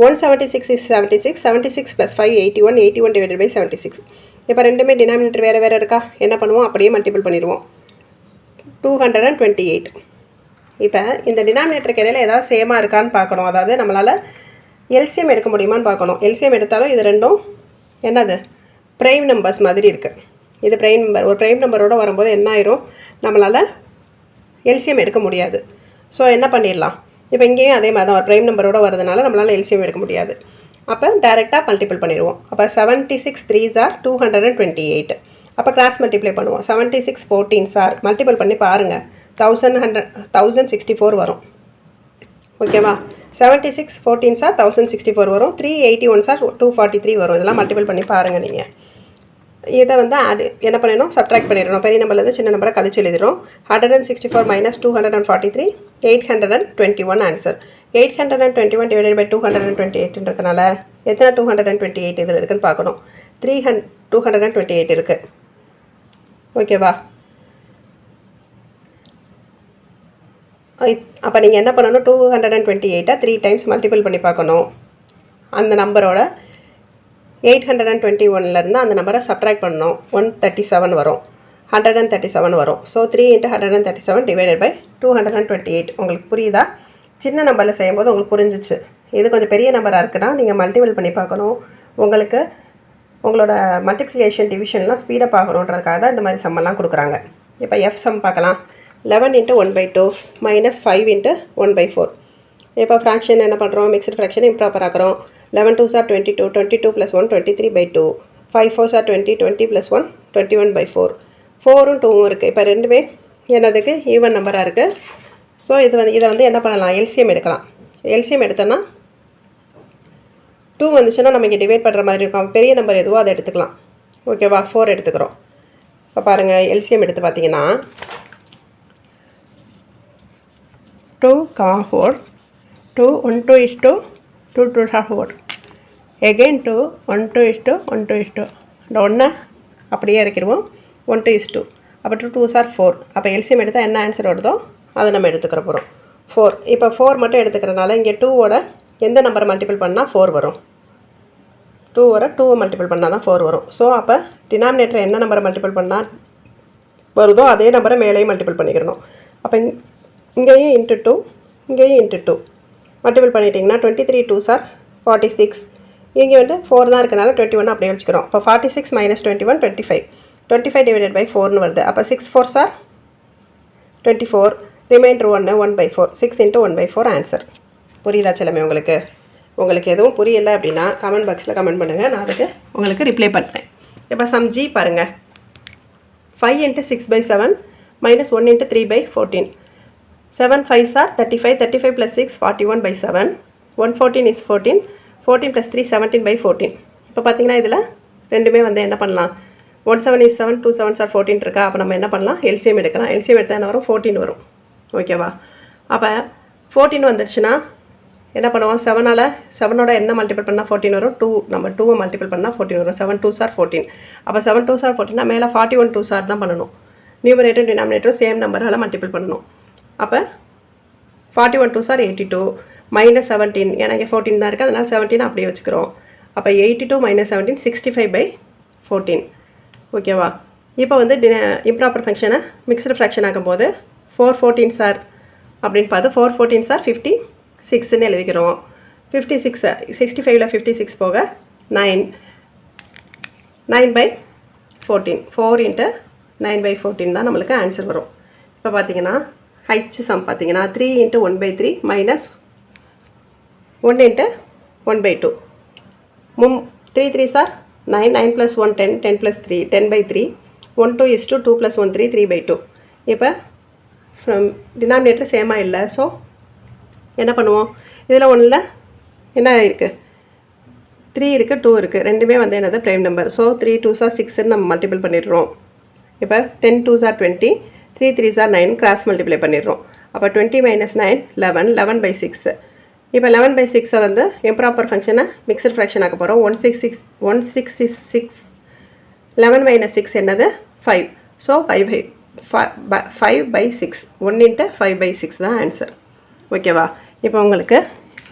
Speaker 1: 176 is 76, 76 + 5 81, 81/76. இப்போ ரெண்டுமே டினாமினேட்டர் வேறு வேறு இருக்கா, என்ன பண்ணுவோம், அப்படியே மல்டிபிள் பண்ணிடுவோம். 228. இப்போ இந்த டினாமினேட்டருக்கு இடையில ஏதாவது சேமாக இருக்கான்னு பார்க்கணும். அதாவது நம்மளால் எல்சிஎம் எடுக்க முடியுமான்னு பார்க்கணும். எல்சிஎம் எடுத்தாலும் இது ரெண்டும் என்னது ப்ரைம் நம்பர்ஸ் மாதிரி இருக்குது. இது ப்ரைம் நம்பர். ஒரு ப்ரைம் நம்பரோடு வரும்போது என்ன ஆயிரும், நம்மளால் எல்சிஎம் எடுக்க முடியாது. ஸோ என்ன பண்ணிடலாம், இப்போ இங்கேயும் அதே மாதிரி தான் ஒரு ப்ரைம் நம்பரோடு வரதுனால நம்மளால் எல்சிஎம் எடுக்க முடியாது. அப்போ டைரெக்டாக மல்டிபிள் பண்ணிடுவோம். அப்போ 76 3s are 228. அப்போ கிராஸ் மல்டிப்ளை பண்ணுவோம். 76 14s are மல்டிபிள் பண்ணி பாருங்கள், 1064 வரும். ஓகேவா? 76 14s are 1064 வரும். 381s are 243 வரும். இதெல்லாம் மல்டிபிள் பண்ணி பாருங்கள். நீங்கள் இதை வந்து என்ன பண்ணணும், சப்ட்ராக்ட் பண்ணிடணும். பெரிய நம்பர்லேருந்து சின்ன நம்பரை கழிச்சு எழுதிடும். 164 - 243 821 ஆன்சர். 821 / 228 இருக்கனால எத்தனை 228 இதில் இருக்குதுன்னு பார்க்கணும். 228 இருக்குது. ஓகேவா? அப்போ நீங்கள் என்ன பண்ணணும், 228 3 டைம்ஸ் மல்டிபிள் பண்ணி பார்க்கணும். அந்த நம்பரோட 821லேருந்து அந்த நம்பரை சப்ட்ராக்ட் பண்ணணும். 137 வரும். 137 வரும். ஸோ 3 × 137 / 228. உங்களுக்கு புரியுதா? சின்ன நம்பரில் செய்யும்போது உங்களுக்கு புரிஞ்சிச்சு. இது கொஞ்சம் பெரிய நம்பராக இருக்குன்னா நீங்கள் மல்டிபிள் பண்ணி பார்க்கணும். உங்களுக்கு உங்களோட மல்டிப்ளிகேஷன் டிவிஷன்லாம் ஸ்பீடப் ஆகணுன்றதுக்காக தான் இந்த மாதிரி சம்மெல்லாம் கொடுக்குறாங்க. இப்போ எஃப் சம் பார்க்கலாம். 11 × 1/2 - 5 × 1/4. இப்போ ஃப்ராக்ஷன் என்ன பண்ணுறோம், மிக்சட் ஃப்ராக்ஷன் இம்ப்ராப்பர் ஆக்குறோம். 11 2s are 22, 22 + 1 23/2, 5 4s are 20, 20 + 1 21/4. 4ம் 2ம் இருக்குது. இப்போ ரெண்டுமே என்னதுக்கு ஈவன் நம்பராக இருக்குது. ஸோ இதை வந்து என்ன பண்ணலாம், எல்சிஎம் எடுக்கலாம். எல்சிஎம் எடுத்தோன்னா 2 வந்துச்சுன்னா நம்ம இங்கே டிவைட் பண்ணுற மாதிரி இருக்கும். பெரிய நம்பர் எதுவோ அதை எடுத்துக்கலாம். ஓகேவா? 4 எடுத்துக்கிறோம். இப்போ பாருங்கள், எல்சிஎம் எடுத்து பார்த்தீங்கன்னா 2 4 2 1 2 is 2 2 2s are 4. Again 2 1 2 is 2 1 2 is 2. இந்த 1 அப்படியே இறக்கிடுவோம். 1 2 is 2. அப்போ 2 2s are 4. அப்போ எல்சிஎம் எடுத்தால் என்ன ஆன்சர் வருதோ அதை நம்ம எடுத்துக்கிற போகிறோம். 4. இப்போ 4 மட்டும் எடுத்துக்கிறனால இங்கே 2ஓட எந்த நம்பரை மல்டிபிள் பண்ணால் 4 வரும். 2ஓட 2 மல்டிபிள் பண்ணால் தான் 4 வரும். ஸோ அப்போ டினாமினேட்டர் என்ன நம்பரை மல்டிபிள் பண்ணால் வருதோ அதே நம்பரை மேலேயும் மல்டிபிள் பண்ணிக்கிறணும். அப்போ இங்கேயும் இன்ட்டு 2 இங்கேயும் இன்ட்டு 2 மல்டிபிள் பண்ணிட்டிங்கன்னா 23 2s are 46. இங்கே வந்து 4 தான் இருக்கனால 21 அப்படியே வச்சுக்கிறோம். இப்போ 46 - 21 25. 25 / 4ன்னு வருது. அப்போ 6 4s are 24. ரிமைண்டர் 1/4. 6 × 1/4 ஆன்சர். புரியுதா செல்லமே? உங்களுக்கு எதுவும் புரியலை அப்படின்னா கமெண்ட் பாக்ஸில் கமெண்ட் பண்ணுங்கள், நான் அதுக்கு உங்களுக்கு ரிப்ளை பண்ணுறேன். இப்போ சம் ஜி பாருங்கள். 5 × 6/7 - 1 × 3/14. 7 5s are 35, 35 + 6 41/7. 114 is 14, 14 + 3 17/14. இப்போ பார்த்தீங்கன்னா இதில் ரெண்டுமே வந்து என்ன பண்ணலாம், 1 7 is 7, 2 7s are 14 இருக்கா. அப்போ நம்ம என்ன பண்ணலாம், எல்சிஎம் எடுக்கலாம். எல்சிஎம் எடுத்தால் என்ன வரும், 14 வரும். ஓகேவா? அப்போ 14 வந்துடுச்சுன்னா என்ன பண்ணுவோம், 7ஓட என்ன மல்டிபிள் பண்ணால் 14 வரும், 2 நம்ம 2 மல்டிபிள் பண்ணால் 14 வரும். 7 2s are 14. அப்போ 7 2s are 14 மேலே 41 2s are தான் பண்ணணும். நியூமரேட்டர் டினாமினேட்டர் சேம் நம்பரால் மல்டிபிள் பண்ணணும். அப்போ 41 2s are 82 - 17. ஏன்னா இங்கே 14 தான் இருக்குது, அதனால் 17 அப்படியே வச்சுக்கிறோம். அப்போ 82 - 17 65/14. ஓகேவா? இப்போ வந்து இம்ப்ராப்பர் ஃபங்க்ஷனை மிக்சடு ஃப்ராக்ஷன் ஆகும்போது 4 14s are அப்படின்னு பார்த்து 4 14s are 56ன்னு எழுதிக்கிறோம். 56 65ல் 56 போக 9 9/14. 4 × 9/14 தான் நம்மளுக்கு ஆன்சர் வரும். இப்போ பார்த்தீங்கன்னா ஹைச் சம் பார்த்தீங்கன்னா 3 × 1/3 - 1 × 1/2. 3 3s are 9, 9 + 1 10, 10 + 3 10/3. 1 2 is 2, 2 + 1 3 3/2. இப்போ ஃப்ரம் டினாமினேட்டர் சேமாக இல்லை. ஸோ என்ன பண்ணுவோம், இதில் ஒன்றில் என்ன இருக்குது, 3 இருக்குது 2 இருக்குது, ரெண்டுமே வந்து என்னது prime number. So 3 2s are 6ன்னு நம்ம மல்டிபிள் பண்ணிடுறோம். இப்போ 10 2s are 20, 3 3s are 9 cross multiply பண்ணிடுறோம். அப்போ 20 - 9 11, 11/6. இப்போ 11/6 வந்து இம்ப்ராப்பர் ஃபங்க்ஷனை மிக்சட் ஃப்ராக்ஷன் ஆக்க போகிறோம். 166 11 - 6 என்னது 5. ஸோ 5/6 1 × 5/6 தான் ஆன்சர். ஓகேவா? இப்போ உங்களுக்கு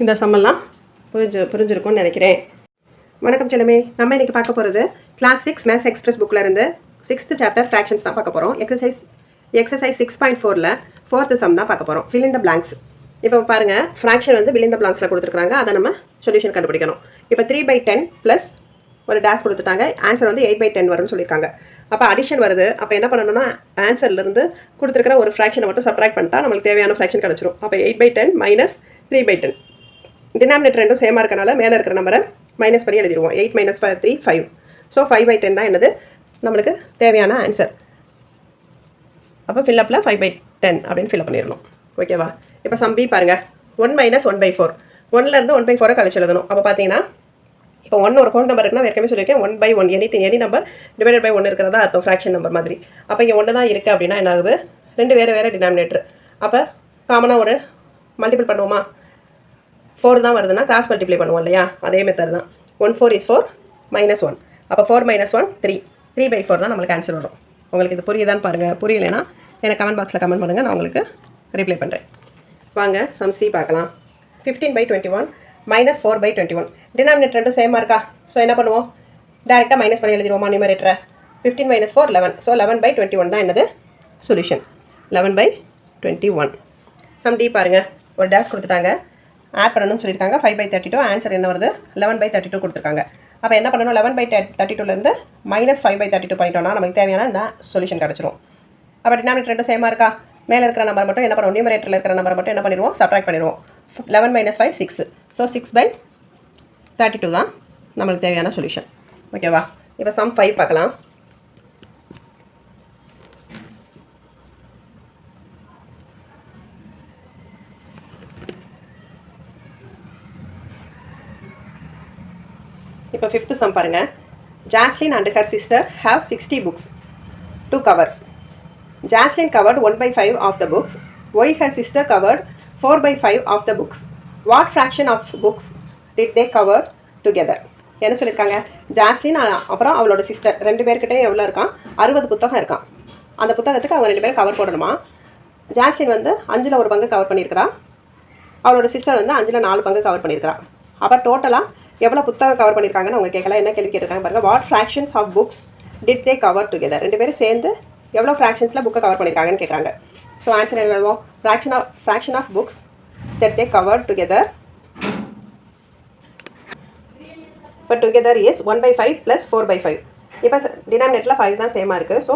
Speaker 1: இந்த சம்மெல்லாம் புரிஞ்சிருக்கும்னு நினைக்கிறேன். வணக்கம் செல்லமே. நம்ம இன்றைக்கி பார்க்க போகிறது கிளாஸ் 6 மேத்ஸ் எக்ஸ்பிரஸ் புக்கில் இருந்து 6th சாப்டர் ஃப்ராக்ஷன்ஸ் தான் பார்க்க போகிறோம். எக்ஸசைஸ் 6.4ல் 4th சம் தான் பார்க்க போகிறோம். Fill in the blanks. இப்போ பாருங்கள், ஃப்ராக்ஷன் வந்து ஃபில் இன் த பிளாங்க்ஸில் கொடுத்துருக்காங்க. அதை நம்ம சொல்யூஷன் கண்டுபிடிக்கணும். இப்போ 3/10 ப்ளஸ் ஒரு டேஷ் கொடுத்துட்டாங்க. ஆன்சர் வந்து 8/10 வரும்னு சொல்லியிருக்காங்க. அப்போ அடிஷன் வருது. அப்போ என்ன பண்ணணும்னா ஆன்சர்லேருந்து கொடுத்துருக்கிற ஒரு ஃப்ராக்ஷனை மட்டும் சப்ராக்ட் பண்ணிட்டா நம்மளுக்கு தேவையான ஃப்ராக்ஷன் கிடச்சிரும். அப்போ 8/10 மைனஸ் 3/10. டினாமினேட்டர் ரெண்டும் சேமாக இருக்கனால மேலே இருக்கிற நம்பரை மைனஸ் பண்ணி எழுதிடுவோம். 8 - 3 5. ஸோ 5/10 தான் என்னது நம்மளுக்கு தேவையான ஆன்சர். அப்போ ஃபில்லப்பில் 5/10 அப்படின்னு ஃபில்அப் பண்ணிடணும். ஓகேவா? இப்போ சம் பி பாருங்கள். 1 - 1/4. 1லேருந்து 1/4 கழிச்சு எழுதணும். அப்போ பார்த்தீங்கன்னா இப்போ 1 ஒரு ஹோல் நம்பர் இருக்குன்னா ஏற்கனவே சொல்லியிருக்கேன். 1/1 எனி நம்பர் டிவைடட் பை 1 இருக்கிறதா அர்த்தம் ஃப்ராக்ஷன் நம்பர் மாதிரி. அப்போ இங்கே 1 தான் இருக்குது அப்படின்னா என்ன ஆகுது, 2 வேறு டினாமினேட்டர். அப்போ காமனாக ஒரு மல்டிபிள் பண்ணுவோமா? 4 தான் வருதுன்னா கிராஸ் மல்டிப்ளை பண்ணுவோம் இல்லையா? அதே மெத்தட் தான். 1 4 is 4 -1. அப்போ 4 - 1 3. 3/4 தான் நம்மளுக்கு ஆன்சர் வரும். உங்களுக்கு இது புரியுதான்னு பாருங்கள். புரியலைன்னா எனக்கு கமெண்ட் பாக்ஸில் கமெண்ட் பண்ணுங்கள், நான் உங்களுக்கு ரிப்ளை பண்ணுறேன். வாங்க சம் சி பார்க்கலாம். 15/21 - 4/21. டினாமினேட்டர் ரெண்டும் சேமாக இருக்கா? ஸோ என்ன பண்ணுவோம், டேரெக்டாக மைனஸ் பண்ணி எழுதிடுவோமா நியூமரேட்டரை? 15 - 4 11. ஸோ 11/21 தான் என்னது சொல்யூஷன். 11/21. சம் டி பாருங்கள். ஒரு டேஷ் கொடுத்துட்டாங்க, ஆட் பண்ணணும்னு சொல்லியிருக்காங்க. 5/32. ஆன்சர் என்ன வருது? 11/32 கொடுத்துருக்காங்க. அப்போ என்ன பண்ணணும், 11/32லேருந்து -5/32 பண்ணிட்டோம்னா நமக்கு தேவையான இந்த சொல்யூஷன் கிடச்சிரும். அப்போ டினாமினேட்டர் ரெண்டும் சேமாக இருக்கா? மேலே இருக்கிற நம்பர் மட்டும் என்ன பண்ணுவோம், நியூமரேட்டரில் இருக்கிற நம்பர் மட்டும் என்ன பண்ணிடுவோம், சப்ராக்ட் பண்ணிடுவோம். 11 - 5 6. ஸோ 6/32 தான் நம்மளுக்கு தேவையான சொல்யூஷன். ஓகேவா? இப்போ சம் 5 பார்க்கலாம். இப்போ 5th சம் பாருங்கள். Jasleen and her sister have 60 books to cover. Jaslyn covered 1/5 of the books, while her sister covered 4/5 of the books. What fraction of books did they cover together? என்ன சொல்லியிருக்காங்க, ஜாஸ்லின் அப்புறம் அவளோட sister 2 பேர்கிட்டே எவ்வளோ இருக்கான், 60 புத்தகம் இருக்கான். அந்த புத்தகத்துக்கு அவங்க 2 பேரும் கவர் போடணுமா? ஜாஸ்லின் வந்து 5ல் 1 பங்கு கவர் பண்ணியிருக்கிறா, அவளோட சிஸ்டர் வந்து 5ல் 4 பங்கு கவர் பண்ணியிருக்கிறா. அப்போ டோட்டலாக எவ்வளோ புத்தகம் கவர் பண்ணியிருக்காங்கன்னு அவங்க கேட்கலாம். என்ன கேள்வி கேட்டிருக்காங்க பாருங்கள். What fractions of books did they cover together? 2 பேரும் சேர்ந்து எவ்வளோ ஃப்ராக்ஷன்ஸில் புக்கை கவர் பண்ணியிருக்காங்கன்னு கேட்குறாங்க. ஸோ ஆன்சர் எழுதுவோம். Fraction of books that they cover together. இப்போ டுகெதர் இஸ் 1/5 + 4/5. இப்போ டினாமினேட்டரில் 5 தான் சேமாக இருக்குது. ஸோ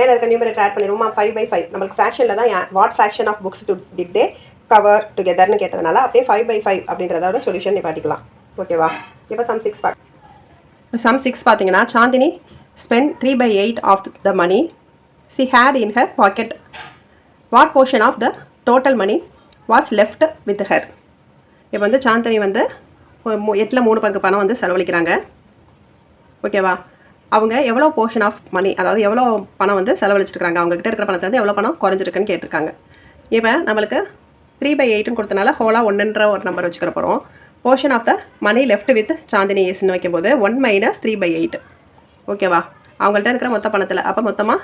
Speaker 1: மேலே இருக்க நியூமரேட்டர் ஆட் பண்ணிடுவோமா? 5/5. நம்மளுக்கு ஃப்ராக்ஷனில் தான் what fraction of books did they cover டுகெதர்னு கேட்டதுனால அப்படியே 5/5 அப்படின்றதோட சொல்யூஷன் நிப்பாட்டிக்கலாம். ஓகேவா? இப்போ சம் 6 பார்க்க. சம் 6 பார்த்தீங்கன்னா, Chandni spent 3/8 of the money she had in her pocket. What portion of the total money was left with her? இப்போ வந்து சாந்தினி வந்து 8ல் 3 பங்கு பணம் வந்து செலவழிக்கிறாங்க. ஓகேவா? அவங்க எவ்வளோ போர்ஷன் ஆஃப் மணி, அதாவது எவ்வளோ பணம் வந்து செலவழிச்சிருக்காங்க, அவங்ககிட்ட இருக்கிற பணத்தை வந்து எவ்வளோ பணம் குறைஞ்சிருக்குன்னு கேட்டிருக்காங்க. இப்போ நம்மளுக்கு 3/8ன்னு கொடுத்தனால ஹோலாக 1ன்ற ஒரு நம்பர் வச்சுக்கிற போகிறோம். Portion of the money left with Chandni இஸ்ன்னு வைக்கும்போது 1 - 3/8. ஓகேவா? அவங்கள்ட்ட இருக்கிற மொத்த பணத்தில் அப்போ மொத்தமாக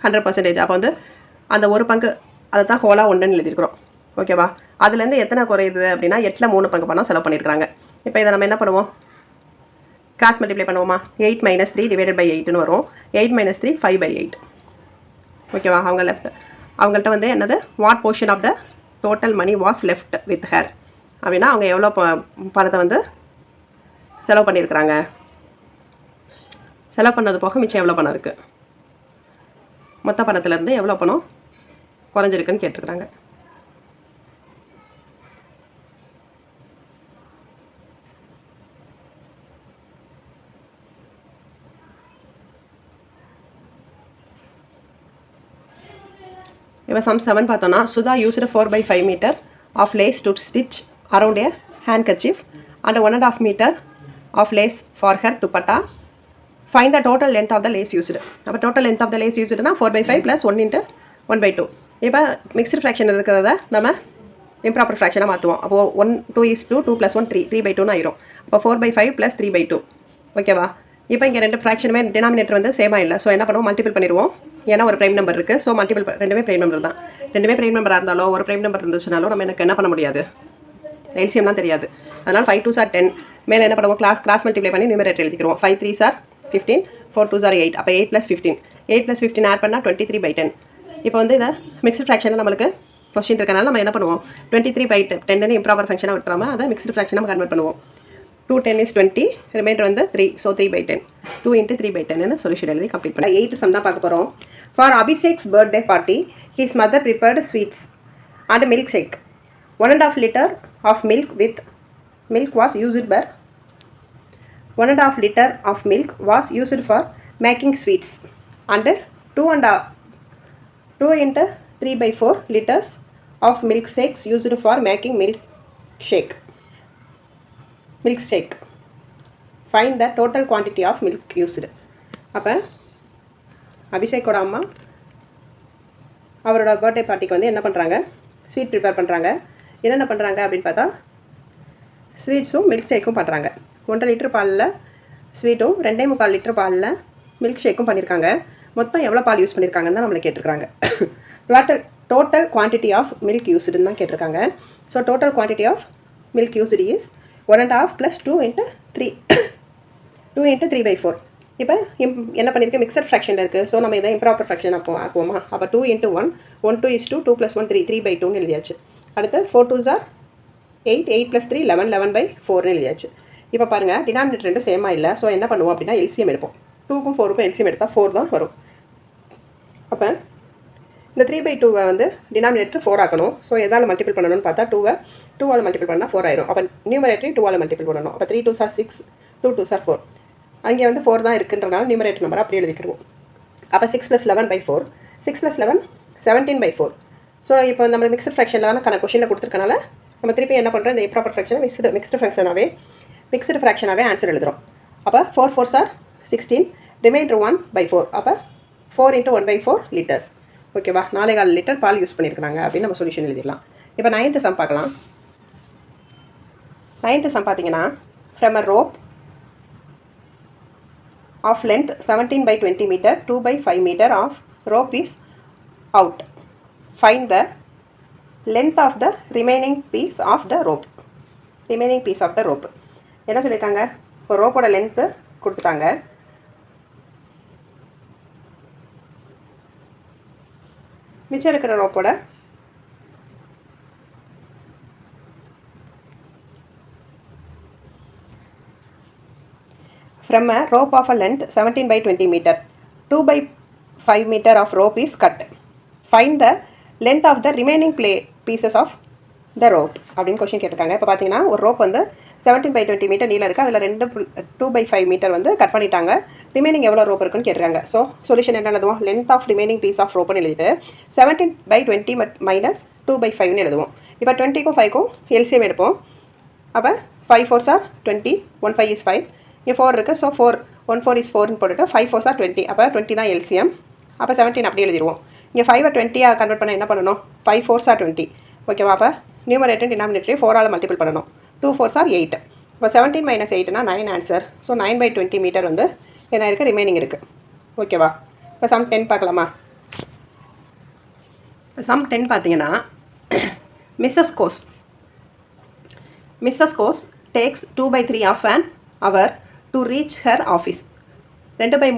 Speaker 1: 100%. அப்போ வந்து அந்த ஒரு பங்கு அதை தான் ஹோலாக 1ன்னு எழுதியிருக்கிறோம். ஓகேவா? அதுலேருந்து எத்தனை குறையுது அப்படின்னா 8ல் 3 பங்கு பணம் செலவு பண்ணியிருக்காங்க. இப்போ இதை நம்ம என்ன பண்ணுவோம், கிராஸ் மல்டிப்ளை பண்ணுவோமா? 8 - 3 / 8ன்னு வரும். 8 - 3 5/8. ஓகேவா? அவங்கள்ட்ட வந்து என்னது, what portion of the total money was left with her அப்படின்னா அவங்க எவ்வளோ பணத்தை வந்து செலவு பண்ணியிருக்கிறாங்க, செலவு பண்ணது போக மிச்சம் எவ்வளோ பணம் இருக்குது, மொத்த பணத்துலேருந்து எவ்வளோ பணம் குறைஞ்சிருக்குன்னு கேட்டிருக்கிறாங்க. இப்போ சம் 7 பார்த்தோன்னா, Sudha used 4/5 meter of lace to stitch around a handkerchief and 1.5 meter of lace for her dupatta. Find the total length of the lace used. அப்போ total length of the lace usedனா 4/5 + 1 × 1/2. இப்போ மிக்ஸ்டு ஃப்ராக்ஷன் இருக்கிறத நம்ம improper ஃப்ராக்ஷனாக மாற்றுவோம். அப்போது 1:2 2 + 1 3 3/2 ஆயிரும். அப்போ 4/5 + 3/2 ஓகேவா. இப்போ இங்கே ரெண்டு ஃப்ராக்ஷனுமே டினாமினேட்டர் வந்து சேமாக இல்லை. ஸோ என்ன பண்ணுவோம், மல்டிபிள் பண்ணிடுவோம். ஏன்னா ஒரு ப்ரைம் நம்பர் இருக்குது. ஸோ மல்டிபிள் ரெண்டுமே ப்ரைம் நம்பர் தான். ரெண்டுமே ப்ரைம் நம்பராக இருந்தாலும் ஒரு ப்ரைம் நம்பர் இருந்துச்சுனாலும் நம்ம எனக்கு என்ன பண்ண முடியாது, எல்சிஎம்லாம் தெரியாது. அதனால் 5 2s are 10. மேலே என்ன பண்ணுவோம், கிராஸ் மல்டிப்ளை பண்ணி நியூமரேட்டர் எழுதிக்கிறோம். 5 3s are 15 4 2s are 8. அப்போ 8 + 15 8 + 15 ஆட் பண்ணால் 23/10. இப்போ வந்து இதை மிக்ஸ்டு ஃப்ராக்ஷனில் நம்மளுக்கு கொஸ்டின் இருக்கனால நம்ம என்ன பண்ணுவோம், 23/10 இம்ப்ராப்பர் ஃபங்க்ஷனாக விட்டுறாமல் அதை மிக்ஸ்டு ஃப்ராக்ஷனாக கன்வெர்ட் பண்ணுவோம். 2 10 is 20, ரிமைண்டர் வந்து 3, ஸோ 3/10 2 × 3/10 சொல்யூஷன் எழுதி கம்ப்ளீட் பண்ண. 8th சம் தான் பார்க்க போகிறோம். For Abhishek's birthday party his mother prepared sweets and milk shake. 1.5 liter of milk with milk was used for 1.5 liter of milk was used for making sweets and 2 × 3/4 liters of milk shakes used for making milk shake. Find the total quantity of milk used. அப்போ அபிஷேக்கோட அம்மா அவரோட birthday பார்ட்டிக்கு வந்து என்ன பண்ணுறாங்க, sweet prepare பண்ணுறாங்க. என்னென்ன பண்ணுறாங்க அப்படின்னு பார்த்தா ஸ்வீட்ஸும் மில்க் ஷேக்கும் பண்ணுறாங்க. 1.5 லிட்டர் பாலில் ஸ்வீட்டும் 2.25 லிட்டர் பாலில் மில்க் ஷேக்கும் பண்ணியிருக்காங்க. மொத்தம் எவ்வளோ பால் யூஸ் பண்ணியிருக்காங்கன்னு தான் நம்மளை கேட்டிருக்காங்க. டோட்டல் குவான்டிட்டி ஆஃப் மில்க் யூஸ்டுன்னு தான் கேட்டிருக்காங்க. So total quantity of milk used is 1.5 + 2 × 3 2 × 3/4. இப்போ என்ன பண்ணியிருக்கு, மிக்சர் ஃப்ராக்ஷனில் இருக்குது. ஸோ நம்ம இதை இம்ப்ராப்பர் ஃப்ராக்ஷன் ஆக்குவோமா. அப்போ 2 × 1 1 2 is 2 2 + 1 3 3/2 எழுதியாச்சு. அடுத்து 4 2s are 8 8 + 3 11 11/4 எழுதியாச்சு. இப்போ பாருங்கள், டினாமினேட்டர் ரெண்டும் சேமாக இல்லை. ஸோ என்ன பண்ணுவோம் அப்படின்னா எல்சிஎம் எடுப்போம். 2க்கும் 4க்கும் எல்சிஎம் எடுத்தால் 4 தான் வரும். அப்போ இந்த 3/2 வந்து டினாமினேட்டர் 4 ஆக்கணும். ஸோ எதால் மல்டிபிள் பண்ணணும்னு பார்த்தா 2ஆல் மல்டிபிள் பண்ணால் 4 ஆயிரும். அப்போ நியூமரேட்டரையும் 2ஆல் மல்டிபிள் பண்ணணும். அப்போ 3 2s are 6 2 2s are 4. அங்கே வந்து 4 தான் இருக்குன்றனால நியூமரேட்டர் நம்பர் அப்படி எழுதிக்கிடுவோம். அப்போ 6 + 11/4 6 + 11 17/4. ஸோ இப்போ நம்ம மிக்ஸ்டு ஃப்ராக்ஷனில் தான் கொஷினில் கொடுத்துருக்கனால நம்ம திருப்பி என்ன பண்ணுறோம், இந்த இம்ப்ராப்பர் ஃப்ராக்ஷனை மிக்ஸ்டு ஃப்ராக்ஷனாகவே ஆன்சர் எழுதுகிறோம். அப்போ 4 4s are 16, ரிமைண்டர் 1/4. அப்போ 4 × 1/4 liters. ஓகேவா, 4.25 லிட்டர் பால் யூஸ் பண்ணியிருக்காங்க அப்படின்னு நம்ம சொல்யூஷன் எழுதிடலாம். இப்போ 9th சம் பார்க்கலாம். 9th சம் பார்த்தீங்கன்னா, from a rope of length 17/20 meter 2/5 meter of rope is out. Find the length of the remaining piece of the rope. என்ன சொல்லியிருக்காங்க, ஒரு ரோப்போட லென்த்து கொடுத்துட்டாங்க. மிச்சம் இருக்கிற ரோப்போட from a rope of a length 17/20 meter 2/5 meter of rope is cut. Find the length of the remaining pieces of the rope அப்படின்னு question கேட்டிருக்காங்க. இப்போ பார்த்தீங்கன்னா ஒரு ரோப் வந்து 17/20 மீட்டர் நீளம் இருக்குது. அதில் 2/5 மீட்டர் வந்து கட் பண்ணிட்டாங்க. ரிமைனிங் எவ்வளோ ரோப் இருக்குன்னு கேட்டிருக்காங்க. ஸோ சொல்யூஷன் என்ன எழுதுவோம், length of remaining piece of ரோப்னு எழுதிட்டு 17/20 - 2/5ன்னு எழுதுவோம். இப்போ 20க்கும் 5க்கும் எல்சிஎம் எடுப்போம். அப்போ 5 4s are 20 1 5 is 5. இங்கே 4 இருக்குது. ஸோ 4 1 4 is 4ன்னு போட்டுட்டு 5 4s are 20. அப்போ 20 தான் எல்சிஎம். அப்போ 17 அப்படி எழுதிடுவோம். இங்கே 5 20 கன்வெர்ட் பண்ண என்ன பண்ணணும், 5 4s are 20. ஓகேவா, அப்போ நியூமரேட்டர் டினாமினேட்டர் 4ஆல் மல்டிபிள் பண்ணணும். 2 4s are 8. இப்போ 17 - 8னா 9 ஆன்சர். ஸோ 9/20 மீட்டர் வந்து என்ன இருக்குது, ரிமைனிங் இருக்குது. ஓகேவா, இப்போ சம் 10 பார்க்கலாமா. இப்போ சம் 10 பார்த்தீங்கன்னா, Mrs Ghosh takes 2/3 of an hour to reach her office. 2/3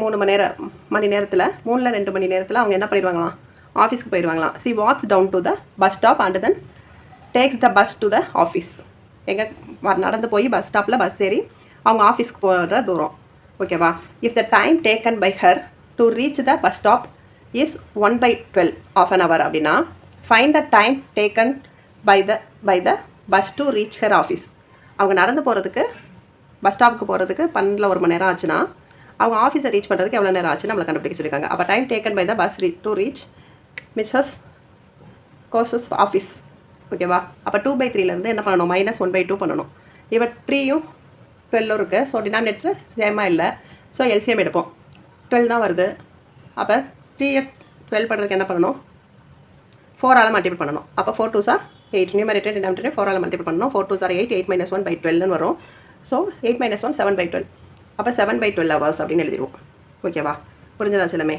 Speaker 1: மணி நேரத்தில் 2 மணி நேரத்தில் அவங்க என்ன பண்ணிடுவாங்களாம், ஆஃபீஸ்க்கு போயிடுவாங்களாம். She walks down to the bus stop and then takes the bus to the office. எங்கே நடந்து போய் பஸ் ஸ்டாப்பில் பஸ் ஏறி அவங்க ஆஃபீஸ்க்கு போகிற தூரம். ஓகேவா, if the time taken by her to reach the bus stop is 1/12 of an hour அப்படின்னா, find the time taken by the bus to reach her office. அவங்க நடந்து போகிறதுக்கு பஸ் ஸ்டாப்புக்கு போகிறதுக்கு 12 மணி நேரம் ஆச்சுன்னா, அவங்க ஆஃபீஸை ரீச் பண்ணுறதுக்கு எவ்வளோ நேரம் ஆச்சுன்னு நம்மளை கண்டுபிடிக்க சொல்லியிருக்காங்க. அப்போ time taken by the bus to reach Mrs Ghosh's office. ஓகேவா, அப்போ 2/3லேருந்து என்ன பண்ணணும், -1/2 பண்ணணும். இப்போ 3யும் 12 இருக்குது. ஸோ டினாமினேட்டர் சேமாக இல்லை. ஸோ எல்சிஎம் எடுப்போம். 12 தான் வருது. அப்போ 3 12 பண்ணுறதுக்கு என்ன பண்ணணும், 4ஆல் மல்டிபிள் பண்ணணும். அப்போ 4 2s are 8 numerator denominator 4 multiple பண்ணணும். 4 2 are 8, 8 minus 1 by 12 வரும். So 8 minus 1 7 by 12. அப்போ 7 by 12 hours அப்படின்னு எழுதிடுவோம். ஓகேவா? புரிஞ்சதா சிலமே?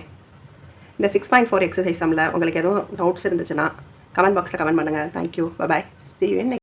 Speaker 1: இந்த 6.4 எக்ஸசைஸ் சம்மில் உங்களுக்கு எதுவும் டவுட்ஸ் இருந்துச்சுன்னா கமெண்ட் பாக்ஸில் கமெண்ட் பண்ணுங்கள். Thank you. Bye. See you in next